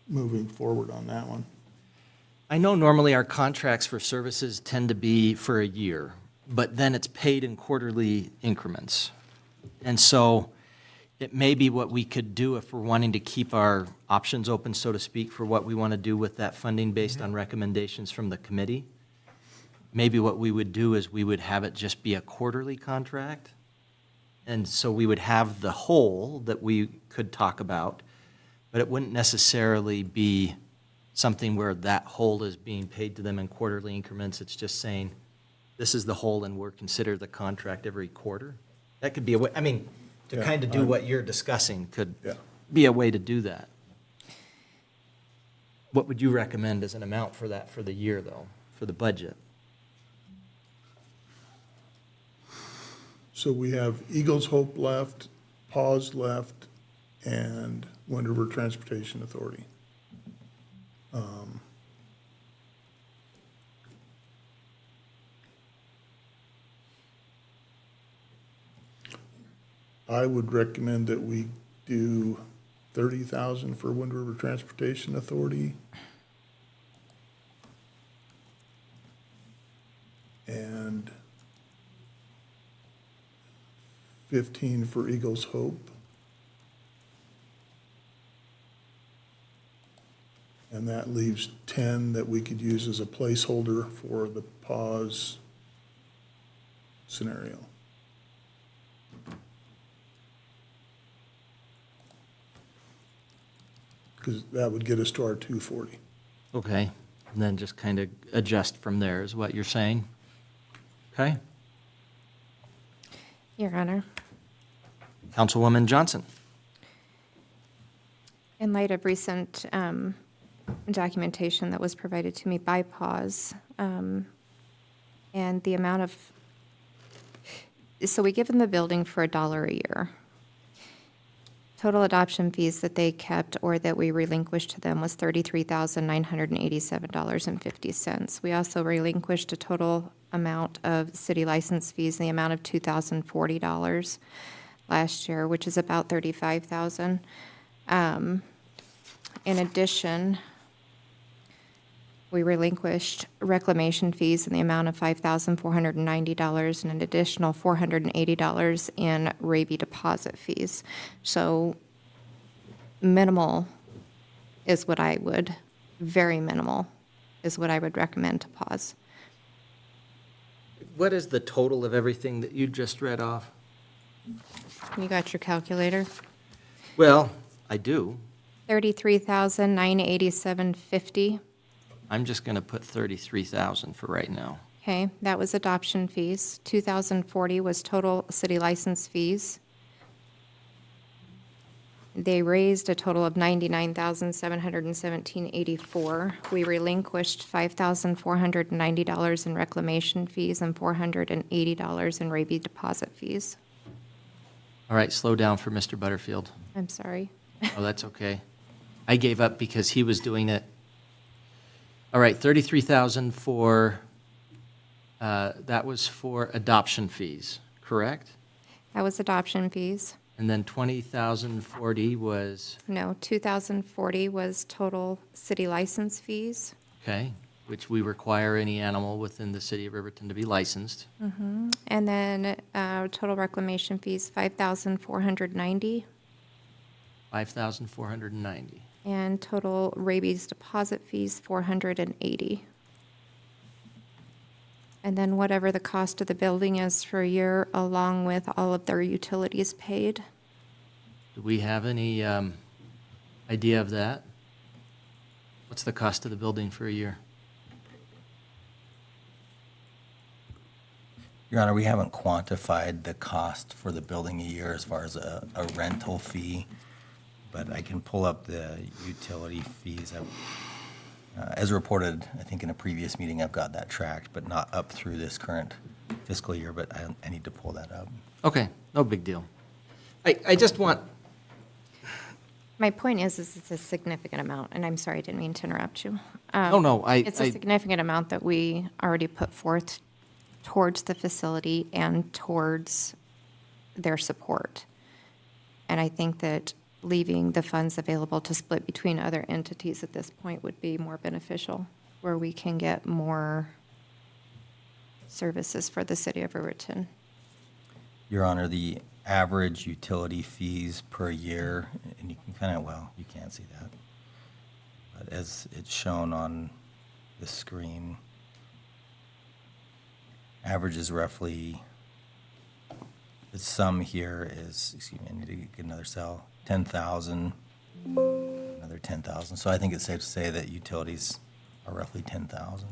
moving forward on that one. I know normally our contracts for services tend to be for a year, but then it's paid in quarterly increments. And so it may be what we could do if we're wanting to keep our options open, so to speak, for what we want to do with that funding based on recommendations from the committee. Maybe what we would do is we would have it just be a quarterly contract. And so we would have the whole that we could talk about, but it wouldn't necessarily be something where that whole is being paid to them in quarterly increments. It's just saying, this is the whole and we're consider the contract every quarter. That could be a way, I mean, to Yeah, kind of do I'm- what you're discussing could Yeah. be a way to do that. What would you recommend as an amount for that for the year, though, for the budget? So we have Eagles Hope left, Paws left, and Wind River Transportation Authority. I would recommend that we do 30,000 for Wind River Transportation Authority. And 15 for Eagles Hope. And that leaves 10 that we could use as a placeholder for the pause scenario. Because that would get us to our 240. Okay, and then just kind of adjust from there is what you're saying? Okay? Your Honor, Councilwoman Johnson? in light of recent documentation that was provided to me by PAWS, and the amount of, so we give them the building for $1 a year. Total adoption fees that they kept or that we relinquished to them was $33,987.50. We also relinquished a total amount of city license fees in the amount of $2,040 last year, which is about $35,000. In addition, we relinquished reclamation fees in the amount of $5,490 and an additional $480 in RABI deposit fees. So minimal is what I would, very minimal is what I would recommend to pause. What is the total of everything that you just read off? You got your calculator? Well, I do. $33,987.50. I'm just going to put 33,000 for right now. Okay, that was adoption fees. 2,040 was total city license fees. They raised a total of $99,717.84. We relinquished $5,490 in reclamation fees and $480 in RABI deposit fees. All right, slow down for Mr. Butterfield. I'm sorry. Oh, that's okay. I gave up because he was doing it. All right, 33,000 for, that was for adoption fees, correct? That was adoption fees. And then 20,040 was, No, 2,040 was total city license fees. okay, which we require any animal within the city of Riverton to be licensed. And then total reclamation fees, 5,490. 5,490. And total rabies deposit fees, 480. And then whatever the cost of the building is for a year, along with all of their utilities paid. Do we have any idea of that? What's the cost of the building for a year? Your Honor, we haven't quantified the cost for the building a year as far as a rental fee, but I can pull up the utility fees. As reported, I think in a previous meeting, I've got that tracked, but not up through this current fiscal year, but I need to pull that up. Okay, no big deal. I just want, My point is it's a significant amount, and I'm sorry, I didn't mean to interrupt you. no, It's a significant amount that we already put forth towards the facility and towards their support. And I think that leaving the funds available to split between other entities at this point would be more beneficial, where we can get more services for the city of Riverton. Your Honor, the average utility fees per year, and you can kind of, well, you can't see that. But as it's shown on the screen, average is roughly, the sum here is, excuse me, I need to get another cell, 10,000, another 10,000. So I think it's safe to say that utilities are roughly 10,000.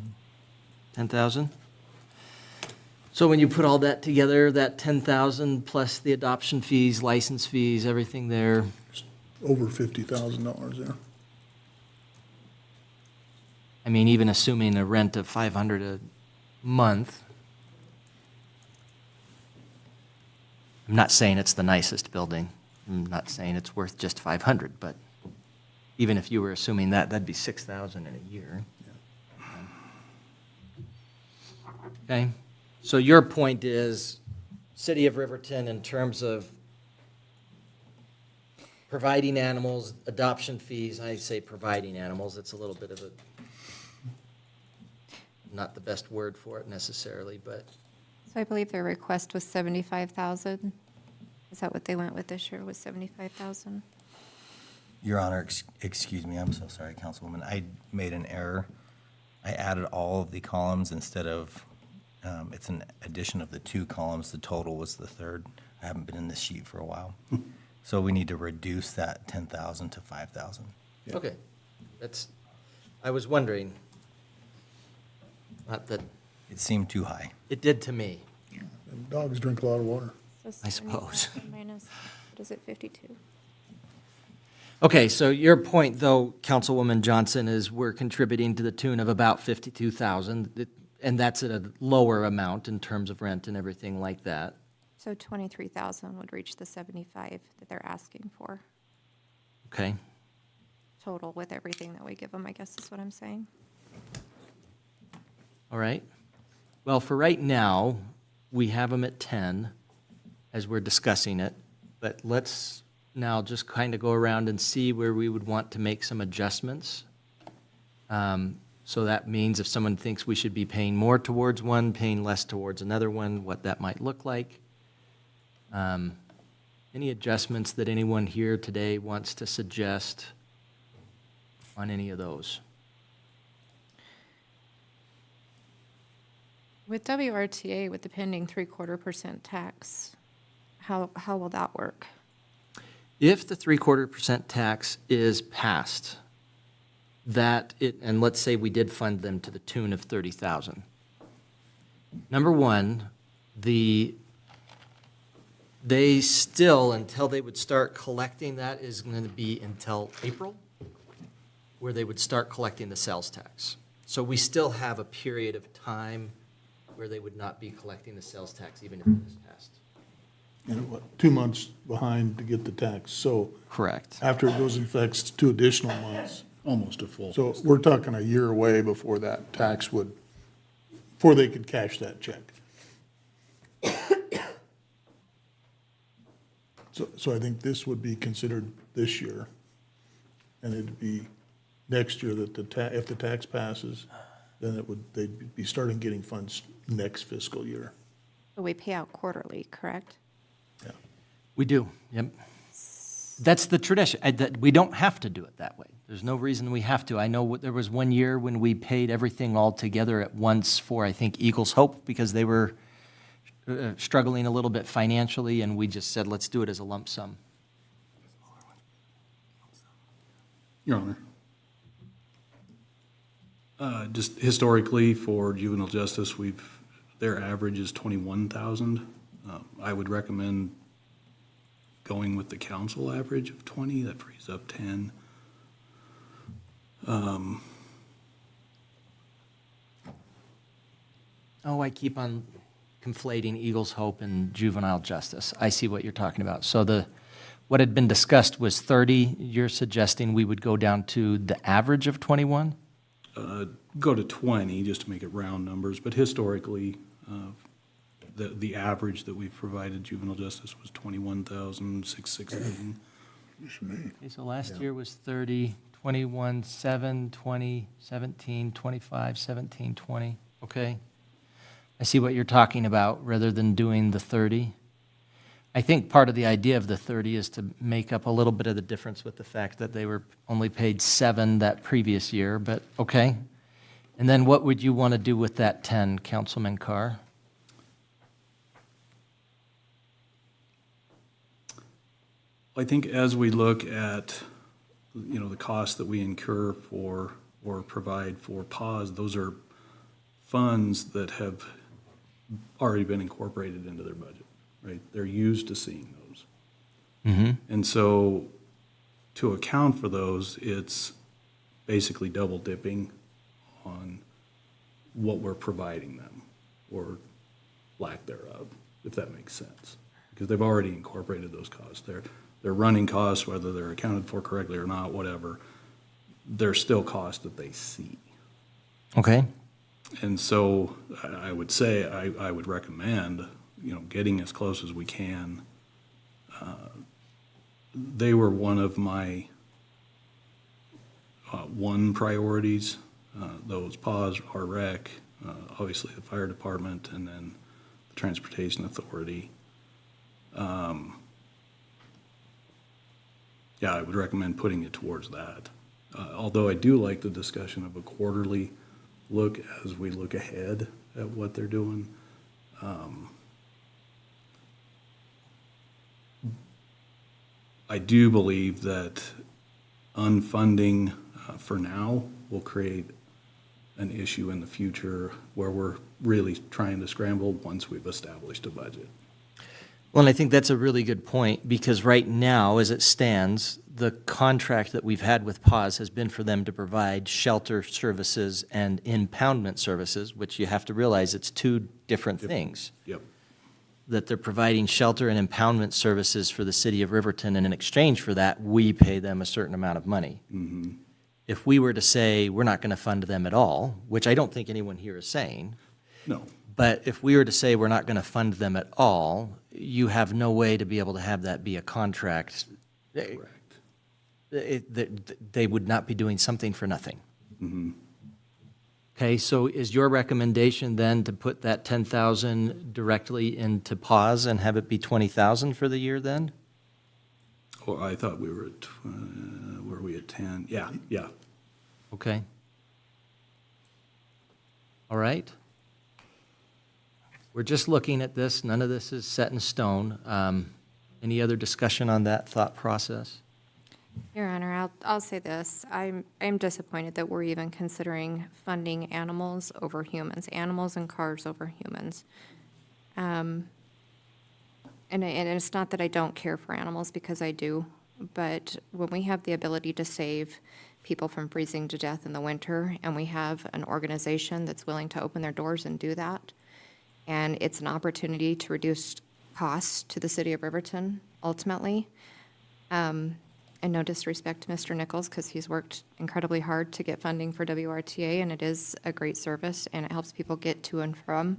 10,000? So when you put all that together, that 10,000 plus the adoption fees, license fees, everything there, Over $50,000 there. I mean, even assuming a rent of $500 a month, I'm not saying it's the nicest building. I'm not saying it's worth just 500, but even if you were assuming that, that'd be 6,000 in a year. Okay, so your point is, City of Riverton, in terms of providing animals, adoption fees, I say providing animals, it's a little bit of a, not the best word for it necessarily, but So I believe their request was 75,000. Is that what they went with this year, was 75,000? Your Honor, excuse me, I'm so sorry, Councilwoman. I made an error. I added all of the columns instead of, it's an addition of the 2 columns. The total was the third. I haven't been in this sheet for a while. So we need to reduce that 10,000 to 5,000. okay. That's, I was wondering, not that It seemed too high. it did to me. And dogs drink a lot of water. I suppose. Minus, what is it, 52? Okay, so your point, though, Councilwoman Johnson, is we're contributing to the tune of about 52,000, and that's at a lower amount in terms of rent and everything like that. So 23,000 would reach the 75 that they're asking for, Okay, total with everything that we give them, I guess is what I'm saying. all right. Well, for right now, we have them at 10 as we're discussing it, but let's now just kind of go around and see where we would want to make some adjustments. So that means if someone thinks we should be paying more towards one, paying less towards another one, what that might look like. Any adjustments that anyone here today wants to suggest on any of those? With WRTA, with the pending 3/4% tax, how will that work? If the 3/4% tax is passed, and let's say we did fund them to the tune of 30,000. Number one, they still, until they would start collecting that, is going to be until April, where they would start collecting the sales tax. So we still have a period of time where they would not be collecting the sales tax, even if it is passed. And what, 2 months behind to get the tax, so. Correct. After it goes in effect, it's 2 additional months. Almost a full. So we're talking a year away before that tax would, before they could cash that check. So I think this would be considered this year, and it'd be next year that if the tax passes, then they'd be starting getting funds next fiscal year. But we pay out quarterly, correct? Yeah. We do, yep. That's the tradition. We don't have to do it that way. There's no reason we have to. I know there was one year when we paid everything all together at once for, I think, Eagles Hope, because they were struggling a little bit financially, and we just said, let's do it as a lump sum. Your Honor. Just historically, for juvenile justice, their average is 21,000. I would recommend going with the council average of 20. That frees up 10. I keep on conflating Eagles Hope and juvenile justice. I see what you're talking about. So what had been discussed was 30. You're suggesting we would go down to the average of 21? Go to 20, just to make it round numbers, but historically, the average that we've provided juvenile justice was 21,667. Okay, so last year was 30, 21, 7, 20, 17, 25, 17, 20. Okay. I see what you're talking about, rather than doing the 30. I think part of the idea of the 30 is to make up a little bit of the difference with the fact that they were only paid 7 that previous year, but okay. And then what would you want to do with that 10, Councilman Carr? I think as we look at, the costs that we incur for or provide for PAWS, those are funds that have already been incorporated into their budget, right? They're used to seeing those. And so to account for those, it's basically double dipping on what we're providing them, or lack thereof, if that makes sense. Because they've already incorporated those costs. They're running costs, whether they're accounted for correctly or not, whatever, they're still costs that they see. Okay. And so I would say, I would recommend, getting as close as we can. They were one of my priorities, those PAWS, our rec, obviously the fire department, and then the transportation authority. Yeah, I would recommend putting it towards that. Although I do like the discussion of a quarterly look as we look ahead at what they're doing. I do believe that unfunding for now will create an issue in the future where we're really trying to scramble once we've established a budget. Well, and I think that's a really good point, because right now, as it stands, the contract that we've had with PAWS has been for them to provide shelter services and impoundment services, which you have to realize it's two different things. Yep. That they're providing shelter and impoundment services for the city of Riverton, and in exchange for that, we pay them a certain amount of money. If we were to say we're not going to fund them at all, which I don't think anyone here is saying. No. But if we were to say we're not going to fund them at all, you have no way to be able to have that be a contract. Correct. They would not be doing something for nothing. Okay, so is your recommendation then to put that 10,000 directly into PAWS and have it be 20,000 for the year then? Or I thought we were at, were we at 10? Yeah. Okay. All right. We're just looking at this. None of this is set in stone. Any other discussion on that thought process? Your Honor, I'll say this. I'm disappointed that we're even considering funding animals over humans, animals and cars over humans. And it's not that I don't care for animals, because I do, but when we have the ability to save people from freezing to death in the winter, and we have an organization that's willing to open their doors and do that, and it's an opportunity to reduce costs to the city of Riverton, ultimately. And no disrespect to Mr. Nichols, because he's worked incredibly hard to get funding for WRTA, and it is a great service, and it helps people get to and from.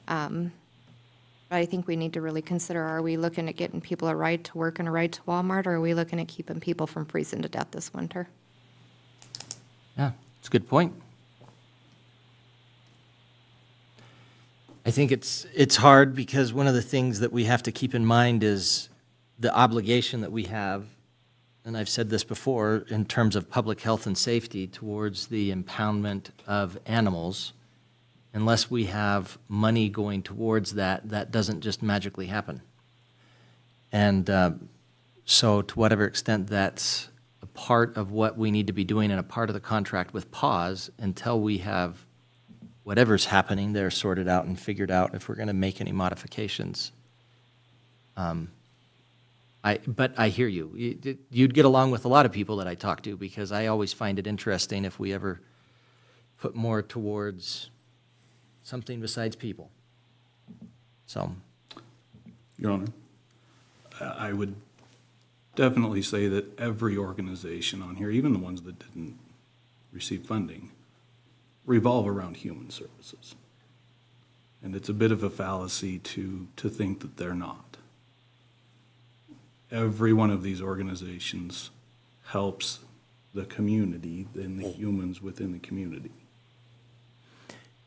But I think we need to really consider, are we looking at getting people a ride to work and a ride to Walmart, or are we looking at keeping people from freezing to death this winter? Yeah, it's a good point. I think it's hard, because one of the things that we have to keep in mind is the obligation that we have, and I've said this before, in terms of public health and safety towards the impoundment of animals. Unless we have money going towards that, that doesn't just magically happen. And so to whatever extent that's a part of what we need to be doing and a part of the contract with PAWS, until we have whatever's happening there sorted out and figured out if we're going to make any modifications. But I hear you. You'd get along with a lot of people that I talk to, because I always find it interesting if we ever put more towards something besides people. So, Your Honor, I would definitely say that every organization on here, even the ones that didn't receive funding, revolve around human services. And it's a bit of a fallacy to think that they're not. Every one of these organizations helps the community and the humans within the community.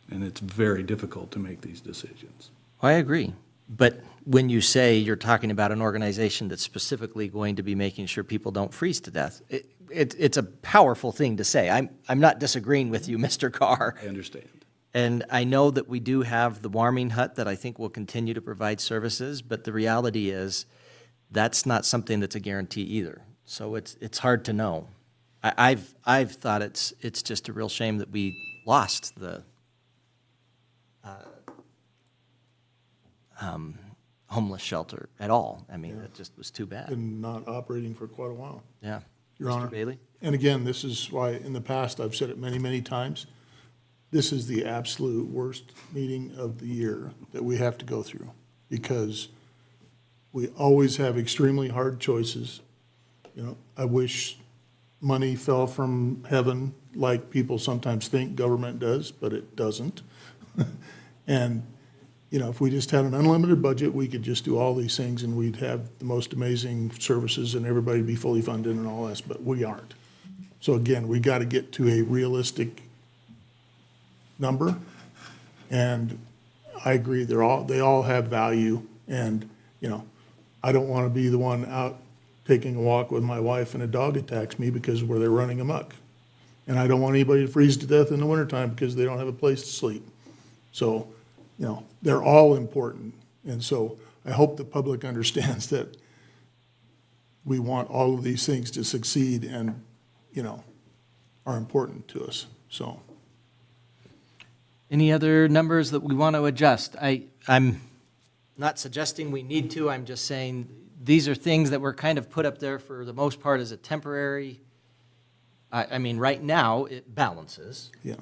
And it's very difficult to make these decisions. I agree. But when you say you're talking about an organization that's specifically going to be making sure people don't freeze to death, it's a powerful thing to say. I'm not disagreeing with you, Mr. Carr. I understand. And I know that we do have the warming hut that I think will continue to provide services, but the reality is that's not something that's a guarantee either. So it's hard to know. I've thought it's just a real shame that we lost the homeless shelter at all. I mean, it just was too bad. Been not operating for quite a while. Yeah. Your Mr. Honor. Bailey? And again, this is why, in the past, I've said it many, many times, this is the absolute worst meeting of the year that we have to go through, because we always have extremely hard choices. You know, I wish money fell from heaven like people sometimes think government does, but it doesn't. And, you know, if we just had an unlimited budget, we could just do all these things and we'd have the most amazing services and everybody be fully funded and all that, but we aren't. So again, we got to get to a realistic number. And I agree, they all have value. And, you know, I don't want to be the one out taking a walk with my wife and a dog attacks me because where they're running amok. And I don't want anybody to freeze to death in the wintertime because they don't have a place to sleep. So, you know, they're all important. And so I hope the public understands that we want all of these things to succeed and, you know, are important to us. So. Any other numbers that we want to adjust? I'm not suggesting we need to. I'm just saying these are things that were kind of put up there for the most part as a temporary. I mean, right now it balances. Yeah.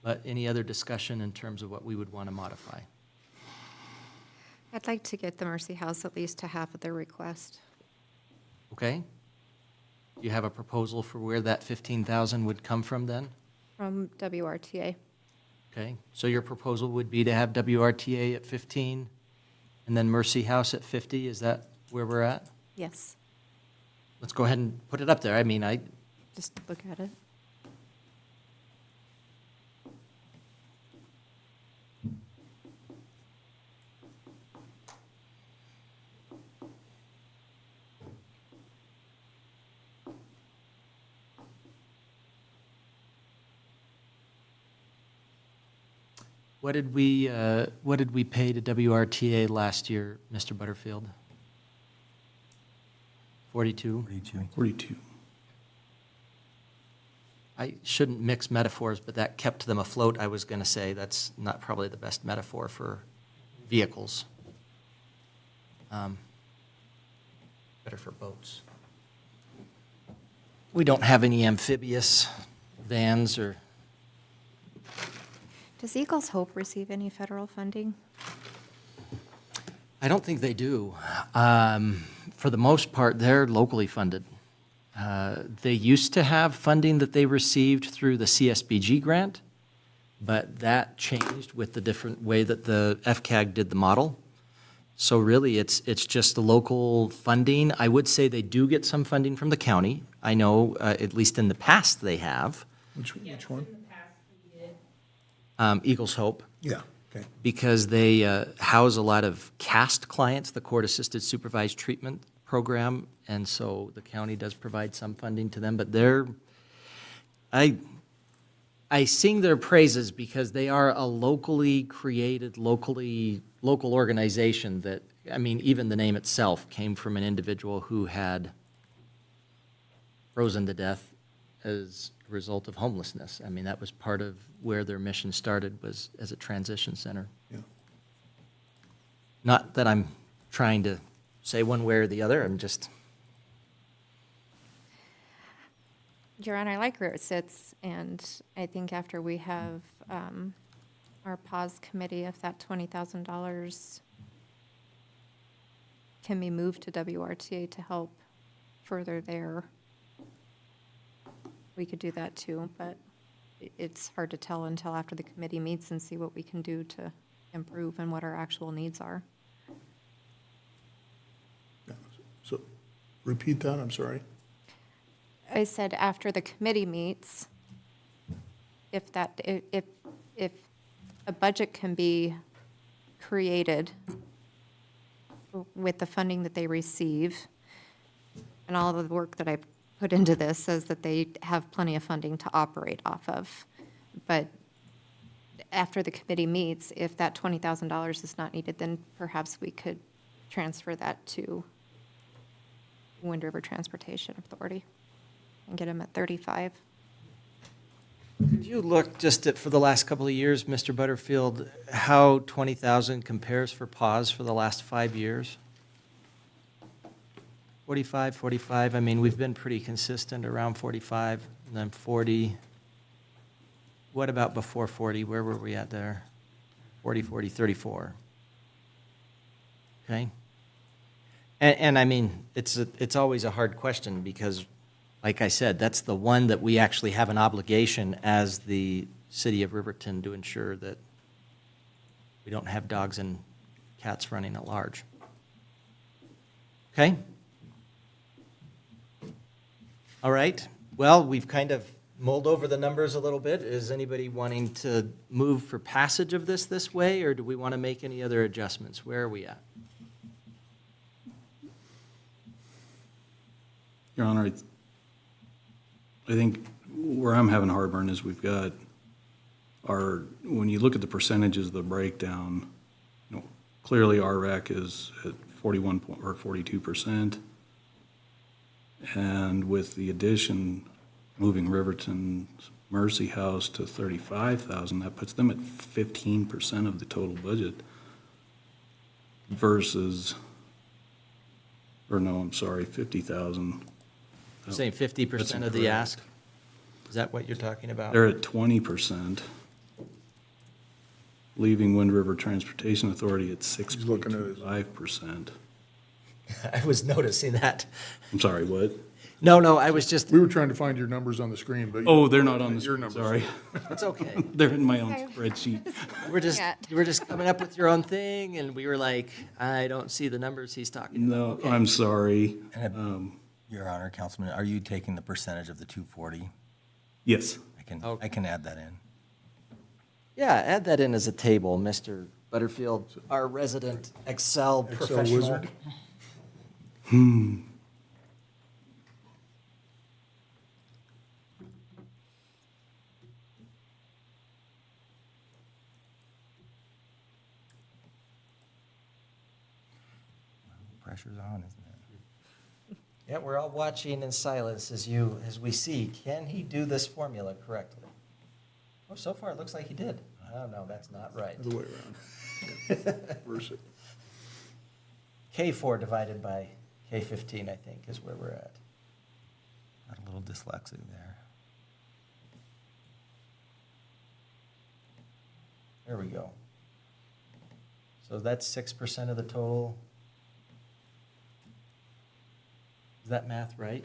But any other discussion in terms of what we would want to modify? I'd like to get the Mercy House at least to half of their request. Okay. Do you have a proposal for where that 15,000 would come from then? From WRTA. Okay. So your proposal would be to have WRTA at 15 and then Mercy House at 50? Is that where we're at? Yes. Let's go ahead and put it up there. I mean, Just look at it. What did we pay to WRTA last year, Mr. Butterfield? 42? 42. I shouldn't mix metaphors, but that kept them afloat, I was going to say. That's not probably the best metaphor for vehicles. Better for boats. We don't have any amphibious vans or... Does Eagles Hope receive any federal funding? I don't think they do. For the most part, they're locally funded. They used to have funding that they received through the CSBG grant, but that changed with the different way that the FCAG did the model. So really, it's just the local funding. I would say they do get some funding from the county. I know, at least in the past, they have. Which one? Eagles Hope. Yeah, okay. Because they house a lot of CAST clients, the Court Assisted Supervised Treatment Program, and so the county does provide some funding to them, but I sing their praises because they are a locally created, local organization that, I mean, even the name itself came from an individual who had frozen to death as a result of homelessness. I mean, that was part of where their mission started, was as a transition center. Yeah. Not that I'm trying to say one way or the other, I'm just... Your Honor, I like where it sits, and I think after we have our pause committee, if that $20,000 can be moved to WRTA to help further there, we could do that too, but it's hard to tell until after the committee meets and see what we can do to improve and what our actual needs are. So, repeat that, I'm sorry. I said after the committee meets, if a budget can be created with the funding that they receive, and all of the work that I've put into this says that they have plenty of funding to operate off of. But after the committee meets, if that $20,000 is not needed, then perhaps we could transfer that to Wind River Transportation Authority and get them at 35. Could you look just at, for the last couple of years, Mr. Butterfield, how 20,000 compares for PAWS for the last 5 years? 45, 45, I mean, we've been pretty consistent around 45, and then 40. What about before 40? Where were we at there? 40, 40, 34. Okay? And I mean, it's always a hard question because, like I said, that's the one that we actually have an obligation as the city of Riverton to ensure that we don't have dogs and cats running at large. Okay? All right. Well, we've kind of mulled over the numbers a little bit. Is anybody wanting to move for passage of this way, or do we want to make any other adjustments? Where are we at? Your Honor, I think where I'm having heartburn is we've got when you look at the percentages of the breakdown, clearly our rec is at 42%. And with the addition, moving Riverton's Mercy House to 35,000, that puts them at 15% of the total budget versus, or no, I'm sorry, 50,000. You're saying 50% of the ask? Is that what you're talking about? They're at 20%, leaving Wind River Transportation Authority at 6.25%. I was noticing that. I'm sorry, what? No, I was just. We were trying to find your numbers on the screen, but. Oh, they're not on the your screen, numbers. sorry. It's okay. They're in my own spreadsheet. You were just coming up with your own thing, and we were like, I don't see the numbers he's talking about. No, Okay. I'm sorry. Your Honor, Councilman, are you taking the percentage of the 240? Yes. I can add that in. Yeah, add that in as a table, Mr. Butterfield, our resident Excel professional. wizard. Pressure's on, isn't it? Yeah, we're all watching in silence as we see, can he do this formula correctly? Oh, so far it looks like he did. Oh, no, that's not right. Other way around. Reverse it. K4 divided by K15, I think, is where we're at. Got a little dyslexic there. There we go. So that's 6% of the total. Is that math right?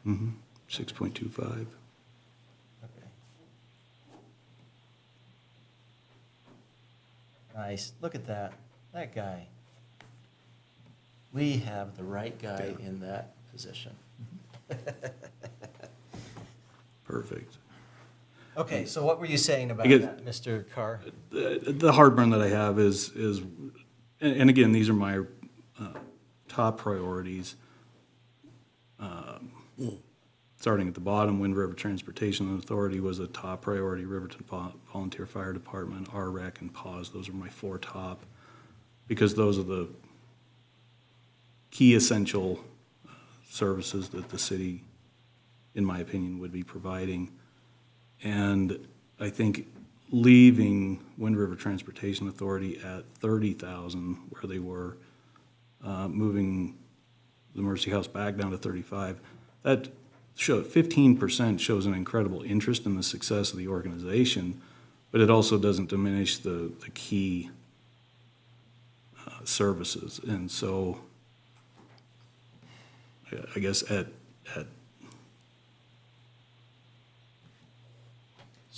Mm-hmm. 6.25. Okay. Nice. Look at that. That guy. We have the right guy in that position. Perfect. Okay, so what were you saying about I guess- that, Mr. Carr? The heartburn that I have is, and again, these are my top priorities. Starting at the bottom, Wind River Transportation Authority was a top priority. Riverton Volunteer Fire Department, RREC, and PAWS. Those are my 4 top, because those are the key essential services that the city, in my opinion, would be providing. And I think leaving Wind River Transportation Authority at 30,000 where they were, moving the Mercy House back down to 35, that 15% shows an incredible interest in the success of the organization, but it also doesn't diminish the key services. And so I guess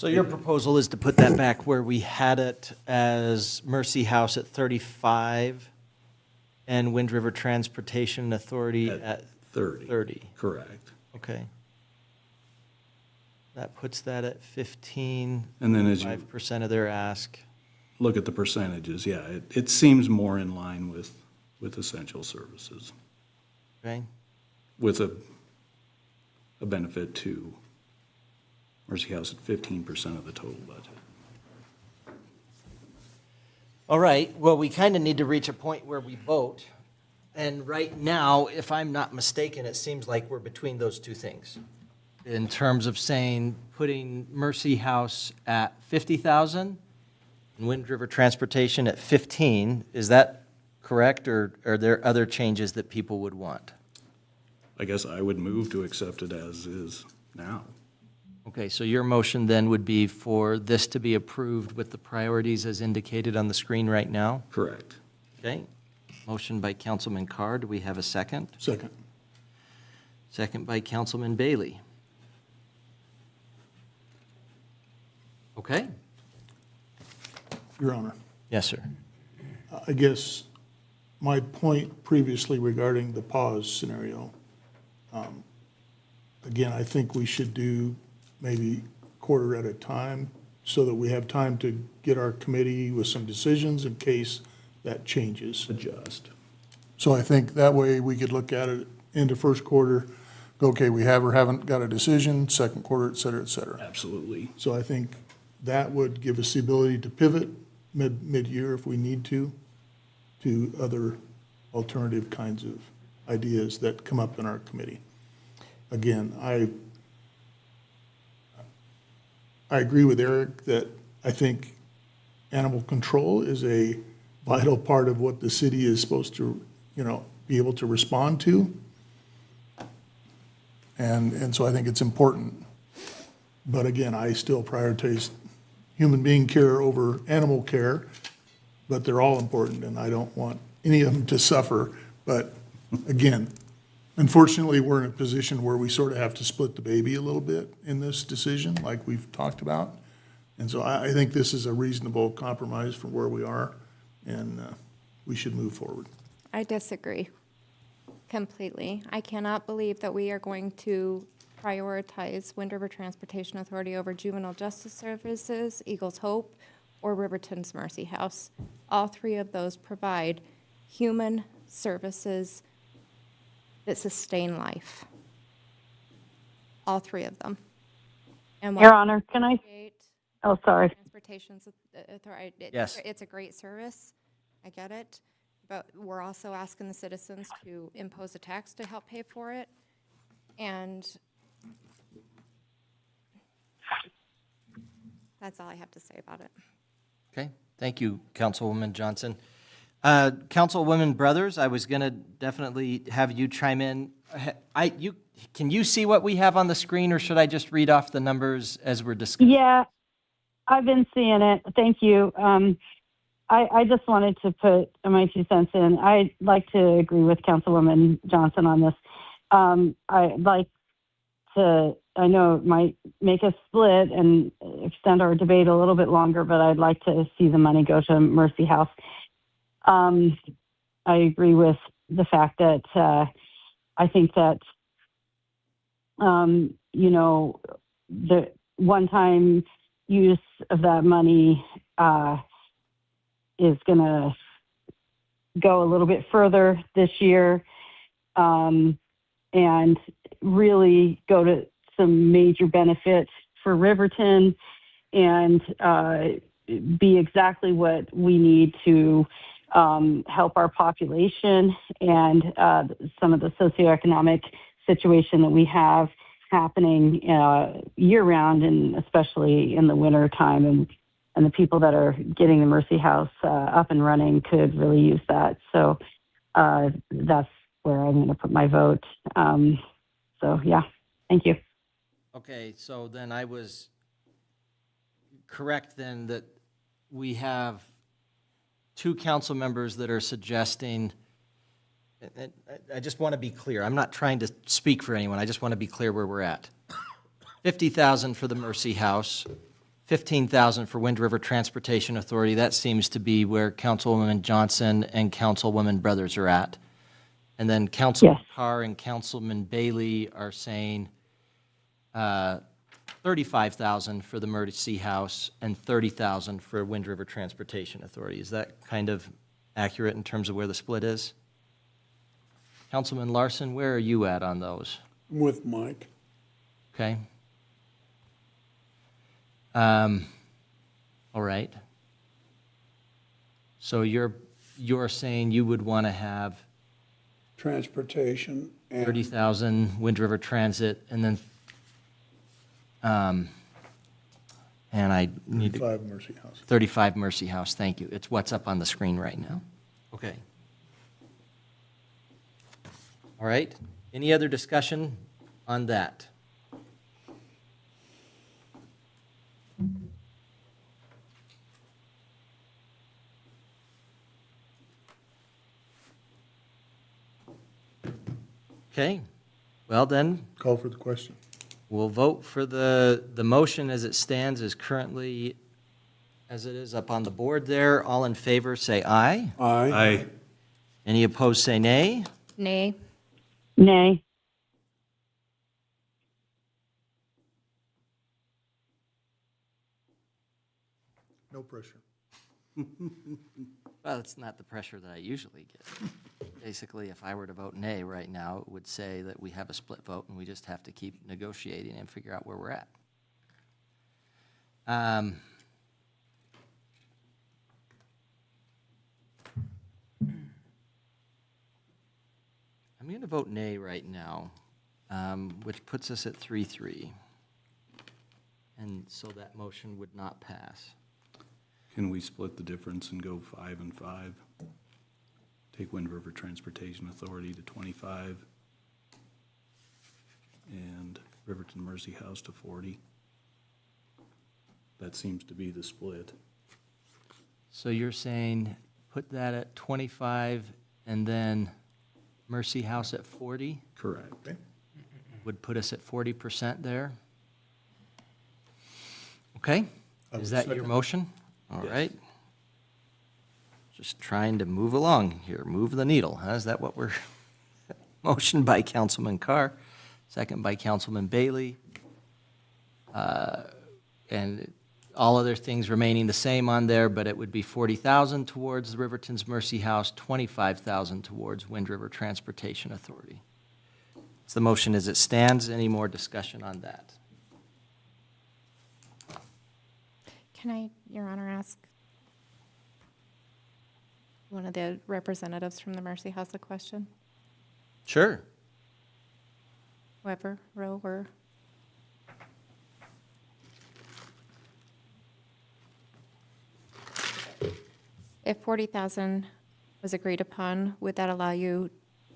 So your proposal is to put that back where we had it as Mercy House at 35 and Wind River Transportation Authority at 30. Correct. Okay. That puts that at 15, And then as you 5% of their ask. look at the percentages, yeah, it seems more in line with essential services, Okay. with a benefit to Mercy House at 15% of the total budget. All right, well, we kind of need to reach a point where we vote. And right now, if I'm not mistaken, it seems like we're between those two things. In terms of saying, putting Mercy House at 50,000 and Wind River Transportation at 15, is that correct? Or are there other changes that people would want? I guess I would move to accept it as is now. Okay, so your motion then would be for this to be approved with the priorities as indicated on the screen right now? Correct. Okay, motion by Councilman Carr, do we have a second? Second. Second by Councilman Bailey. Okay? Your Honor, Yes, sir. I guess my point previously regarding the pause scenario, again, I think we should do maybe quarter at a time so that we have time to get our committee with some decisions in case that changes. Adjust. So I think that way we could look at it into first quarter, go, okay, we have or haven't got a decision, second quarter, et cetera, et cetera. Absolutely. So I think that would give us the ability to pivot mid-year if we need to other alternative kinds of ideas that come up in our committee. Again, I agree with Eric that I think animal control is a vital part of what the city is supposed to, be able to respond to. And so I think it's important. But again, I still prioritize human being care over animal care, but they're all important, and I don't want any of them to suffer. But again, unfortunately, we're in a position where we sort of have to split the baby a little bit in this decision, like we've talked about. And so I think this is a reasonable compromise from where we are, and we should move forward. I disagree completely. I cannot believe that we are going to prioritize Wind River Transportation Authority over Juvenile Justice Services, Eagles Hope, or Riverton's Mercy House. All three of those provide human services that sustain life. All three of them. And while Your Honor, can I? Oh, sorry. Transportation Authority, Yes. it's a great service. I get it. But we're also asking the citizens to impose a tax to help pay for it. And that's all I have to say about it. Okay, thank you, Councilwoman Johnson. Councilwoman Brothers, I was going to definitely have you chime in. Can you see what we have on the screen, or should I just read off the numbers as we're discussing? Yeah, I've been seeing it. Thank you. I just wanted to put my 2 cents in. I'd like to agree with Councilwoman Johnson on this. I'd like to, I know it might make us split and extend our debate a little bit longer, but I'd like to see the money go to Mercy House. I agree with the fact that I think that, the one-time use of that money is going to go a little bit further this year and really go to some major benefits for Riverton and be exactly what we need to help our population and some of the socioeconomic situation that we have happening year-round, and especially in the winter time. And the people that are getting the Mercy House up and running could really use that. So that's where I'm going to put my vote. Yeah, thank you. Okay, so then I was correct then that we have 2 council members that are suggesting, and I just want to be clear. I'm not trying to speak for anyone. I just want to be clear where we're at. 50,000 for the Mercy House 15,000 for Wind River Transportation Authority. That seems to be where Councilwoman Johnson and Councilwoman Brothers are at. And then Councilman Carr and Councilman Bailey are saying 35,000 for the Mercy House and 30,000 for Wind River Transportation Authority. Is that kind of accurate in terms of where the split is? Councilman Larson, where are you at on those? I'm with Mike. Okay. All right. So you're saying you would want to have Transportation and 30,000 Wind River Transit, and then, and I need to. 35 Mercy House. 35 Mercy House, thank you. It's what's up on the screen right now. Okay. All right. Any other discussion on that? Okay, well then, Call for the question. we'll vote for the motion as it stands, as currently, as it is up on the board there. All in favor, say aye. Aye. Aye. Any opposed, say nay. Nay. Nay. No pressure. Well, it's not the pressure that I usually get. Basically, if I were to vote nay right now, it would say that we have a split vote and we just have to keep negotiating and figure out where we're at. I'm going to vote nay right now, which puts us at 3-3. And so that motion would not pass. Can we split the difference and go 5 and 5? Take Wind River Transportation Authority to 25 and Riverton Mercy House to 40. That seems to be the split. So you're saying put that at 25 and then Mercy House at 40? Correct. Okay. Would put us at 40% there? Okay, is that your motion? All right. Just trying to move along here, move the needle, huh? Is that what we're, motion by Councilman Carr, second by Councilman Bailey. And all other things remaining the same on there, but it would be 40,000 towards the Riverton's Mercy House, 25,000 towards Wind River Transportation Authority. It's the motion as it stands. Any more discussion on that? Can I, Your Honor, ask one of the representatives from the Mercy House a question? Sure. Whoever, Roe or... If 40,000 was agreed upon, would that allow you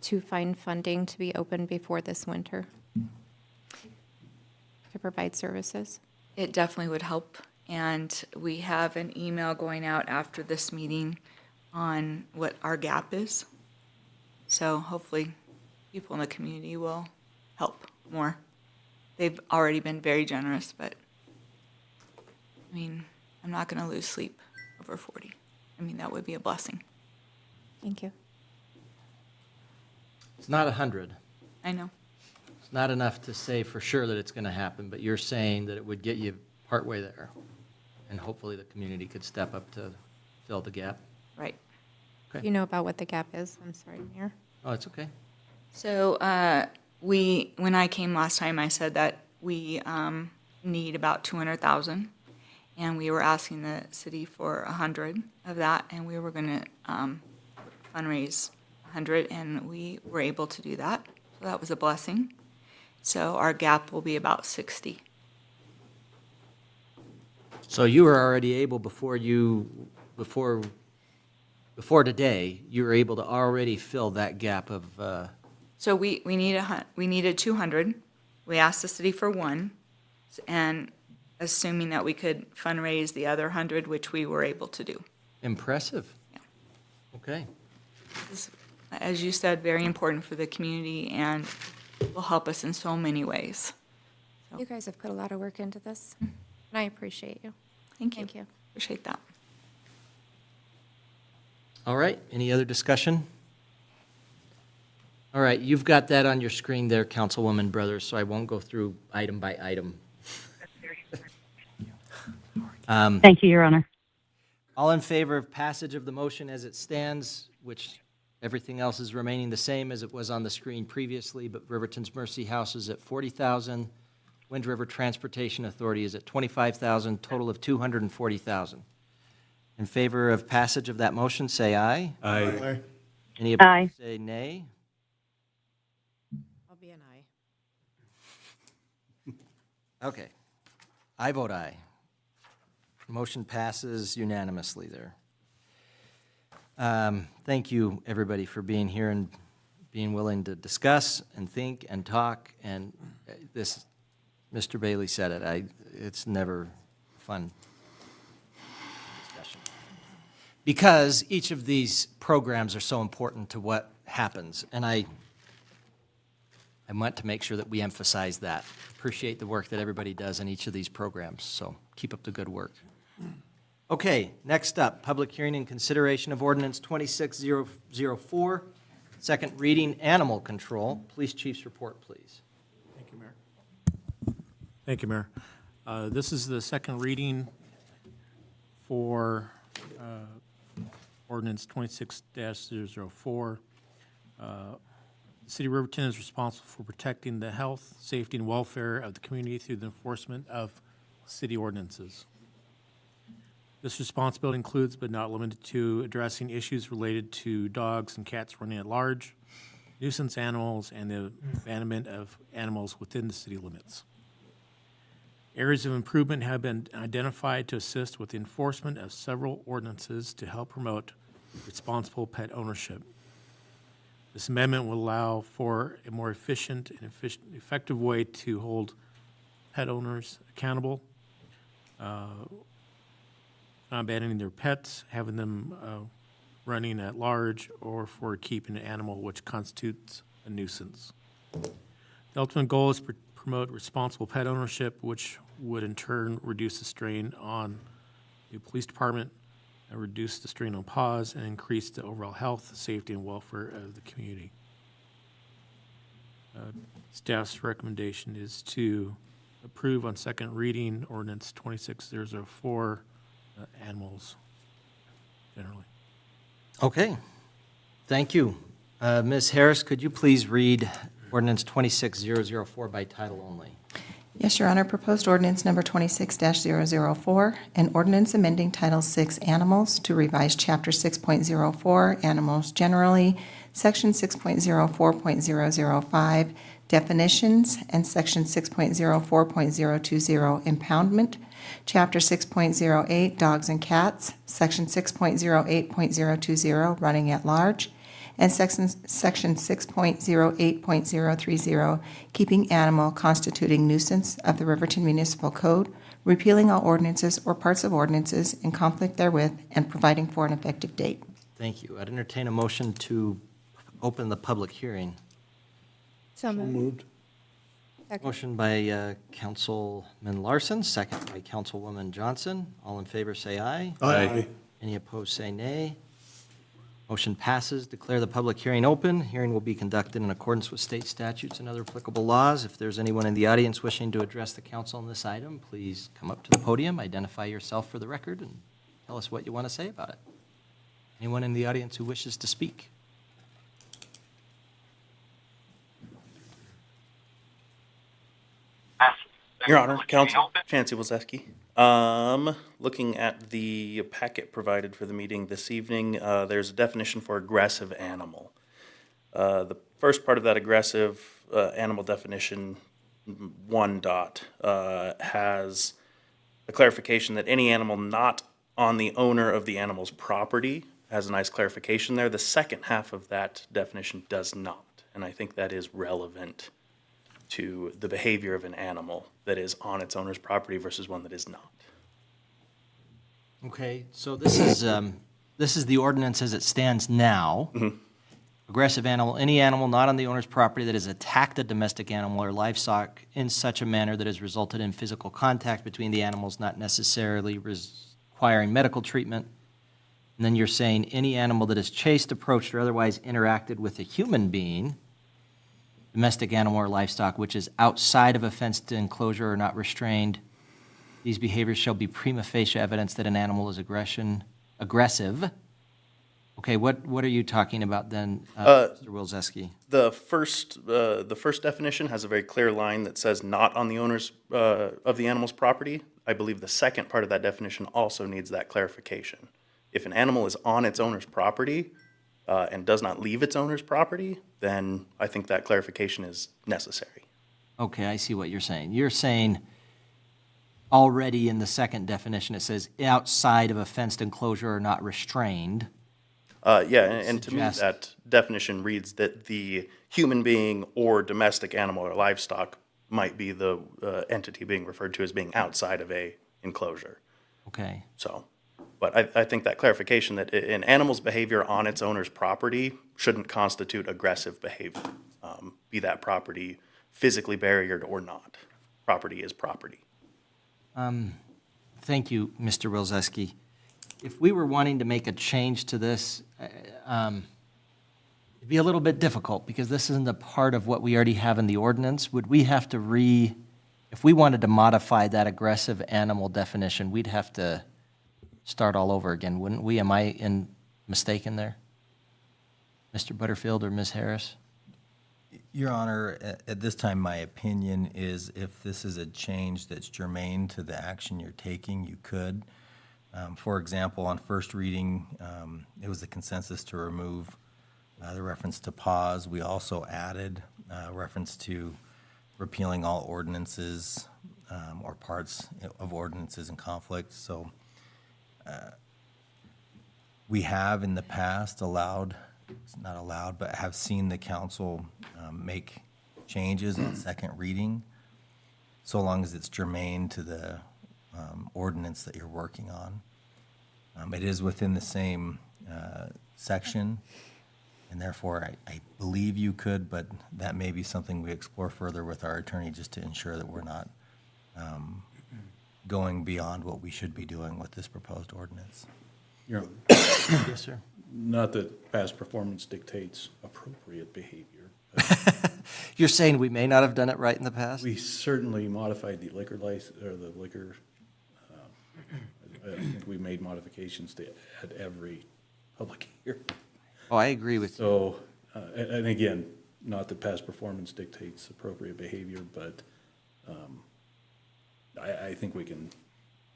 to find funding to be open before this winter to provide services? It definitely would help, and we have an email going out after this meeting on what our gap is. So hopefully people in the community will help more. They've already been very generous, but I mean, I'm not going to lose sleep over 40. I mean, that would be a blessing. Thank you. It's not 100. I know. It's not enough to say for sure that it's going to happen, but you're saying that it would get you partway there. And hopefully the community could step up to fill the gap. Right. Okay. You know about what the gap is? I'm sorry, Mayor. Oh, it's okay. So when I came last time, I said that we need about 200,000, and we were asking the city for 100 of that, and we were going to fundraise 100, and we were able to do that. So that was a blessing. So our gap will be about 60. So you were already able before today, you were able to already fill that gap of, So we needed 200. We asked the city for 1, and assuming that we could fundraise the other 100, which we were able to do. impressive. Yeah. Okay. This is, as you said, very important for the community and will help us in so many ways. You guys have put a lot of work into this, and I appreciate you. Thank you. Thank you. Appreciate that. All right, any other discussion? All right, you've got that on your screen there, Councilwoman Brothers, so I won't go through item by item. Thank you, Your Honor. All in favor of passage of the motion as it stands, which everything else is remaining the same as it was on the screen previously, but Riverton's Mercy House is at $40,000, Wind River Transportation Authority is at $25,000, total of $240,000. In favor of passage of that motion, say aye. Aye. Any Aye. opposed, say nay. I'll be an aye. Okay. I vote aye. Motion passes unanimously there. Thank you, everybody, for being here and being willing to discuss and think and talk. And this, Mr. Bailey said it, it's never fun discussion. Because each of these programs are so important to what happens. And I want to make sure that we emphasize that. Appreciate the work that everybody does in each of these programs, so keep up the good work. Okay, next up, public hearing and consideration of ordinance 26004, second reading, animal control. Police Chief's report, please. Thank you, Mayor. Thank you, Mayor. This is the second reading for ordinance 26-004. The City of Riverton is responsible for protecting the health, safety, and welfare of the community through the enforcement of city ordinances. This responsibility includes, but not limited to, addressing issues related to dogs and cats running at large, nuisance animals, and the abandonment of animals within the city limits. Areas of improvement have been identified to assist with the enforcement of several ordinances to help promote responsible pet ownership. This amendment will allow for a more efficient and effective way to hold pet owners accountable, not abandoning their pets, having them running at large, or for keeping an animal which constitutes a nuisance. The ultimate goal is to promote responsible pet ownership, which would in turn reduce the strain on the police department, and reduce the strain on paws, and increase the overall health, safety, and welfare of the community. Staff's recommendation is to approve on second reading ordinance 26004, animals generally. Okay, thank you. Ms. Harris, could you please read ordinance 26004 by title only? Yes, Your Honor. Proposed ordinance number 26-004, an ordinance amending Title VI Animals to revise Chapter 6.04 Animals Generally, Section 6.04.005 Definitions, and Section 6.04.020 Impoundment, Chapter 6.08 Dogs and Cats, Section 6.08.020 Running at Large, and Section 6.08.030 Keeping Animal Constituting Nuisance of the Riverton Municipal Code, repealing all ordinances or parts of ordinances in conflict therewith, and providing for an effective date. Thank you. I'd entertain a motion to open the public hearing. So moved. Second. Motion by Councilman Larson, second by Councilwoman Johnson. All in favor, say aye. Aye. Any opposed, say nay. Motion passes. Declare the public hearing open. Hearing will be conducted in accordance with state statutes and other applicable laws. If there's anyone in the audience wishing to address the council on this item, please come up to the podium, identify yourself for the record, and tell us what you want to say about it. Anyone in the audience who wishes to speak? Your Honor, Counsel Chancey Wolzeski. Looking at the packet provided for the meeting this evening, there's a definition for aggressive animal. The first part of that aggressive animal definition, 1 dot, has a clarification that any animal not on the owner of the animal's property has a nice clarification there. The second half of that definition does not, and I think that is relevant to the behavior of an animal that is on its owner's property versus one that is not. Okay, so this is the ordinance as it stands now. Mm-hmm. aggressive animal, any animal not on the owner's property that has attacked a domestic animal or livestock in such a manner that has resulted in physical contact between the animals, not necessarily requiring medical treatment. And then you're saying any animal that has chased, approached, or otherwise interacted with a human being, domestic animal or livestock, which is outside of a fenced enclosure or not restrained, these behaviors shall be prima facie evidence that an animal is aggressive. Okay, what are you talking about then, Mr. Wilczewski? The first definition has a very clear line that says not on the owner's of the animal's property. I believe the second part of that definition also needs that clarification. If an animal is on its owner's property and does not leave its owner's property, then I think that clarification is necessary. Okay, I see what you're saying. You're saying already in the second definition, it says outside of a fenced enclosure or not restrained. Yeah, and to me, that definition reads that the human being or domestic animal or livestock might be the entity being referred to as being outside of a enclosure. Okay. So, but I think that clarification that an animal's behavior on its owner's property shouldn't constitute aggressive behavior, be that property physically barriered or not. Property is property. Thank you, Mr. Wilczewski. If we were wanting to make a change to this, it'd be a little bit difficult because this isn't a part of what we already have in the ordinance. Would we have to if we wanted to modify that aggressive animal definition, we'd have to start all over again, wouldn't we? Am I mistaken there? Mr. Butterfield or Ms. Harris? Your Honor, at this time, my opinion is if this is a change that's germane to the action you're taking, you could. For example, on first reading, it was the consensus to remove the reference to pause. We also added reference to repealing all ordinances or parts of ordinances in conflict. So we have in the past not allowed, but have seen the council make changes on second reading, so long as it's germane to the ordinance that you're working on. It is within the same section, and therefore I believe you could, but that may be something we explore further with our attorney just to ensure that we're not going beyond what we should be doing with this proposed ordinance. Yes, sir. Not that past performance dictates appropriate behavior. You're saying we may not have done it right in the past? We certainly modified the liquor license, or the liquor, I think we made modifications to at every public hearing. Oh, I agree with you. So, and again, not that past performance dictates appropriate behavior, but I think we can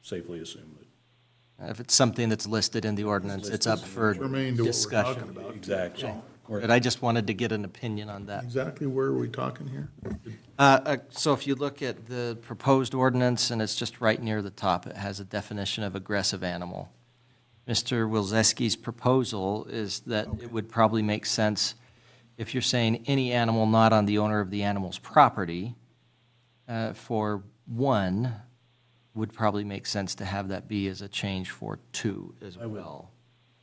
safely assume that. If it's something that's listed in the ordinance, it's up for Germane to what we're discussion. talking about. Exactly. But I just wanted to get an opinion on that. Exactly where are we talking here? So if you look at the proposed ordinance, and it's just right near the top, it has a definition of aggressive animal. Mr. Wilczewski's proposal is that it would probably make sense if you're saying any animal not on the owner of the animal's property, for one, would probably make sense to have that be as a change for two as well.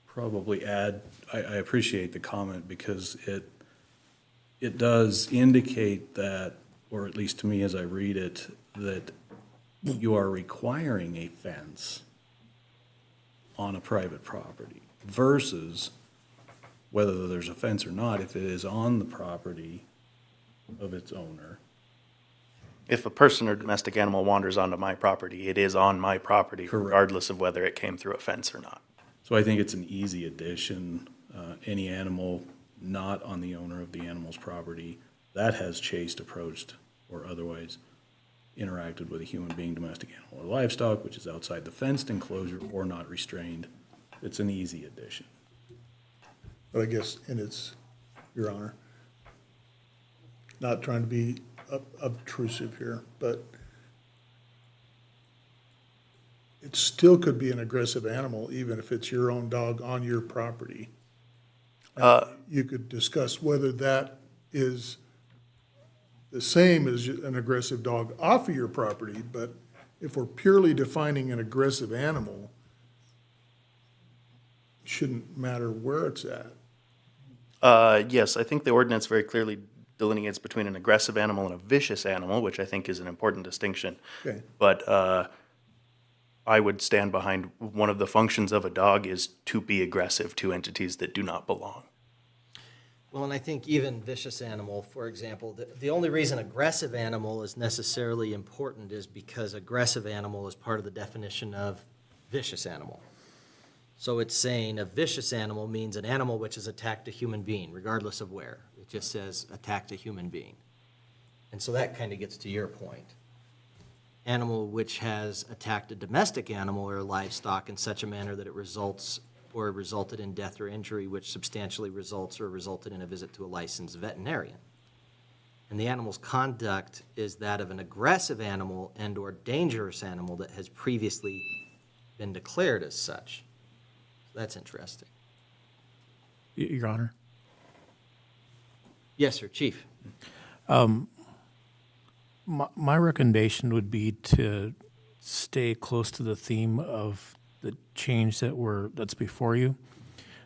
Probably add, I appreciate the comment because it does indicate that, or at least to me as I read it, that you are requiring a fence on a private property versus whether there's a fence or not, if it is on the property of its owner. If a person or domestic animal wanders onto my property, it is on my property, regardless of whether it came through a fence or not. So I think it's an easy addition. Any animal not on the owner of the animal's property that has chased, approached, or otherwise interacted with a human being, domestic animal, or livestock, which is outside the fenced enclosure or not restrained. It's an easy addition. But I guess, and it's, Your Honor, not trying to be obtrusive here, but it still could be an aggressive animal, even if it's your own dog on your property. You could discuss whether that is the same as an aggressive dog off of your property, but if we're purely defining an aggressive animal, it shouldn't matter where it's at. Yes, I think the ordinance very clearly delineates between an aggressive animal and a vicious animal, which I think is an important distinction. Okay. But I would stand behind one of the functions of a dog is to be aggressive to entities that do not belong. Well, and I think even vicious animal, for example, the only reason aggressive animal is necessarily important is because aggressive animal is part of the definition of vicious animal. So it's saying a vicious animal means an animal which has attacked a human being, regardless of where. It just says attacked a human being. And so that kind of gets to your point. Animal which has attacked a domestic animal or livestock in such a manner that it results or resulted in death or injury which substantially results or resulted in a visit to a licensed veterinarian. And the animal's conduct is that of an aggressive animal and or dangerous animal that has previously been declared as such. That's interesting. Your Honor. Yes, sir, Chief. My recommendation would be to stay close to the theme of the change that's before you.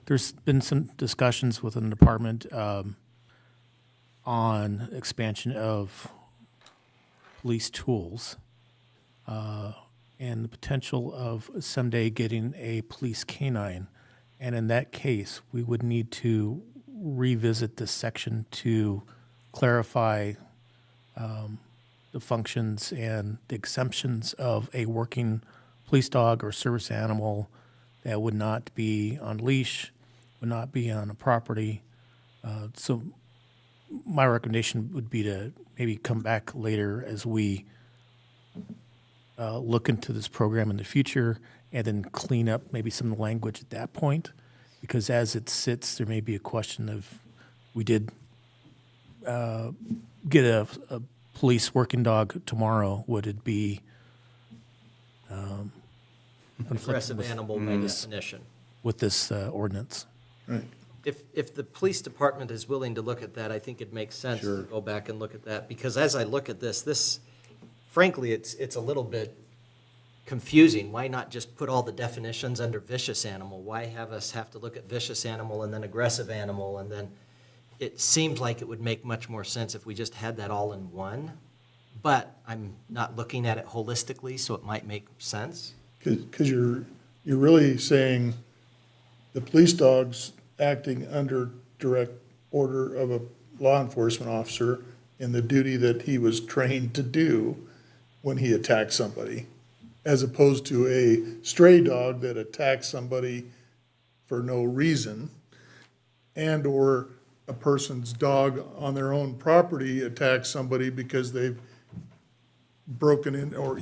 There's been some discussions within the department on expansion of police tools and the potential of someday getting a police canine. And in that case, we would need to revisit this section to clarify the functions and the exemptions of a working police dog or service animal that would not be on leash, would not be on a property. So my recommendation would be to maybe come back later as we look into this program in the future and then clean up maybe some of the language at that point. Because as it sits, there may be a question of, we did get a police working dog tomorrow, would it be Aggressive animal by definition. with this ordinance? Right. If the police department is willing to look at that, I think it makes sense to go back and look at that. Because as I look at this, frankly, it's a little bit confusing. Why not just put all the definitions under vicious animal? Why have us have to look at vicious animal and then aggressive animal? And then it seems like it would make much more sense if we just had that all in one. But I'm not looking at it holistically, so it might make sense. Because you're really saying the police dog's acting under direct order of a law enforcement officer in the duty that he was trained to do when he attacked somebody, as opposed to a stray dog that attacks somebody for no reason, and or a person's dog on their own property attacks somebody because they've broken in or,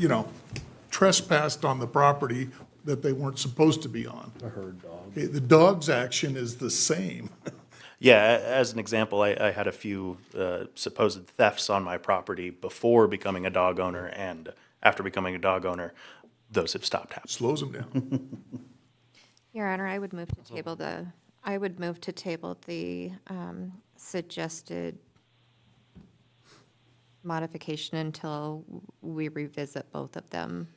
trespassed on the property that they weren't supposed to be on. A herd dog. Okay, the dog's action is the same. Yeah, as an example, I had a few supposed thefts on my property before becoming a dog owner, and after becoming a dog owner, those have stopped happening. Slows them down. Your Honor, I would move to table the suggested modification until we revisit both of them.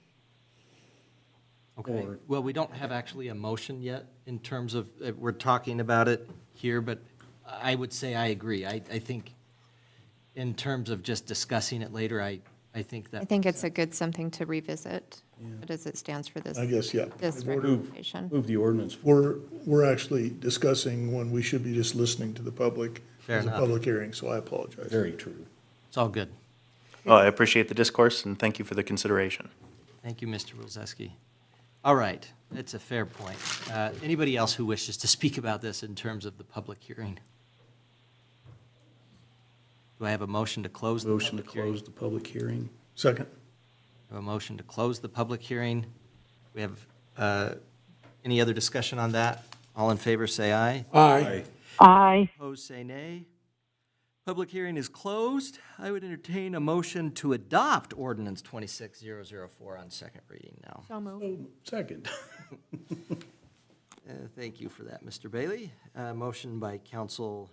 Okay, well, we don't have actually a motion yet in terms of, we're talking about it here, but I would say I agree. I think in terms of just discussing it later, I think that. I think it's a good something to revisit, but as it stands for this. I guess, yeah. This recommendation. Move the ordinance. We're actually discussing when we should be just listening to the public. Fair as a enough. public hearing, so I apologize. Very true. It's all good. Well, I appreciate the discourse, and thank you for the consideration. Thank you, Mr. Wilczewski. All right, it's a fair point. Anybody else who wishes to speak about this in terms of the public hearing? Do I have a motion to close the Motion to public hearing? close the public hearing. Second. I have a motion to close the public hearing. We have any other discussion on that? All in favor, say aye. Aye. Aye. Opposed, say nay. Public hearing is closed. I would entertain a motion to adopt ordinance 26004 on second reading now. So moved. Second. Thank you for that, Mr. Bailey. Motion by Councilman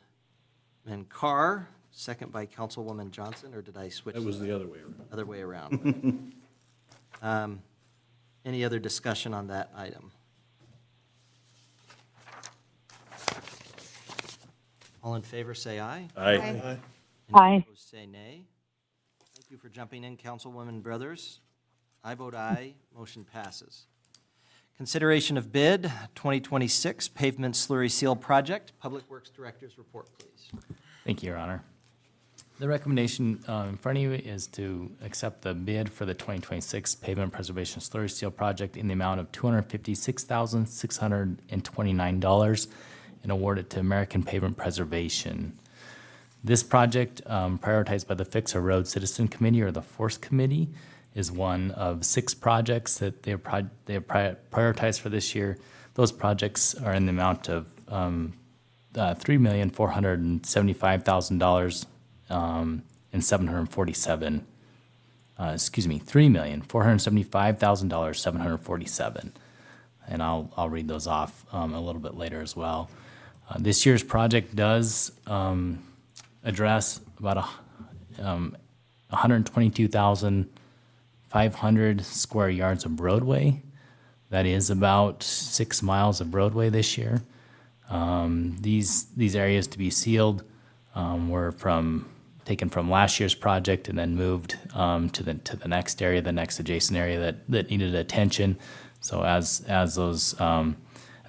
Carr, second by Councilwoman Johnson, or did I switch? That was the other way around. Other way around. Any other discussion on that item? All in favor, say aye. Aye. Aye. Any Aye. opposed, say nay. Thank you for jumping in, Councilwoman Brothers. I vote aye, motion passes. Consideration of bid 2026 pavement slurry seal project. Public Works Director's report, please. Thank you, Your Honor. The recommendation in front of you is to accept the bid for the 2026 pavement preservation slurry seal project in the amount of $256,629 and award it to American Pavement Preservation. This project, prioritized by the Fix Our Road Citizen Committee, or the FORCE Committee, is one of 6 projects that they have prioritized for this year. Those projects are in the amount of $3,475,000 and 747. $3,475,000, 747. And I'll read those off a little bit later as well. This year's project does address about 122,500 square yards of roadway. That is about 6 miles of roadway this year. These areas to be sealed were taken from last year's project and then moved to the next area, the next adjacent area that needed attention. So as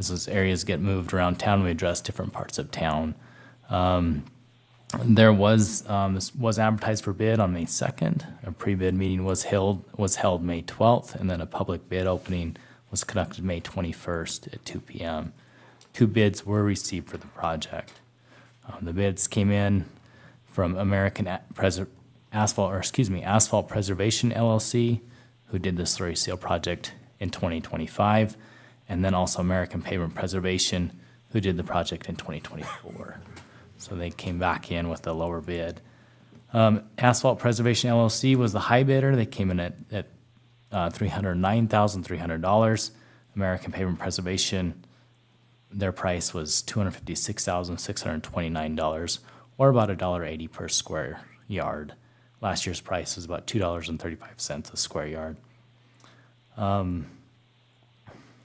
those areas get moved around town, we address different parts of town. This was advertised for bid on May 2nd. A pre-bid meeting was held May 12th, and then a public bid opening was conducted May 21st at 2 p.m. 2 bids were received for the project. The bids came in from American Asphalt Preservation LLC, who did the slurry seal project in 2025, and then also American Pavement Preservation, who did the project in 2024. So they came back in with a lower bid. Asphalt Preservation LLC was the high bidder. They came in at $309,300. American Pavement Preservation, their price was $256,629, or about $1.80 per square yard. Last year's price was about $2.35 a square yard.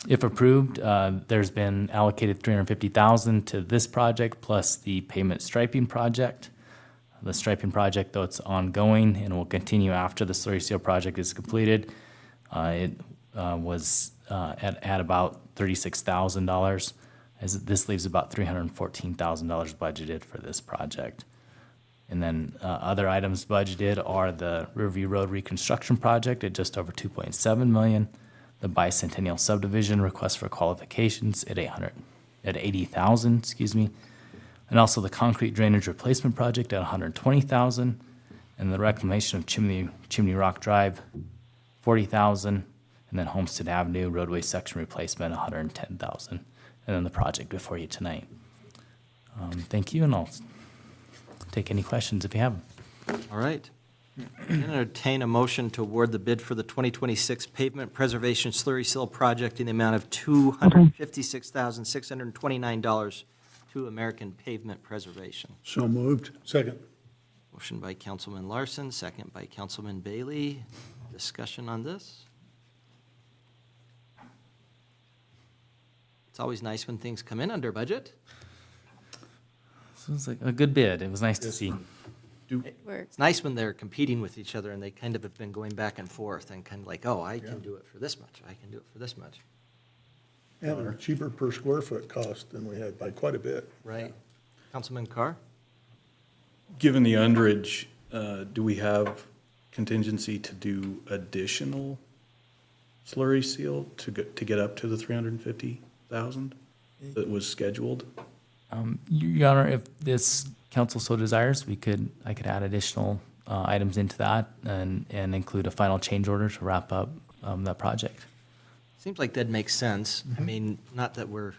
If approved, there's been allocated $350,000 to this project plus the pavement striping project. The striping project, though it's ongoing and will continue after the slurry seal project is completed, it was at about $36,000. This leaves about $314,000 budgeted for this project. And then other items budgeted are the Riverview Road reconstruction project at just over $2.7 million, the Bicentennial subdivision request for qualifications at $80,000, and also the concrete drainage replacement project at $120,000, and the reclamation of Chimney Rock Drive, $40,000, and then Homestead Avenue roadway section replacement, $110,000, and then the project before you tonight. Thank you, and I'll take any questions if you have them. All right. Entertain a motion to award the bid for the 2026 pavement preservation slurry seal project in the amount of $256,629 to American Pavement Preservation. So moved. Second. Motion by Councilman Larson, second by Councilman Bailey. Discussion on this? It's always nice when things come in under budget. So it was like a good bid. It was nice to see. It's nice when they're competing with each other and they kind of have been going back and forth and kind of like, oh, I can do it for this much, I can do it for this much. And they're cheaper per square foot cost than we had by quite a bit. Right. Councilman Carr? Given the underage, do we have contingency to do additional slurry seal to get up to the 350,000 that was scheduled? Your Honor, if this council so desires, I could add additional items into that and include a final change order to wrap up that project. Seems like that makes sense. I mean, not that we're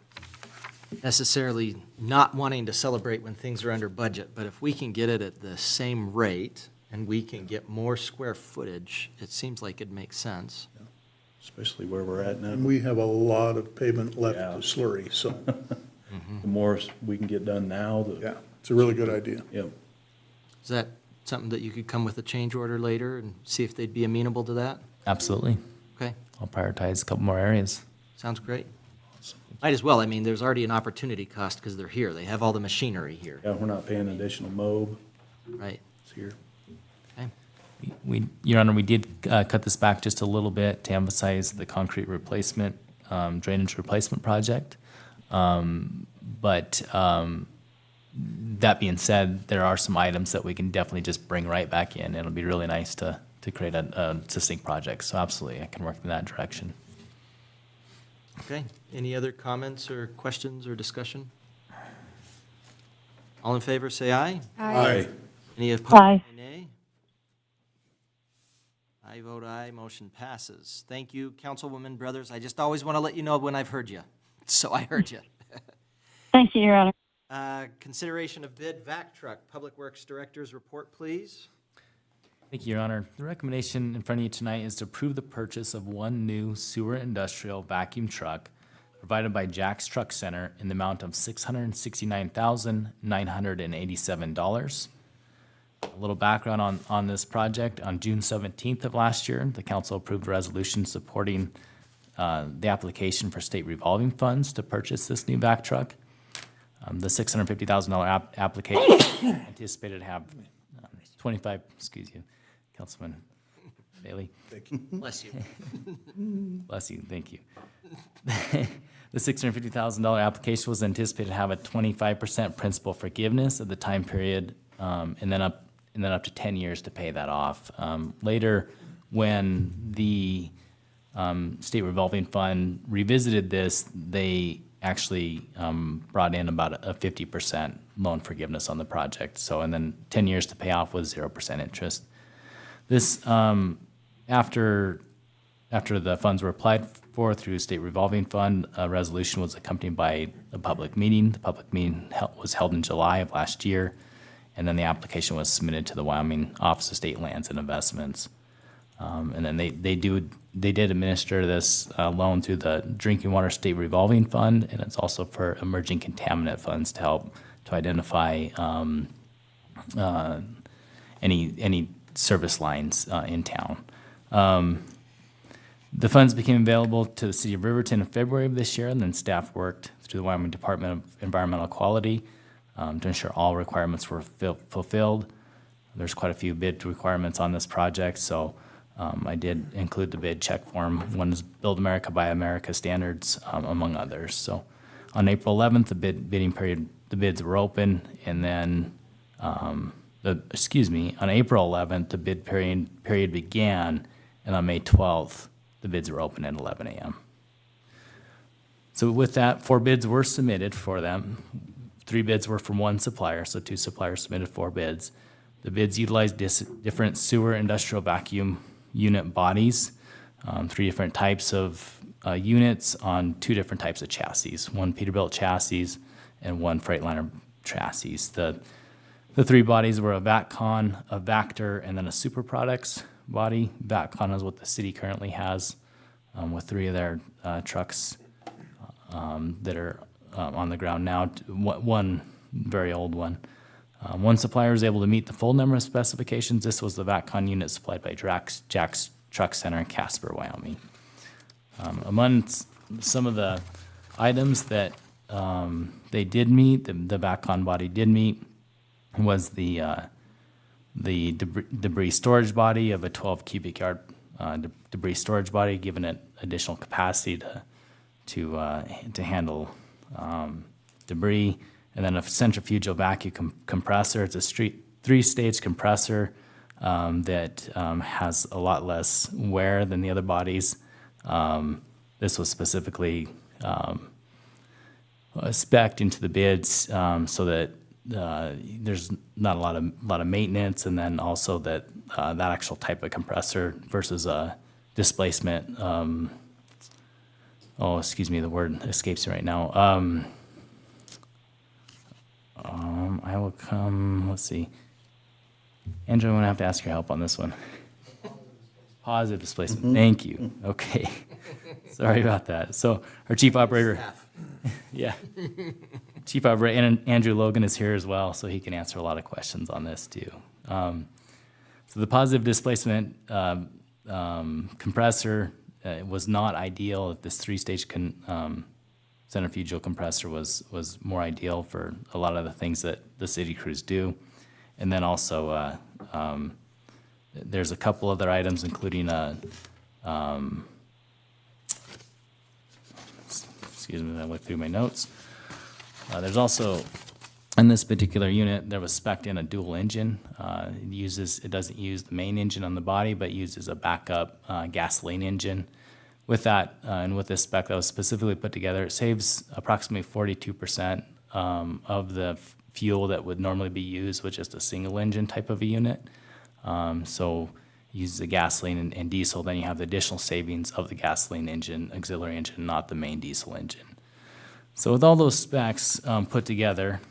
necessarily not wanting to celebrate when things are under budget, but if we can get it at the same rate and we can get more square footage, it seems like it makes sense. Especially where we're at now. And we have a lot of pavement left to slurry, so. The more we can get done now, Yeah, it's a really good idea. Yep. Is that something that you could come with a change order later and see if they'd be amenable to that? Absolutely. Okay, I'll prioritize a couple more areas. sounds great. Might as well. I mean, there's already an opportunity cost because they're here. They have all the machinery here. Yeah, we're not paying additional mob. Right. It's here. Your Honor, we did cut this back just a little bit to emphasize the concrete replacement, drainage replacement project. But that being said, there are some items that we can definitely just bring right back in. It'll be really nice to create a succinct project. So absolutely, I can work in that direction. Okay. Any other comments or questions or discussion? All in favor, say aye. Aye. Any opposed, Aye. say nay. I vote aye, motion passes. Thank you, Councilwoman Brothers. I just always want to let you know when I've heard you. So I heard you. Thank you, Your Honor. Consideration of bid vac truck, Public Works Director's report, please. Thank you, Your Honor. The recommendation in front of you tonight is to approve the purchase of one new sewer industrial vacuum truck provided by Jack's Truck Center in the amount of $669,987. A little background on this project. On June 17th of last year, the council approved a resolution supporting the application for state revolving funds to purchase this new vac truck. The $650,000 application anticipated to have 25, excuse you, Councilman Bailey. Bless you. Bless you, thank you. The $650,000 application was anticipated to have a 25% principal forgiveness of the time period, and then up to 10 years to pay that off. Later, when the state revolving fund revisited this, they actually brought in about a 50% loan forgiveness on the project. So, and then 10 years to pay off with 0% interest. This, after the funds were applied for through state revolving fund, a resolution was accompanied by a public meeting. The public meeting was held in July of last year, and then the application was submitted to the Wyoming Office of State Lands and Investments. And then they did administer this loan through the Drinking Water State Revolving Fund, and it's also for emerging contaminant funds to help to identify any service lines in town. The funds became available to the city of Riverton in February of this year, and then staff worked through the Wyoming Department of Environmental Quality to ensure all requirements were fulfilled. There's quite a few bid requirements on this project, so I did include the bid check form. One is Build America, Buy America standards, among others. So on April 11th, the bids were open, and then, on April 11th, the bid period began, and on May 12th, the bids were open at 11 a.m. So with that, 4 bids were submitted for them. 3 bids were from one supplier, so 2 suppliers submitted 4 bids. The bids utilized different sewer industrial vacuum unit bodies, 3 different types of units on 2 different types of chassis, one Peterbilt chassis and one Freightliner chassis. The 3 bodies were a VACCON, a Vactor, and then a Super Products body. VACCON is what the city currently has with 3 of their trucks that are on the ground now, one very old one. One supplier was able to meet the full number of specifications. This was the VACCON unit supplied by Jack's Truck Center in Casper, Wyoming. Among some of the items that they did meet, the VACCON body did meet, was the debris storage body of a 12 cubic yard debris storage body, giving it additional capacity to handle debris. And then a centrifugal vacuum compressor. It's a 3-stage compressor that has a lot less wear than the other bodies. This was specifically spec'd into the bids so that there's not a lot of maintenance, and then also that that actual type of compressor versus a displacement. The word escapes me right now. I will come, let's see. Andrew, I'm gonna have to ask your help on this one. Positive displacement, thank you, okay. Sorry about that. So our chief operator, yeah. Chief Operator, and Andrew Logan is here as well, so he can answer a lot of questions on this too. So the positive displacement compressor was not ideal at this 3-stage centrifugal compressor was more ideal for a lot of the things that the city crews do. And then also, there's a couple other items, including excuse me, I went through my notes. There's also, in this particular unit, there was spec'd in a dual engine. It doesn't use the main engine on the body, but uses a backup gasoline engine. With that, and with this spec that was specifically put together, it saves approximately 42% of the fuel that would normally be used with just a single engine type of a unit. So uses the gasoline and diesel, then you have the additional savings of the gasoline engine, auxiliary engine, not the main diesel engine. So with all those specs put together,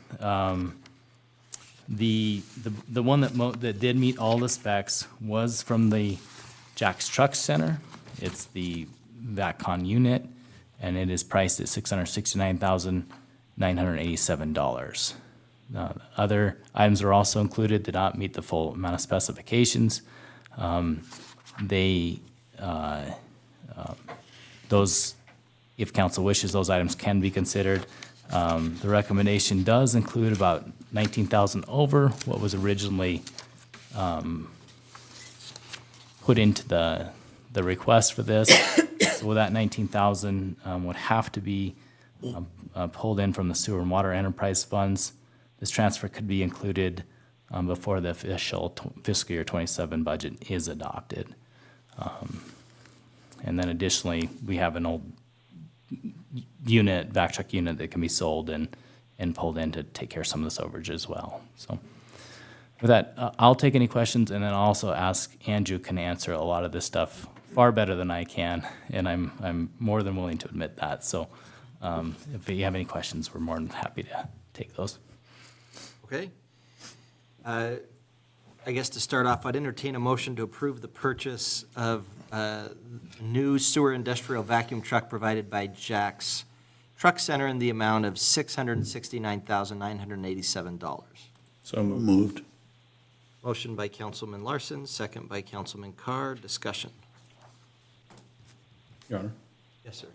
the one that did meet all the specs was from the Jack's Truck Center. It's the VATCON unit, and it is priced at $669,987. Other items are also included, did not meet the full amount of specifications. Those, if council wishes, those items can be considered. The recommendation does include about 19,000 over what was originally put into the request for this. So that 19,000 would have to be pulled in from the sewer and water enterprise funds. This transfer could be included before the official fiscal year 27 budget is adopted. And then additionally, we have an old unit, vac truck unit that can be sold and pulled in to take care of some of this overage as well. So with that, I'll take any questions, and then I'll also ask Andrew can answer a lot of this stuff far better than I can, and I'm more than willing to admit that. So if you have any questions, we're more than happy to take those. Okay. I guess to start off, I'd entertain a motion to approve the purchase of a new sewer industrial vacuum truck provided by Jack's Truck Center in the amount of $669,987. So moved. Motion by Councilman Larson, second by Councilman Carr. Discussion. Your Honor, Yes, sir.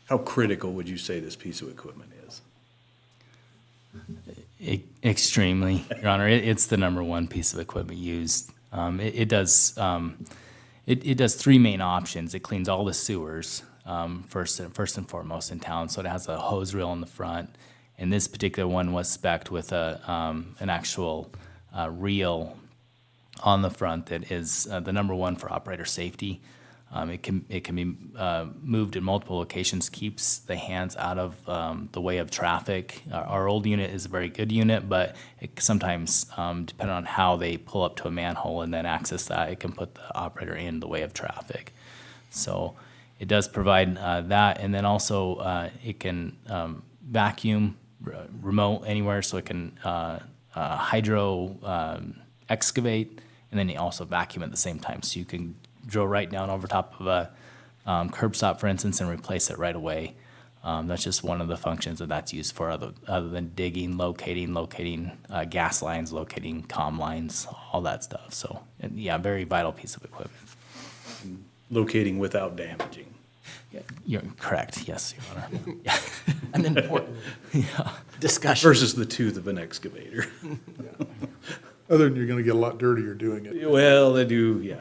how critical would you say this piece of equipment is? Extremely, Your Honor. It's the number one piece of equipment used. It does three main options. It cleans all the sewers first and foremost in town. So it has a hose reel in the front, and this particular one was spec'd with an actual reel on the front that is the number one for operator safety. It can be moved in multiple locations, keeps the hands out of the way of traffic. Our old unit is a very good unit, but it sometimes, depending on how they pull up to a manhole and then access that, it can put the operator in the way of traffic. So it does provide that, and then also it can vacuum remote anywhere, so it can hydro excavate, and then you also vacuum at the same time, so you can drill right down over top of a curb stop, for instance, and replace it right away. That's just one of the functions that's used for, other than digging, locating gas lines, locating comm lines, all that stuff. So, yeah, very vital piece of equipment. Locating without damaging. Yeah, you're correct. Yes, Your Honor. Yeah. An important discussion. Versus the tooth of an excavator. Other than you're gonna get a lot dirtier doing it. Well, they do, yeah.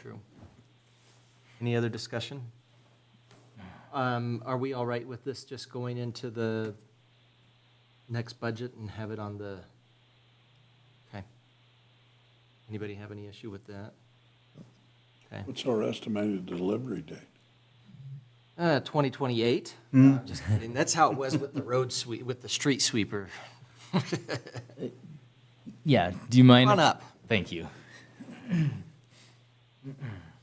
True. Any other discussion? Are we all right with this just going into the next budget and have it on the, okay. Anybody have any issue with that? Okay. What's our estimated delivery date? 2028. Just kidding. That's how it was with the with the street sweeper. Yeah, do you mind? Come on up. Thank you.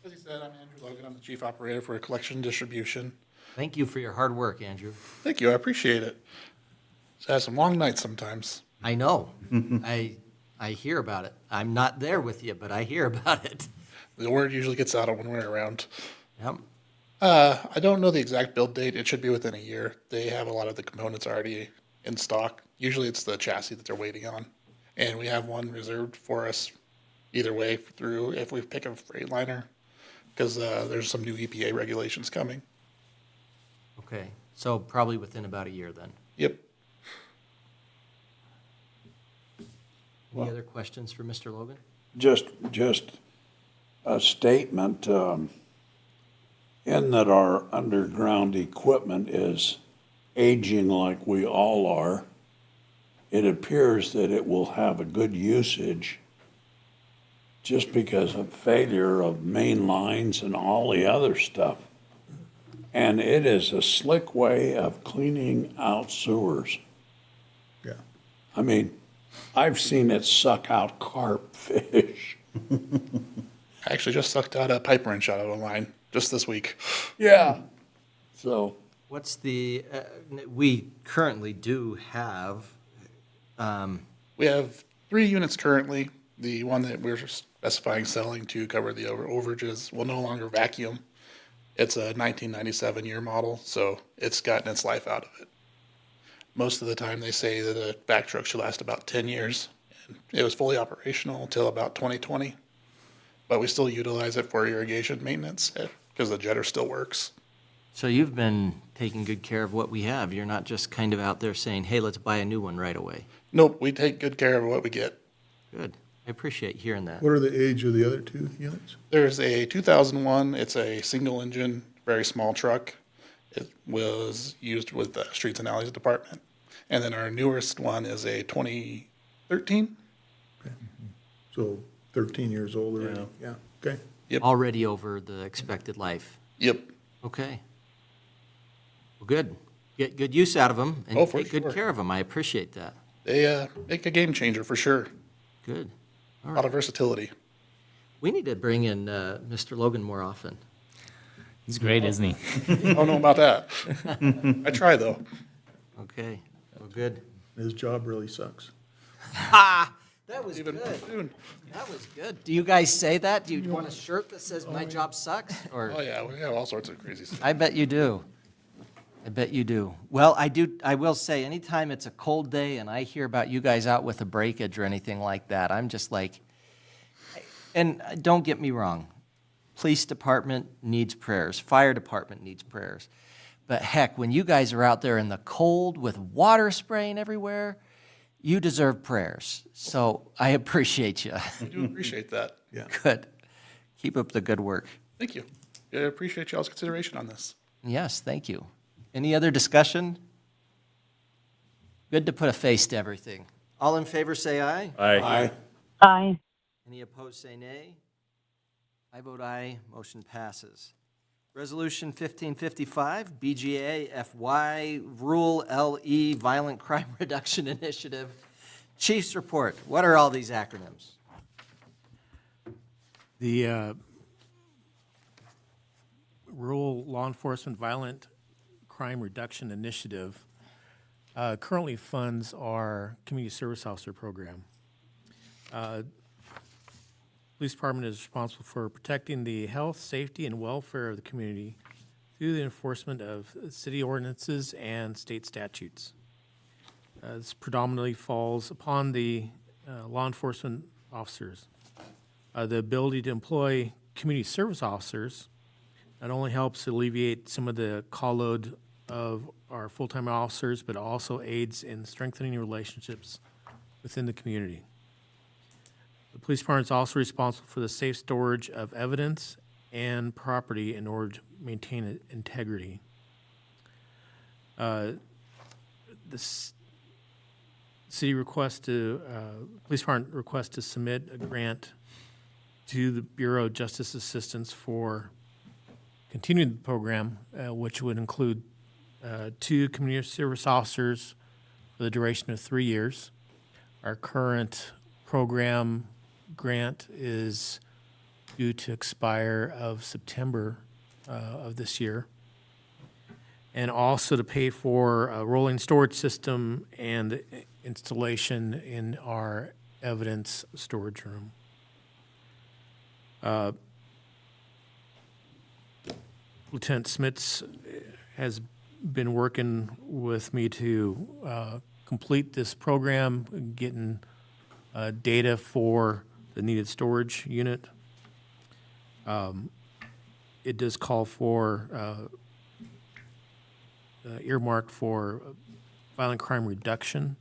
As he said, I'm Andrew Logan. I'm the chief operator for collection and distribution. Thank you for your hard work, Andrew. Thank you. I appreciate it. It's had some long nights sometimes. I know. I hear about it. I'm not there with you, but I hear about it. The word usually gets out when we're around. Yep. I don't know the exact build date. It should be within a year. They have a lot of the components already in stock. Usually it's the chassis that they're waiting on. And we have one reserved for us either way through if we pick a Freightliner, because there's some new EPA regulations coming. Okay. So probably within about a year then. Yep. Any other questions for Mr. Logan? Just a statement, in that our underground equipment is aging like we all are, it appears that it will have a good usage just because of failure of main lines and all the other stuff. And it is a slick way of cleaning out sewers. Yeah. I mean, I've seen it suck out carp fish. I actually just sucked out a pipe wrench out of a line just this week. Yeah. So. What's the, we currently do have, We have 3 units currently. The one that we're specifying selling to cover the overages will no longer vacuum. It's a 1997 year model, so it's gotten its life out of it. Most of the time they say that a vac truck should last about 10 years. And it was fully operational until about 2020, but we still utilize it for irrigation maintenance because the jetter still works. so you've been taking good care of what we have. You're not just kind of out there saying, hey, let's buy a new one right away. Nope, we take good care of what we get. Good. I appreciate hearing that. What are the age of the other 2 units? There's a 2001, it's a single engine, very small truck. It was used with the Streets and Alleys Department. And then our newest one is a 2013. So 13 years old already, yeah, okay. Yep. Already over the expected life. Yep. Okay. Well, good. Get good use out of them and Oh, for take good sure. care of them. I appreciate that. They make a game changer for sure. Good. A lot of versatility. We need to bring in Mr. Logan more often. He's great, isn't he? I don't know about that. I try though. Okay. Well, good. His job really sucks. That was Even good. soon. That was good. Do you guys say that? Do you want a shirt that says "My job sucks"? Or Oh yeah, we have all sorts of crazy stuff. I bet you do. I bet you do. Well, I will say, anytime it's a cold day and I hear about you guys out with a breakage or anything like that, I'm just like, and don't get me wrong, police department needs prayers, fire department needs prayers. But heck, when you guys are out there in the cold with water spraying everywhere, you deserve prayers. So I appreciate you. I do appreciate that. Yeah. Good. Keep up the good work. Thank you. I appreciate y'all's consideration on this. Yes, thank you. Any other discussion? Good to put a face to everything. All in favor, say aye. Aye. Aye. Any opposed, say nay. I vote aye. Motion passes. Resolution 1555, BGA FY Rule LE Violent Crime Reduction Initiative. Chief's report. What are all these acronyms? The Rural Law Enforcement Violent Crime Reduction Initiative currently funds our Community Service Officer Program. Police Department is responsible for protecting the health, safety, and welfare of the community through the enforcement of city ordinances and state statutes. This predominantly falls upon the law enforcement officers. The ability to employ community service officers not only helps alleviate some of the call load of our full-time officers, but also aids in strengthening relationships within the community. The police department is also responsible for the safe storage of evidence and property in order to maintain integrity. This city requests to, police department requests to submit a grant to the Bureau of Justice Assistance for continuing the program, which would include 2 community service officers for the duration of 3 years. Our current program grant is due to expire of September of this year. And also to pay for a rolling storage system and the installation in our evidence storage room. Lieutenant Smits has been working with me to complete this program, getting data for the needed storage unit. It does call for earmarked for violent crime reduction,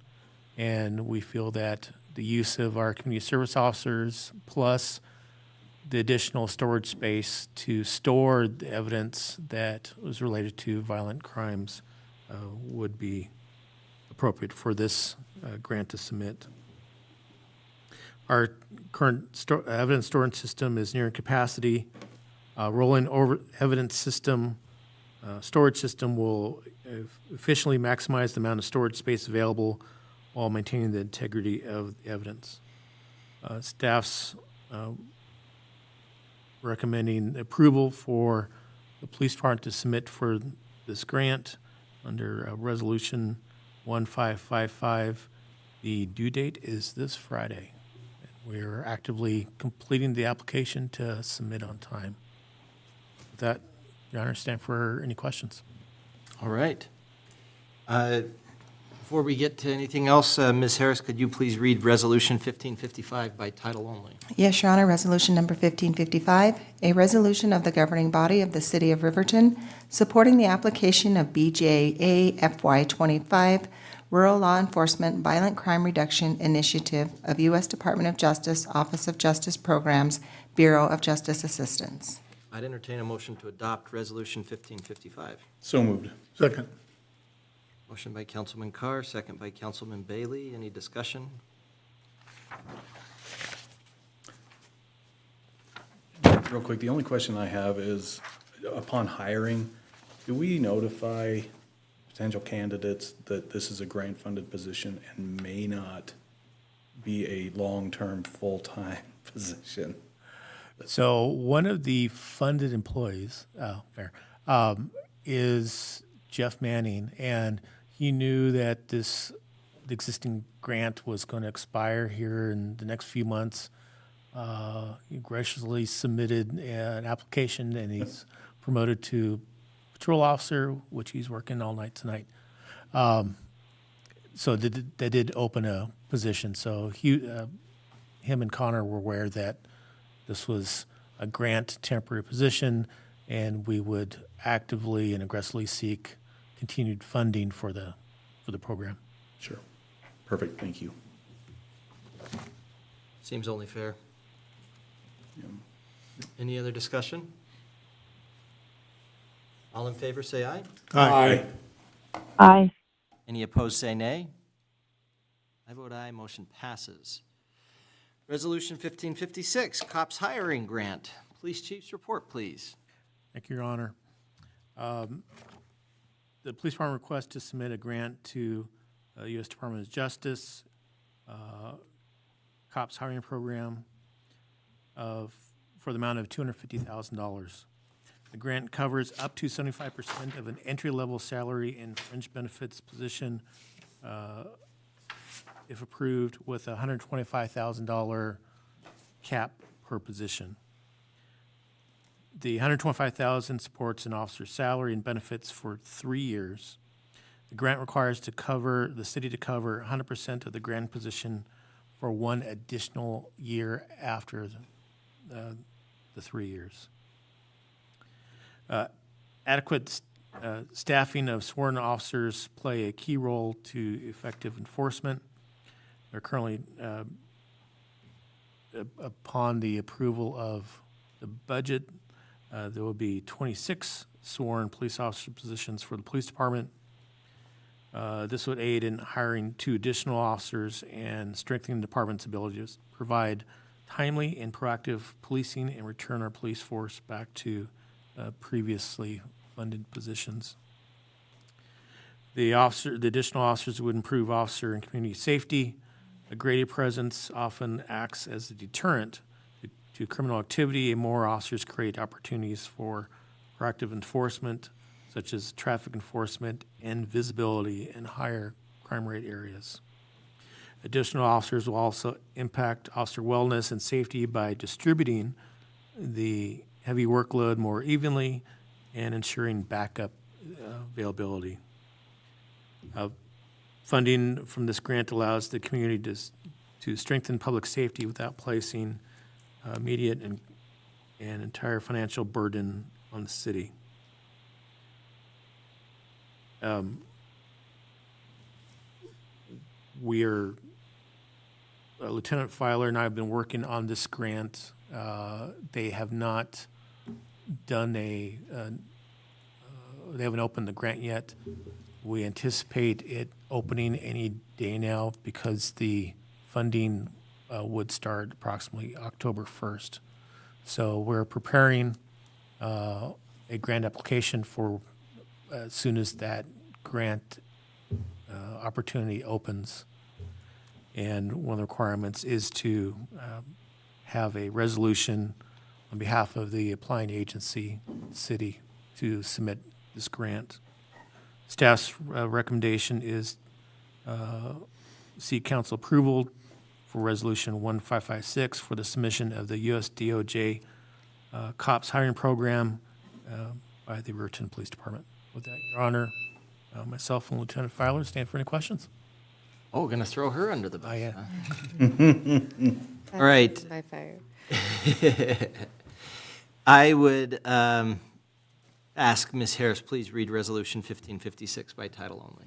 and we feel that the use of our community service officers plus the additional storage space to store the evidence that was related to violent crimes would be appropriate for this grant to submit. Our current evidence storage system is nearing capacity. Rolling over evidence system, storage system will efficiently maximize the amount of storage space available while maintaining the integrity of the evidence. Staff's recommending approval for the police department to submit for this grant under Resolution 1555. The due date is this Friday. We're actively completing the application to submit on time. With that, Your Honor, stand for any questions. All right. Before we get to anything else, Ms. Harris, could you please read Resolution 1555 by title only? Yes, Your Honor. Resolution number 1555, a resolution of the governing body of the City of Riverton supporting the application of BJA FY25 Rural Law Enforcement Violent Crime Reduction Initiative of U.S. Department of Justice, Office of Justice Programs, Bureau of Justice Assistance. I'd entertain a motion to adopt Resolution 1555. So moved. Second. Motion by Councilman Carr, second by Councilman Bailey. Any discussion? Real quick, the only question I have is, upon hiring, do we notify potential candidates that this is a grant-funded position and may not be a long-term, full-time position? So one of the funded employees, is Jeff Manning, and he knew that the existing grant was going to expire here in the next few months. He graciously submitted an application, and he's promoted to patrol officer, which he's working all night tonight. So they did open a position. So him and Connor were aware that this was a grant temporary position, and we would actively and aggressively seek continued funding for the program. Sure. Perfect, thank you. Seems only fair. Any other discussion? All in favor, say aye. Aye. Aye. Any opposed, say nay. I vote aye, motion passes. Resolution 1556, Cops Hiring Grant. Police Chief's report, please. Thank you, Your Honor. The police department requests to submit a grant to U.S. Department of Justice Cops Hiring Program for the amount of $250,000. The grant covers up to 75% of an entry-level salary and fringe benefits position, if approved, with a $125,000 cap per position. The $125,000 supports an officer's salary and benefits for 3 years. The grant requires the city to cover 100% of the grant position for 1 additional year after the 3 years. Adequate staffing of sworn officers play a key role to effective enforcement. They're currently, upon the approval of the budget, there will be 26 sworn police officer positions for the police department. This would aid in hiring 2 additional officers and strengthening the department's ability to provide timely and proactive policing and return our police force back to previously funded positions. The additional officers would improve officer and community safety. A greater presence often acts as a deterrent to criminal activity, and more officers create opportunities for proactive enforcement, such as traffic enforcement and visibility in higher crime rate areas. Additional officers will also impact officer wellness and safety by distributing the heavy workload more evenly and ensuring backup availability. Funding from this grant allows the community to strengthen public safety without placing immediate and entire financial burden on the city. we're, Lieutenant Filer and I have been working on this grant. They have not done they haven't opened the grant yet. We anticipate it opening any day now because the funding would start approximately October 1st. So we're preparing a grant application for as soon as that grant opportunity opens. And one of the requirements is to have a resolution on behalf of the applying agency, city, to submit this grant. Staff's recommendation is seek council approval for Resolution 1556 for the submission of the U.S. DOJ COPS hiring program by the Riverton Police Department. With that, Your Honor, myself and Lieutenant Filer stand for any questions. Oh, we're going to throw her under the bus. Yeah. All right. By fire. I would ask Ms. Harris, please read Resolution 1556 by title only.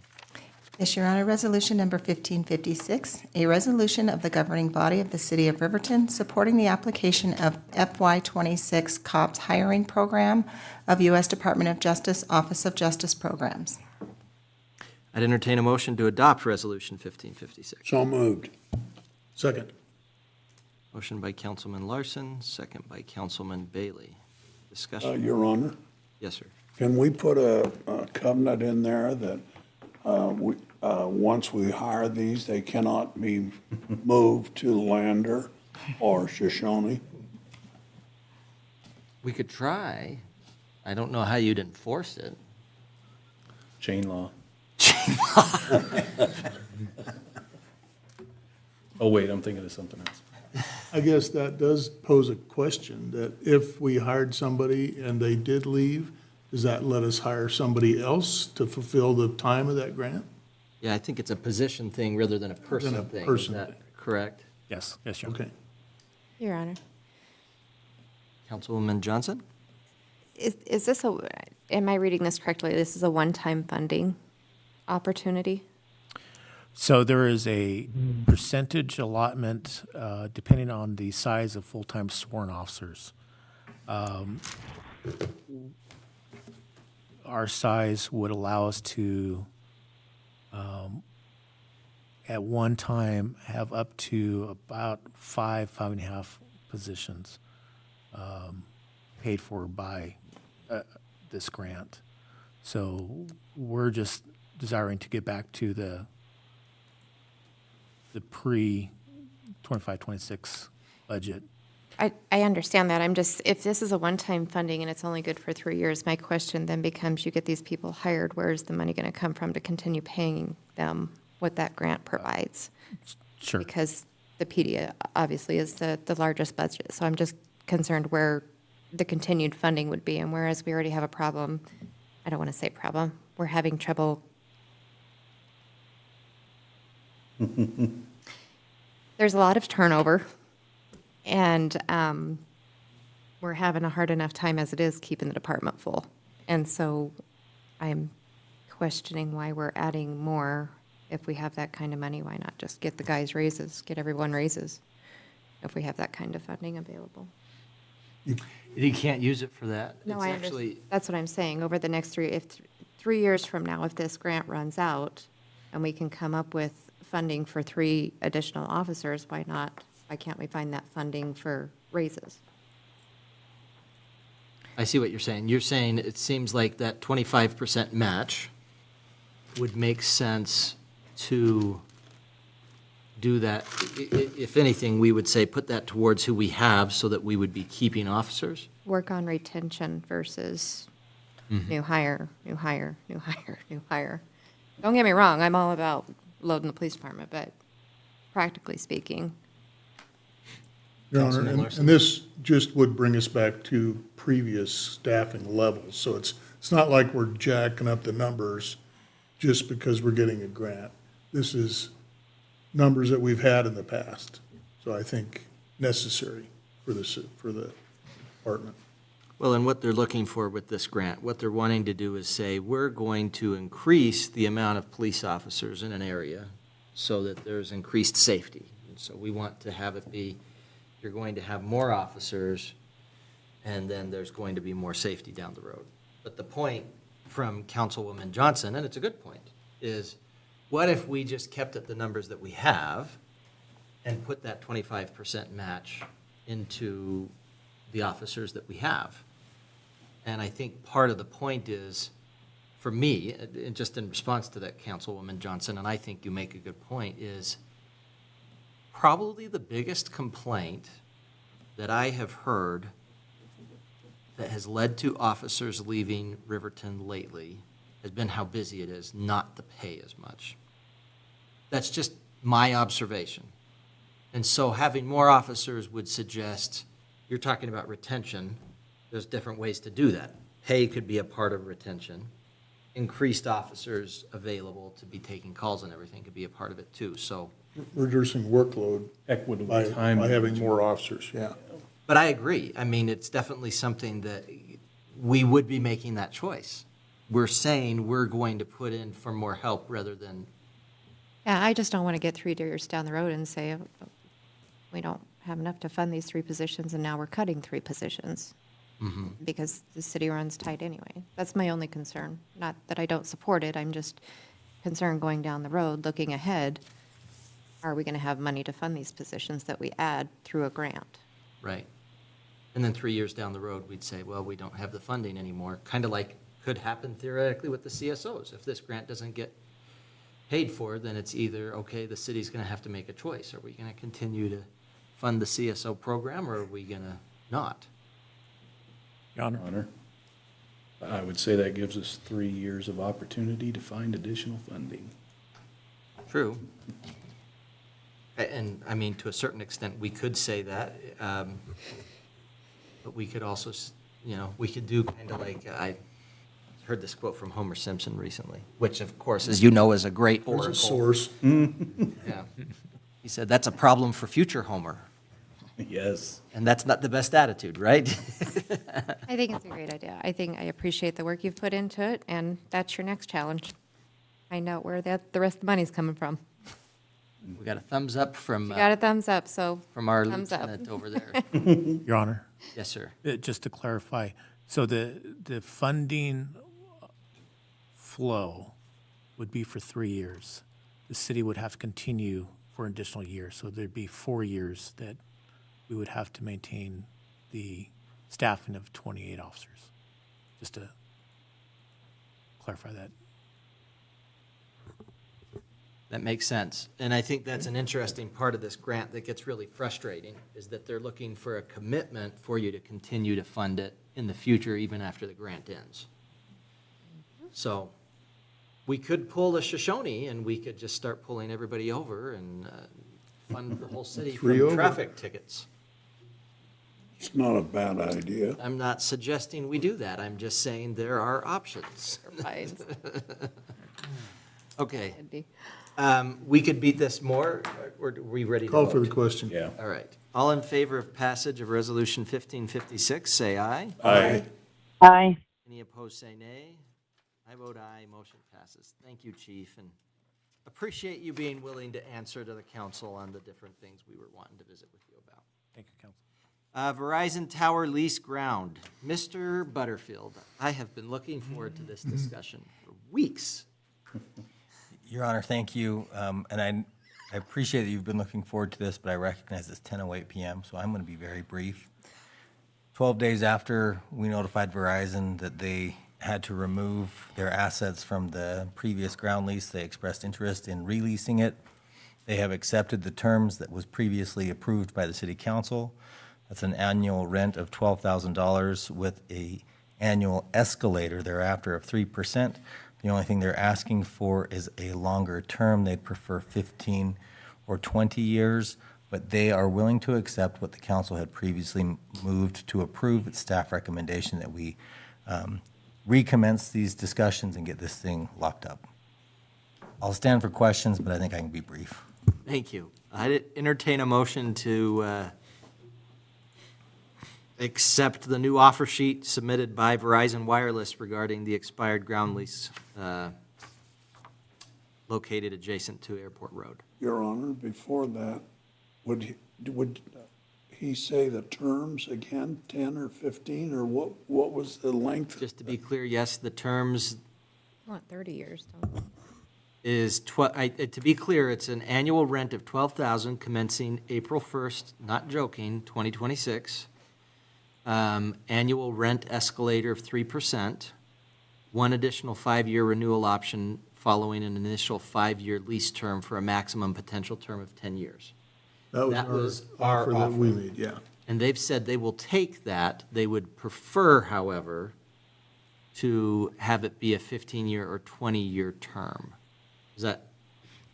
Yes, Your Honor. Resolution number 1556, a resolution of the governing body of the City of Riverton supporting the application of FY26 COPS hiring program of U.S. Department of Justice Office of Justice Programs. I'd entertain a motion to adopt Resolution 1556. So moved. Second. Motion by Councilman Larson, second by Councilman Bailey. Discussion. Your Honor, Yes, sir. can we put a covenant in there that once we hire these, they cannot be moved to Lander or Shoshone? We could try. I don't know how you'd enforce it. Chain law. Oh, wait, I'm thinking of something else. I guess that does pose a question, that if we hired somebody and they did leave, does that let us hire somebody else to fulfill the time of that grant? Yeah, I think it's a position thing rather than a person Than a thing. person Is that thing. correct? Yes, yes, Your Honor. Okay. Your Honor. Councilwoman Johnson? Is this am I reading this correctly? This is a one-time funding opportunity? So there is a percentage allotment depending on the size of full-time sworn officers. Our size would allow us to, at one time, have up to about 5.5 positions paid for by this grant. So we're just desiring to get back to the pre-25-26 budget. I understand that. I'm just, if this is a one-time funding and it's only good for 3 years, my question then becomes, you get these people hired, where is the money going to come from to continue paying them what that grant provides? Sure. Because the PD obviously is the largest budget. So I'm just concerned where the continued funding would be. And whereas we already have a problem, I don't want to say problem, we're having trouble. There's a lot of turnover, and we're having a hard enough time as it is keeping the department full. And so I'm questioning why we're adding more. If we have that kind of money, why not just get the guys raises, get everyone raises, if we have that kind of funding available? You can't use it for that. No, It's I actually, understand. That's what I'm saying. Over the next 3 years from now, if this grant runs out and we can come up with funding for 3 additional officers, why not? Why can't we find that funding for raises? I see what you're saying. You're saying it seems like that 25% match would make sense to do that. If anything, we would say put that towards who we have so that we would be keeping officers. Work on retention versus new hire, new hire, new hire, new hire. Don't get me wrong, I'm all about loading the police department, but practically speaking. Your Honor, Councilman and Larson. this just would bring us back to previous staffing levels. So it's not like we're jacking up the numbers just because we're getting a grant. This is numbers that we've had in the past. So I think necessary for the department. Well, and what they're looking for with this grant, what they're wanting to do is say, we're going to increase the amount of police officers in an area so that there's increased safety. And so we want to have it be, you're going to have more officers, and then there's going to be more safety down the road. But the point from Councilwoman Johnson, and it's a good point, is what if we just kept at the numbers that we have and put that 25% match into the officers that we have? And I think part of the point is, for me, and just in response to that, Councilwoman Johnson, and I think you make a good point, is probably the biggest complaint that I have heard that has led to officers leaving Riverton lately has been how busy it is, not the pay as much. That's just my observation. And so having more officers would suggest, you're talking about retention, there's different ways to do that. Pay could be a part of retention. Increased officers available to be taking calls and everything could be a part of it too, so. Reducing workload Equitable by time. having more officers, yeah. But I agree. I mean, it's definitely something that we would be making that choice. We're saying we're going to put in for more help rather than, Yeah, I just don't want to get 3 years down the road and say, oh, we don't have enough to fund these 3 positions, and now we're cutting 3 positions. Because the city runs tight anyway. That's my only concern. Not that I don't support it, I'm just concerned going down the road, looking ahead. Are we going to have money to fund these positions that we add through a grant? right? And then 3 years down the road, we'd say, well, we don't have the funding anymore. Kind of like could happen theoretically with the CSOs. If this grant doesn't get paid for, then it's either, okay, the city's going to have to make a choice. Are we going to continue to fund the CSO program, or are we going to not? Your Honor, I would say that gives us 3 years of opportunity to find additional funding. True. And, I mean, to a certain extent, we could say that, but we could also, we could do kind of like, I heard this quote from Homer Simpson recently, which, of course, as you know, is a great oracle. There's a source. Yeah. He said, that's a problem for future Homer. Yes. And that's not the best attitude, right? I think it's a great idea. I appreciate the work you've put into it, and that's your next challenge. Find out where the rest of the money's coming from. We got a thumbs up from. You got a thumbs up, so From our thumbs up. lieutenant over there. Your Honor. Yes, sir. Just to clarify, so the funding flow would be for 3 years. The city would have to continue for an additional year, so there'd be 4 years that we would have to maintain the staffing of 28 officers. Just to clarify that. That makes sense. And I think that's an interesting part of this grant that gets really frustrating, is that they're looking for a commitment for you to continue to fund it in the future, even after the grant ends. So we could pull a Shoshone, and we could just start pulling everybody over and fund the whole city Three from over. traffic tickets. It's not a bad idea. I'm not suggesting we do that. I'm just saying there are options. Okay. We could beat this more, or are we ready to Call for the vote? question. Yeah. All right. All in favor of passage of Resolution 1556, say aye. Aye. Aye. Any opposed, say nay. I vote aye, motion passes. Thank you, Chief, and appreciate you being willing to answer to the council on the different things we were wanting to visit with you about. Thank you, Council. Verizon Tower lease ground. Mr. Butterfield, I have been looking forward to this discussion for weeks. Your Honor, thank you. And I appreciate that you've been looking forward to this, but I recognize it's 10:08 p.m., so I'm going to be very brief. 12 days after we notified Verizon that they had to remove their assets from the previous ground lease, they expressed interest in releasing it. They have accepted the terms that was previously approved by the City Council. That's an annual rent of $12,000 with an annual escalator thereafter of 3%. The only thing they're asking for is a longer term. They'd prefer 15 or 20 years, but they are willing to accept what the council had previously moved to approve. It's staff recommendation that we recommence these discussions and get this thing locked up. I'll stand for questions, but I think I can be brief. Thank you. I'd entertain a motion to accept the new offer sheet submitted by Verizon Wireless regarding the expired ground lease located adjacent to Airport Road. Your Honor, before that, would he say the terms again, 10 or 15, or what was the length? Just to be clear, yes, the terms I want 30 years, don't we? is, to be clear, it's an annual rent of $12,000 commencing April 1st, not joking, 2026. Annual rent escalator of 3%, one additional 5-year renewal option following an initial 5-year lease term for a maximum potential term of 10 years. That was our offer that we made, yeah. And they've said they will take that. They would prefer, however, to have it be a 15-year or 20-year term. Is that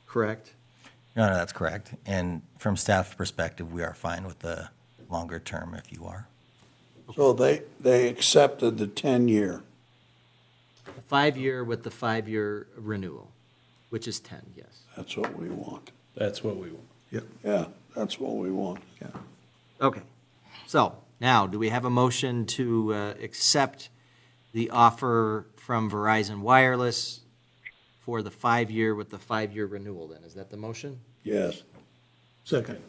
correct? Your Honor, that's correct. And from staff perspective, we are fine with the longer term if you are. So they accepted the 10-year. 5-year with the 5-year renewal, which is 10, yes. That's what we want. That's what we want. Yep. Yeah, that's what we want. Yeah. Okay. So now, do we have a motion to accept the offer from Verizon Wireless for the 5-year with the 5-year renewal then? Is that the motion? Yes. Second.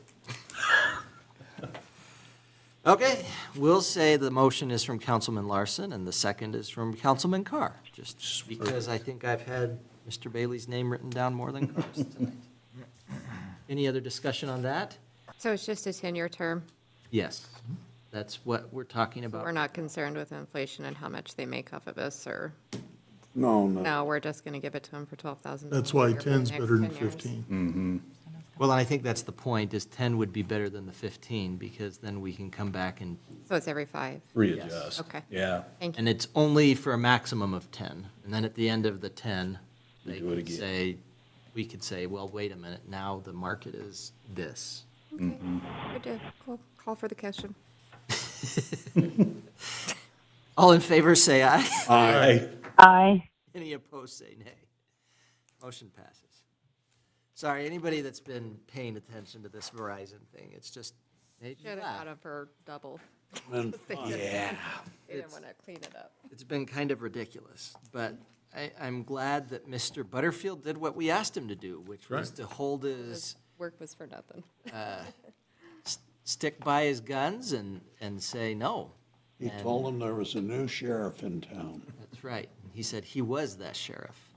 Okay, we'll say the motion is from Councilman Larson and the second is from Councilman Carr, just because I think I've had Mr. Bailey's name written down more than Carr's tonight. Any other discussion on that? So it's just a 10-year term? Yes, that's what we're talking about. We're not concerned with inflation and how much they make off of us, or? No. No, we're just going to give it to them for $12,000. That's why a year for the 10's next better than 10 years. 15. Mm-hmm. Well, and I think that's the point, is 10 would be better than the 15, because then we can come back and, So it's every 5? Readjust. Okay. Yeah. Thank you. and it's only for a maximum of 10. And then at the end of the 10, We they do it could again. say, we could say, well, wait a minute, now the market is this. Okay. Good to call for the question. All in favor, say aye. Aye. Aye. Any opposed, say nay. Motion passes. Sorry, anybody that's been paying attention to this Verizon thing, it's just made me Should have laugh. got them for double. And They didn't- Yeah. They didn't want to clean it up. It's been kind of ridiculous, but I'm glad that Mr. Butterfield did what we asked him to do, which was to hold his, His work was for nothing. stick by his guns and say no. He And told them there was a new sheriff in town. That's right. He said he was that sheriff.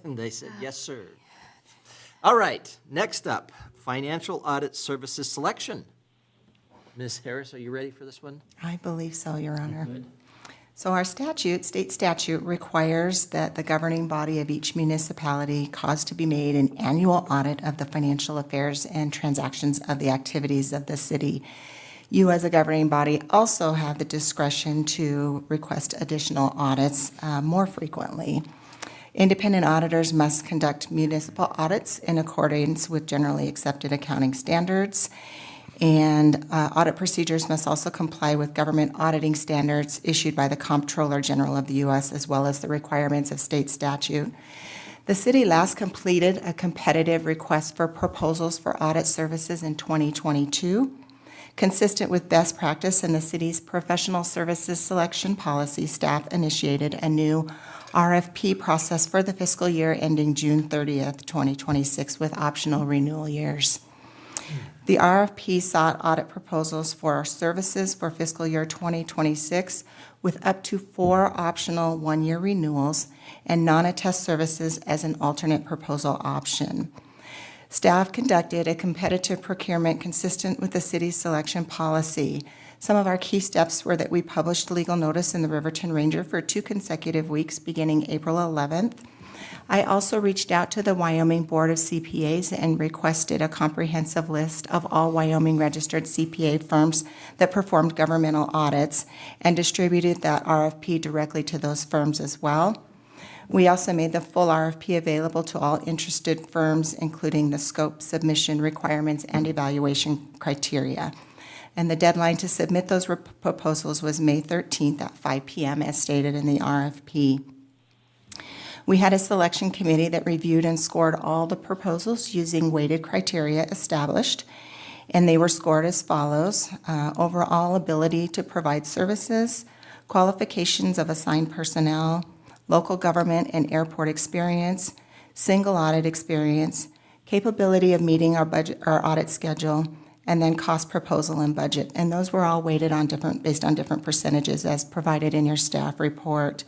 And they said, yes, sir. All right, next up, financial audit services selection. Ms. Harris, are you ready for this one? I believe so, Your Honor. So our statute, state statute, requires that the governing body of each municipality cause to be made an annual audit of the financial affairs and transactions of the activities of the city. You, as a governing body, also have the discretion to request additional audits more frequently. Independent auditors must conduct municipal audits in accordance with generally accepted accounting standards. And audit procedures must also comply with government auditing standards issued by the Comptroller General of the U.S., as well as the requirements of state statute. The city last completed a competitive request for proposals for audit services in 2022. Consistent with best practice in the city's professional services selection policy, staff initiated a new RFP process for the fiscal year ending June 30th, 2026, with optional renewal years. The RFP sought audit proposals for services for fiscal year 2026 with up to 4 optional 1-year renewals and non-attest services as an alternate proposal option. Staff conducted a competitive procurement consistent with the city's selection policy. Some of our key steps were that we published legal notice in the Riverton Ranger for 2 consecutive weeks beginning April 11th. I also reached out to the Wyoming Board of CPAs and requested a comprehensive list of all Wyoming registered CPA firms that performed governmental audits and distributed that RFP directly to those firms as well. We also made the full RFP available to all interested firms, including the scope, submission requirements, and evaluation criteria. And the deadline to submit those proposals was May 13th at 5 p.m. as stated in the RFP. We had a selection committee that reviewed and scored all the proposals using weighted criteria established. and they were scored as follows: overall ability to provide services, qualifications of assigned personnel, local government and airport experience, single audit experience, capability of meeting our budget, our audit schedule, and then cost proposal and budget. And those were all weighted on based on different percentages as provided in your staff report.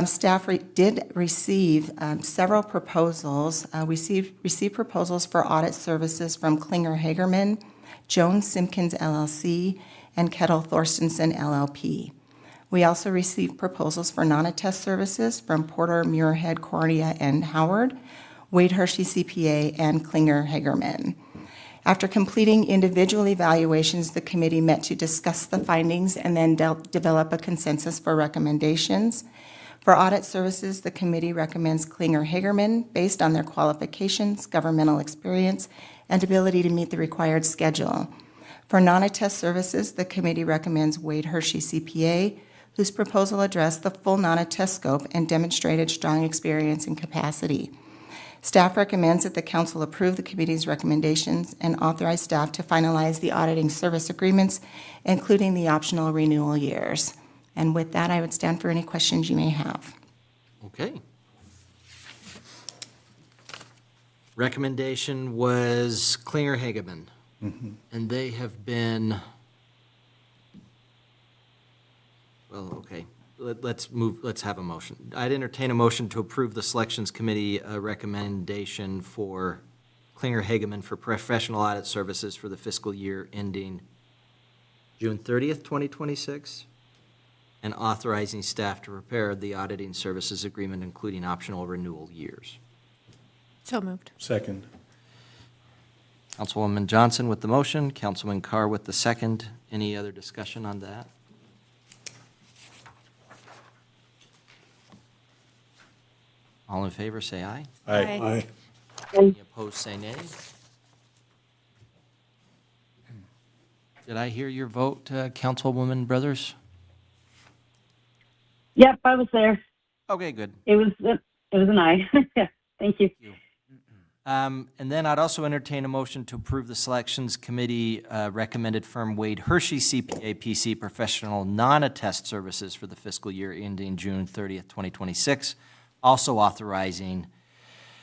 Staff did receive several proposals. We received proposals for audit services from Klinger Hagerman, Jones Simpkins LLC, and Kettle Thorstensen LLP. We also received proposals for non-attest services from Porter, Muirhead, Cornea, and Howard, Wade Hershey CPA, and Klinger Hagerman. After completing individual evaluations, the committee met to discuss the findings and then develop a consensus for recommendations. For audit services, the committee recommends Klinger Hagerman based on their qualifications, governmental experience, and ability to meet the required schedule. For non-attest services, the committee recommends Wade Hershey CPA, whose proposal addressed the full non-attest scope and demonstrated strong experience and capacity. Staff recommends that the council approve the committee's recommendations and authorize staff to finalize the auditing service agreements, including the optional renewal years. And with that, I would stand for any questions you may have. Okay. Recommendation was Klinger Hageman. And they have been, well, okay, let's have a motion. I'd entertain a motion to approve the Selections Committee recommendation for Klinger Hageman for professional audit services for the fiscal year ending June 30th, 2026, and authorizing staff to prepare the auditing services agreement, including optional renewal years. So moved. Second. Councilwoman Johnson with the motion, Councilman Carr with the second. Any other discussion on that? All in favor, say aye. Aye. Any opposed, say nay. Did I hear your vote, Councilwoman Brothers? Yep, I was there. Okay, good. It was an aye. Yeah, thank you. And then I'd also entertain a motion to approve the Selections Committee recommended firm Wade Hershey CPA PC professional non-attest services for the fiscal year ending June 30th, 2026, also authorizing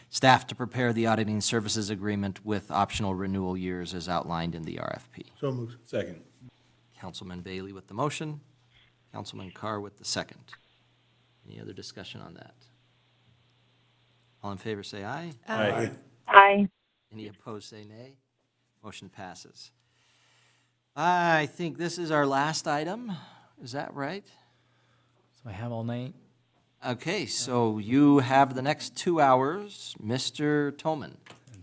staff to prepare the auditing services agreement with optional renewal years as outlined in the RFP. So moved. Second. Councilman Bailey with the motion, Councilman Carr with the second. Any other discussion on that? All in favor, say aye. Aye. Aye. Any opposed, say nay. Motion passes. I think this is our last item. Is that right? So I have all night. Okay, so you have the next 2 hours, Mr. Tolman.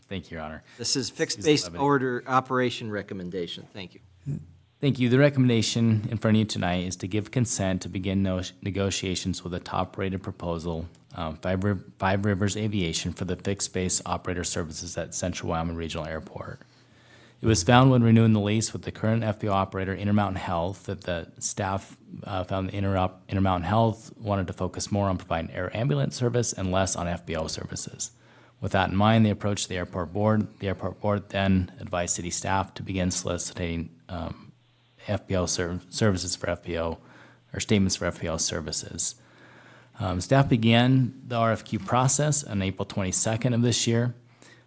Thank you, Your Honor. This is fixed-based order operation recommendation. Thank you. Thank you. The recommendation in front of you tonight is to give consent to begin negotiations with a top-rated proposal, Five Rivers Aviation, for the fixed-base operator services at Central Wyoming Regional Airport. It was found when renewing the lease with the current FBO operator, Intermountain Health, that the staff found Intermountain Health wanted to focus more on providing air ambulance service and less on FBO services. With that in mind, they approached the airport board. The airport board then advised city staff to begin soliciting FBO services for FBO, or statements for FBO services. Staff began the RFQ process on April 22nd of this year.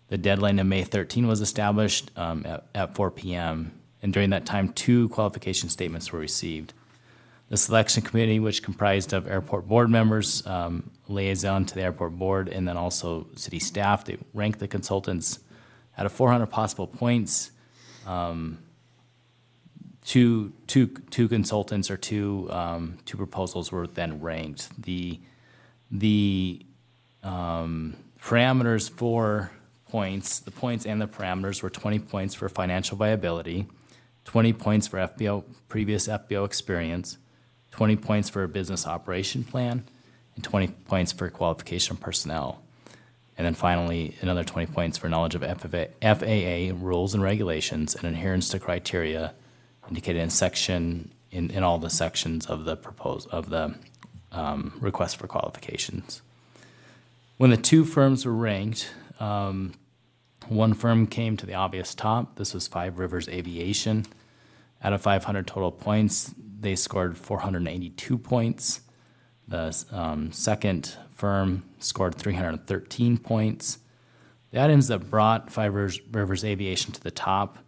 The deadline of May 13 was established at 4 p.m., and during that time, 2 qualification statements were received. The selection committee, which comprised of airport board members, liaison to the airport board, and then also city staff, they ranked the consultants out of 400 possible points. Two consultants or two proposals were then ranked. The parameters for points, the points and the parameters were 20 points for financial viability, 20 points for previous FBO experience, 20 points for a business operation plan, and 20 points for qualification personnel. And then finally, another 20 points for knowledge of FAA rules and regulations and adherence to criteria indicated in all the sections of the request for qualifications. When the 2 firms were ranked, One firm came to the obvious top. This was Five Rivers Aviation. Out of 500 total points, they scored 482 points. The second firm scored 313 points. The items that brought Five Rivers Aviation to the top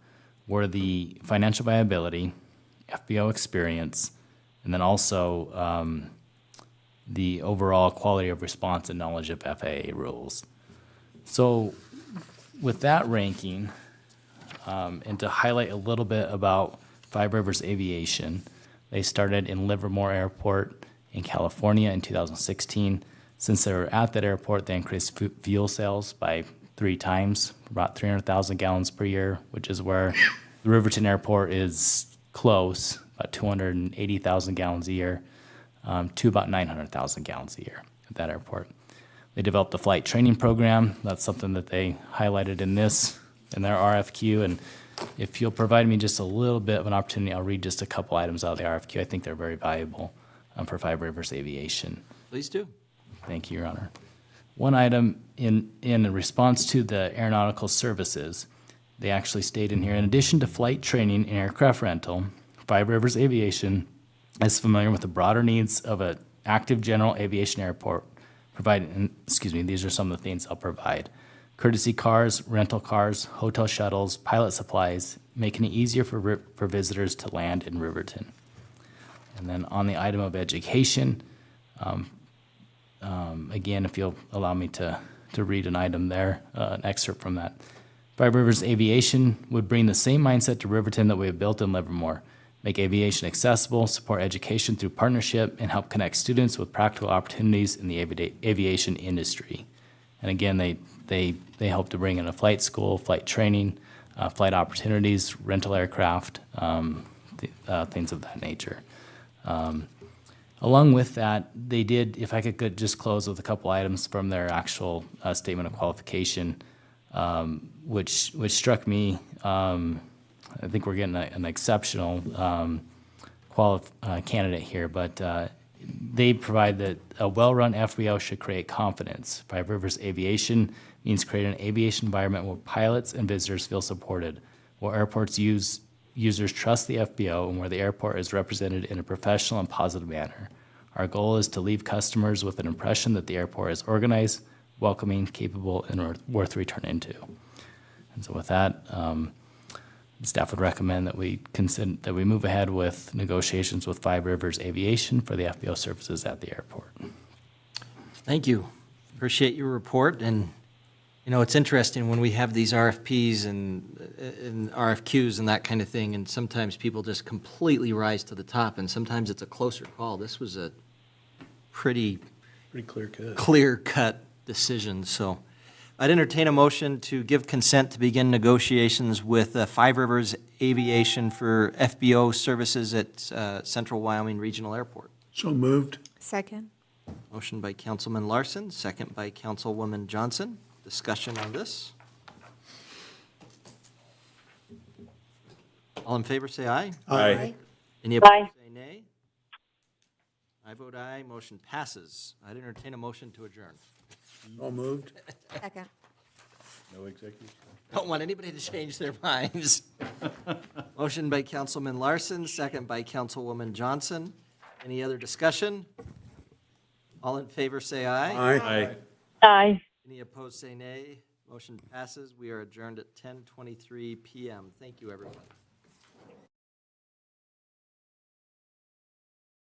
were the financial viability, FBO experience, and then also the overall quality of response and knowledge of FAA rules. So with that ranking, and to highlight a little bit about Five Rivers Aviation, they started in Livermore Airport in California in 2016. Since they were at that airport, they increased fuel sales by 3 times, about 300,000 gallons per year, which is where the Riverton Airport is close, about 280,000 gallons a year, to about 900,000 gallons a year at that airport. They developed a flight training program. That's something that they highlighted in their RFQ. And if you'll provide me just a little bit of an opportunity, I'll read just a couple items out of the RFQ. I think they're very valuable for Five Rivers Aviation. Please do. Thank you, Your Honor. One item in response to the aeronautical services, they actually state in here, in addition to flight training and aircraft rental, Five Rivers Aviation is familiar with the broader needs of an active general aviation airport. These are some of the things I'll provide. Courtesy cars, rental cars, hotel shuttles, pilot supplies, making it easier for visitors to land in Riverton. And then on the item of education, again, if you'll allow me to read an item there, an excerpt from that. Five Rivers Aviation would bring the same mindset to Riverton that we have built in Livermore, make aviation accessible, support education through partnership, and help connect students with practical opportunities in the aviation industry. And again, they hope to bring in a flight school, flight training, flight opportunities, rental aircraft, things of that nature. Along with that, they did, if I could just close with a couple items from their actual statement of qualification, which struck me. I think we're getting an exceptional candidate here, but they provide that a well-run FBO should create confidence. Five Rivers Aviation means creating an aviation environment where pilots and visitors feel supported, where airports users trust the FBO, and where the airport is represented in a professional and positive manner. Our goal is to leave customers with an impression that the airport is organized, welcoming, capable, and worth returning to. And so with that, staff would recommend that we move ahead with negotiations with Five Rivers Aviation for the FBO services at the airport. Thank you. Appreciate your report. And, you know, it's interesting when we have these RFPs and RFQs and that kind of thing, and sometimes people just completely rise to the top, and sometimes it's a closer call. This was a pretty clear-cut decision. So I'd entertain a motion to give consent to begin negotiations with Five Rivers Aviation for FBO services at Central Wyoming Regional Airport. So moved. Second. Motion by Councilman Larson, second by Councilwoman Johnson. Discussion on this. All in favor, say aye. Aye. Any opposed, say nay. I vote aye. Motion passes. I'd entertain a motion to adjourn. So moved. Second. No executive. Don't want anybody to change their minds. Motion by Councilman Larson, second by Councilwoman Johnson. Any other discussion? All in favor, say aye. Aye. Aye. Any opposed, say nay. Motion passes. We are adjourned at 10:23 p.m. Thank you, everyone.